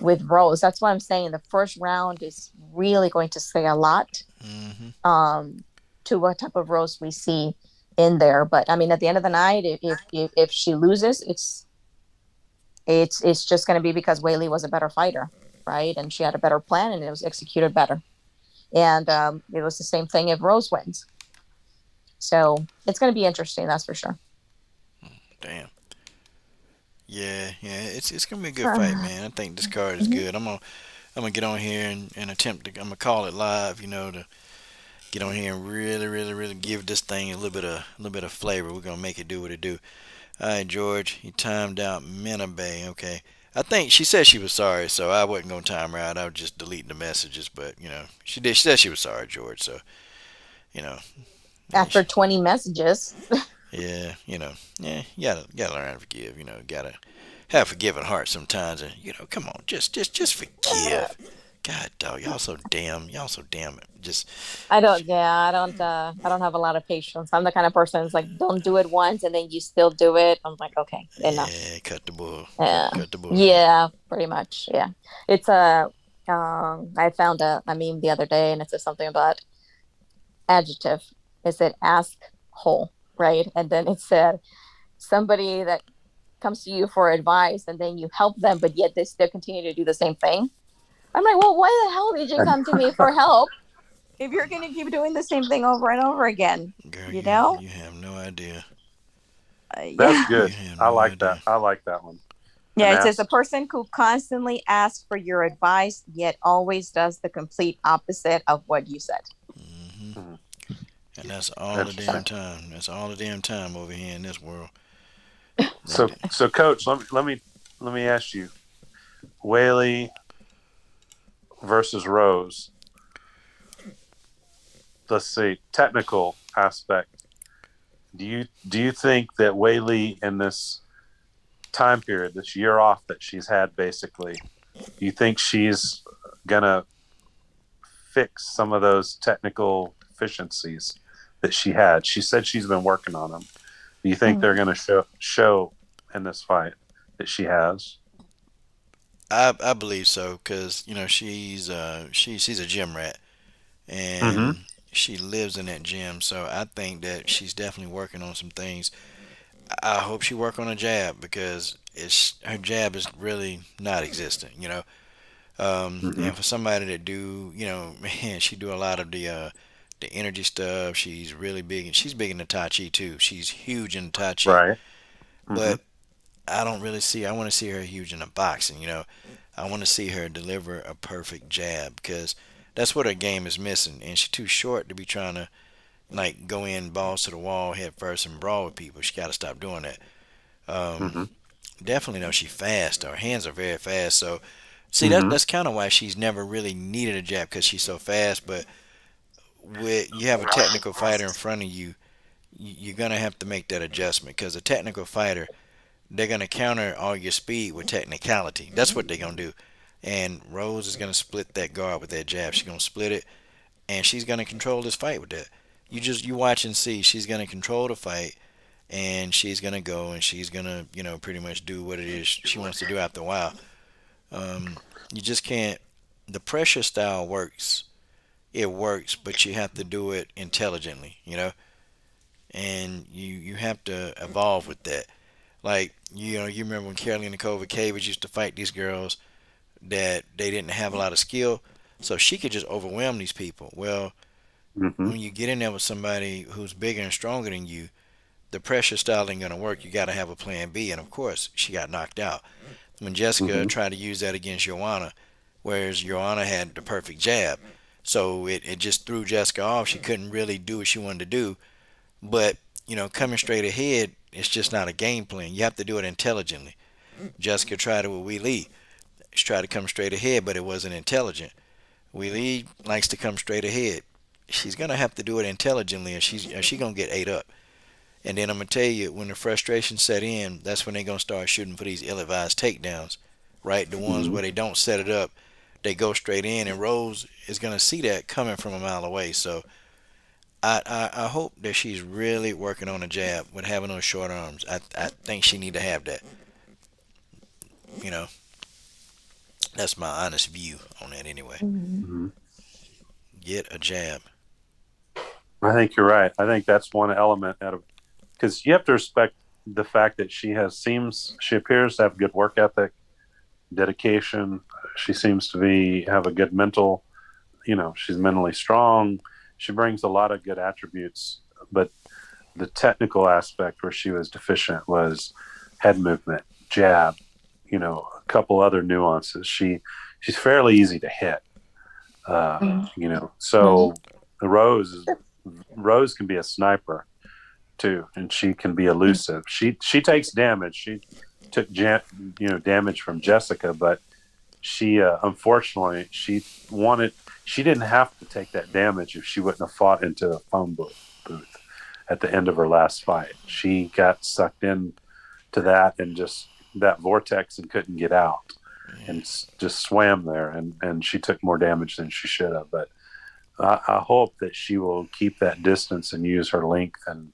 Rose. That's why I'm saying the first round is really going to say a lot, mm-hmm. um, to what type of Rose we see in there. But I mean, at the end of the night, if she loses, it's just going to be because Whaley was a better fighter, right? And she had a better plan, and it was executed better. And it was the same thing if Rose wins. So it's going to be interesting, that's for sure. Damn. Yeah. Yeah. It's gonna be a good fight, man. I think this card is good. I'm gonna get on here and attempt to. I'm gonna call it live. To get on here and really, really, really give this thing a little bit of flavor. We're gonna make it do what it do. All right, George, you timed out Bay. Okay. I think she said she was sorry, so I wasn't gonna time her out. I would just delete the messages, but she did. She said she was sorry, George. So you know, yeah, After 20 messages. Yeah, yeah, you gotta learn how to forgive. Gotta have a forgiving heart sometimes, and come on, just forgive. God, dog, y'all so damn just I don't, yeah, I don't have a lot of patience. I'm the kind of person that's like, don't do it once and then you still do it. I'm like, okay, enough. yeah, cut the bull, Yeah, cut the bullshit. yeah, pretty much. Yeah, it's a. I found a meme the other day, and it says something about adjective. It said ask whole, right? And then it said somebody that comes to you for advice, and then you help them, but yet they still continue to do the same thing. I'm like, well, why the hell did you come to me for help if you're going to keep doing the same thing over and over again? Girl, You you know? you have no idea. That's Yeah. You good. have I no like that. idea. I like that one. Yeah, And it says a ask. person who constantly asks for your advice, yet always does the complete opposite of what you said. Hmm. Mhm. And that's all the So, damn time. That's all the damn time over here in this world. So, That, so, Coach, let me ask you, Whaley versus Rose. Let's see, technical aspect. Do you think that Whaley in this time period, this year off that she's had, basically, do you think she's gonna fix some of those technical deficiencies that she had? She said she's been working on them. Do you think mm, they're gonna show in this fight that she has? I believe so because she's a gym rat Mm-hmm. and she lives in that gym. So I think that she's definitely working on some things. I hope she work on a jab because her jab is really not existent. Mm-hmm. And for somebody that do, man, she do a lot of the energy stuff. She's really big, and she's big in the Tai Chi too. She's huge in Tai Chi, Right. Mm-hmm. but I don't really see. I want to see her huge in the boxing. I want to see her deliver a perfect jab because that's what her game is missing, and she's too short to be trying to like go in balls to the wall head first and brawl with people. She got to stop doing that. Um, Mm-hmm. Definitely know she's fast. Her hands are very fast. So see Mm-hmm. that's kind of why she's never really needed a jab because she's so fast. But with you have a technical fighter in front of you, you're gonna have to make that adjustment because a technical fighter they're gonna counter all your speed with technicality. That's what they're gonna do. And Rose is gonna split that guard with that jab. She's gonna split it, and she's gonna control this fight with that. You watch and see. She's gonna control the fight, and she's gonna go and she's gonna pretty much do what it is she wants to do after a while. You just can't. The pressure style works. It works, but you have to do it intelligently, and you have to evolve with that. Like you remember when Carolina Covacavage used to fight these girls that they didn't have a lot of skill, so she could just overwhelm these people. Well, Mm-hmm. when you get in there with somebody who's bigger and stronger than you, the pressure style ain't gonna work. You got to have a plan B, and of course, she got knocked out when Jessica Mm-hmm. tried to use that against Joanna, whereas Joanna had the perfect jab. So it just threw Jessica off. She couldn't really do what she wanted to do. But, coming straight ahead, it's just not a game plan. You have to do it intelligently. Jessica tried it with Wee Lee. She tried to come straight ahead, but it wasn't intelligent. Wee Lee likes to come straight ahead. She's going to have to do it intelligently, or she's going to get ate up. And then I'm going to tell you, when the frustration set in, that's when they're going to start shooting for these ill-advised takedowns, right? The ones Mm-hmm. where they don't set it up, they go straight in, and Rose is going to see that coming from a mile away. So I hope that she's really working on a jab with having those short arms. I think she need to have that. You know, that's my honest view on that anyway. mhm. Mm-hmm. Get a jab. I think you're right. I think that's one element out of because you have to respect the fact that she appears to have good work ethic, dedication. She seems to be have a good mental. She's mentally strong. She brings a lot of good attributes, but the technical aspect where she was deficient was head movement, jab. A couple other nuances. She's fairly easy to hit. Mhm. So Rose can be a sniper too, and she can be elusive. She takes damage. She took damage from Jessica, but she unfortunately she didn't have to take that damage if she wouldn't have fought into a phone booth. at the end of her last fight. She got sucked in to that and just that vortex and couldn't get out and just swam there. And she took more damage than she should have. But I hope that she will keep that distance and use her length and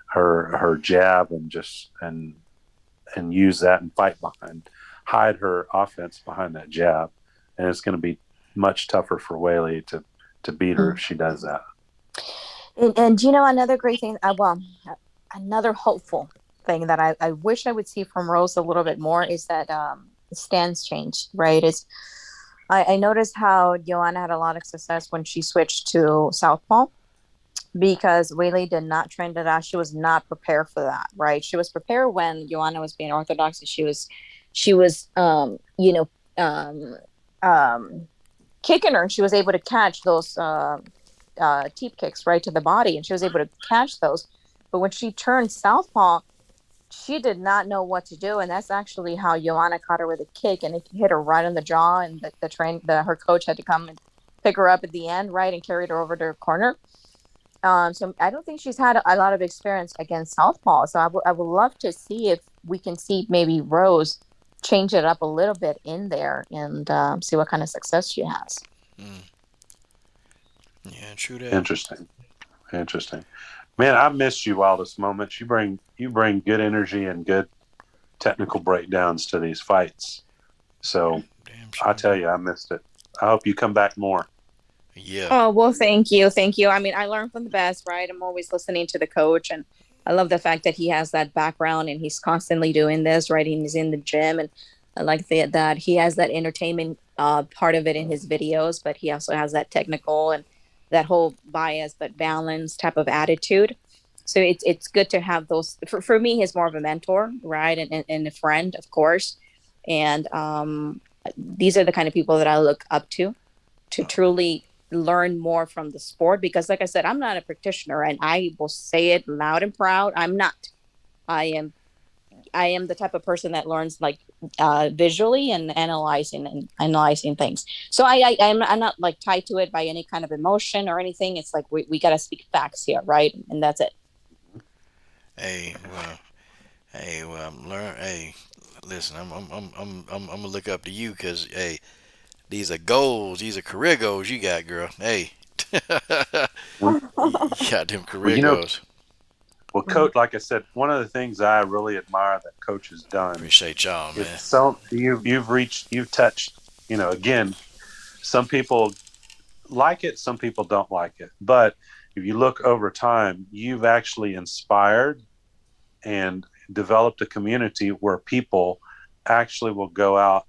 her jab and use that and fight behind, hide her offense behind that jab. And it's going to be much tougher for Whaley to beat her if she does that. And another great thing, another hopeful thing that I wish I would see from Rose a little bit more is that stance change, right? I noticed how Joanna had a lot of success when she switched to southpaw, because Whaley did not train to that. She was not prepared for that, right? She was prepared when Joanna was being orthodox, and she was kicking her, and she was able to catch those teep kicks right to the body, and she was able to catch those. But when she turned southpaw, she did not know what to do, and that's actually how Joanna caught her with a kick, and it hit her right on the jaw, and her coach had to come and pick her up at the end, right, and carried her over to her corner. So I don't think she's had a lot of experience against southpaw. So I would love to see if we can see maybe Rose change it up a little bit in there and see what kind of success she has. Yeah, true that. Interesting. Man, I missed you, Wildest Moments. You bring good energy and good technical breakdowns to these fights. So I tell you, I missed it. I hope you come back more. Yeah. Oh, well, thank you. I mean, I learn from the best, right? I'm always listening to the coach, and I love the fact that he has that background and he's constantly doing this, right? He's in the gym, and I like that he has that entertainment part of it in his videos, but he also has that technical and that whole bias but balance type of attitude. So it's good to have those. For me, he's more of a mentor, right? And a friend, of course. And these are the kind of people that I look up to truly learn more from the sport, because like I said, I'm not a practitioner, and I will say it loud and proud. I'm not. I am the type of person that learns like visually and analyzing things. So I'm not like tied to it by any kind of emotion or anything. It's like we got to speak facts here, right? And that's it. Hey, well, learn. Hey, listen, I'm gonna look up to you, because hey, these are goals. These are career goals you got, girl. Hey, We, you got them well, career goals. Well, Coach, like I said, one of the things I really admire that Coach has done Appreciate y'all, is man. you've touched, again, some people like it, some people don't like it. But if you look over time, you've actually inspired and developed a community where people actually will go out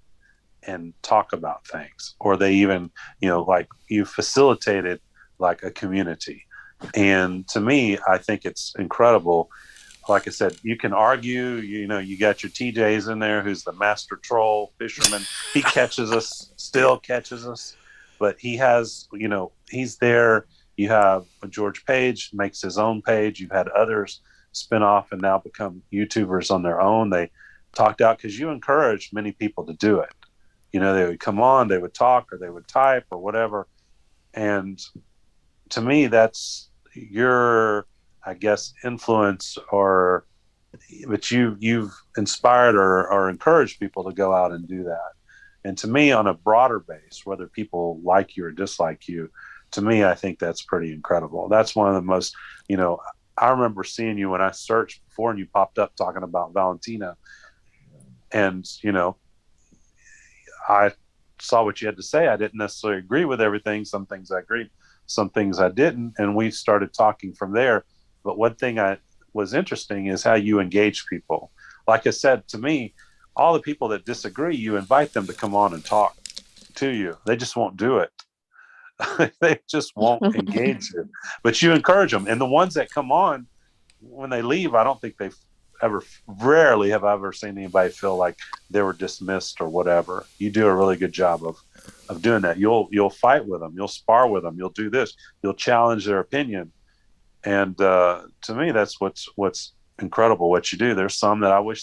and talk about things, or they even, like you facilitated like a community. And to me, I think it's incredible. Like I said, you can argue, you got your TJ's in there, who's the master troll fisherman. He still catches us, but he has, he's there. You have George Page makes his own page. You've had others spin off and now become YouTubers on their own. They talked out because you encouraged many people to do it. They would come on, they would talk, or they would type or whatever. And to me, that's your, I guess, influence, but you've inspired or encouraged people to go out and do that. And to me, on a broader base, whether people like you or dislike you, to me, I think that's pretty incredible. That's one of the most, I remember seeing you when I searched before and you popped up talking about Valentina. And, I saw what you had to say. I didn't necessarily agree with everything. Some things I agreed, some things I didn't. And we started talking from there. But one thing I was interesting is how you engage people. Like I said, to me, all the people that disagree, you invite them to come on and talk to you. They just won't do it. They just won't engage you. But you encourage them. And the ones that come on, when they leave, I don't think they've rarely have I ever seen anybody feel like they were dismissed or whatever. You do a really good job of doing that. You'll fight with them. You'll spar with them. You'll do this. You'll challenge their opinion. And to me, that's what's incredible what you do. There's some that I wish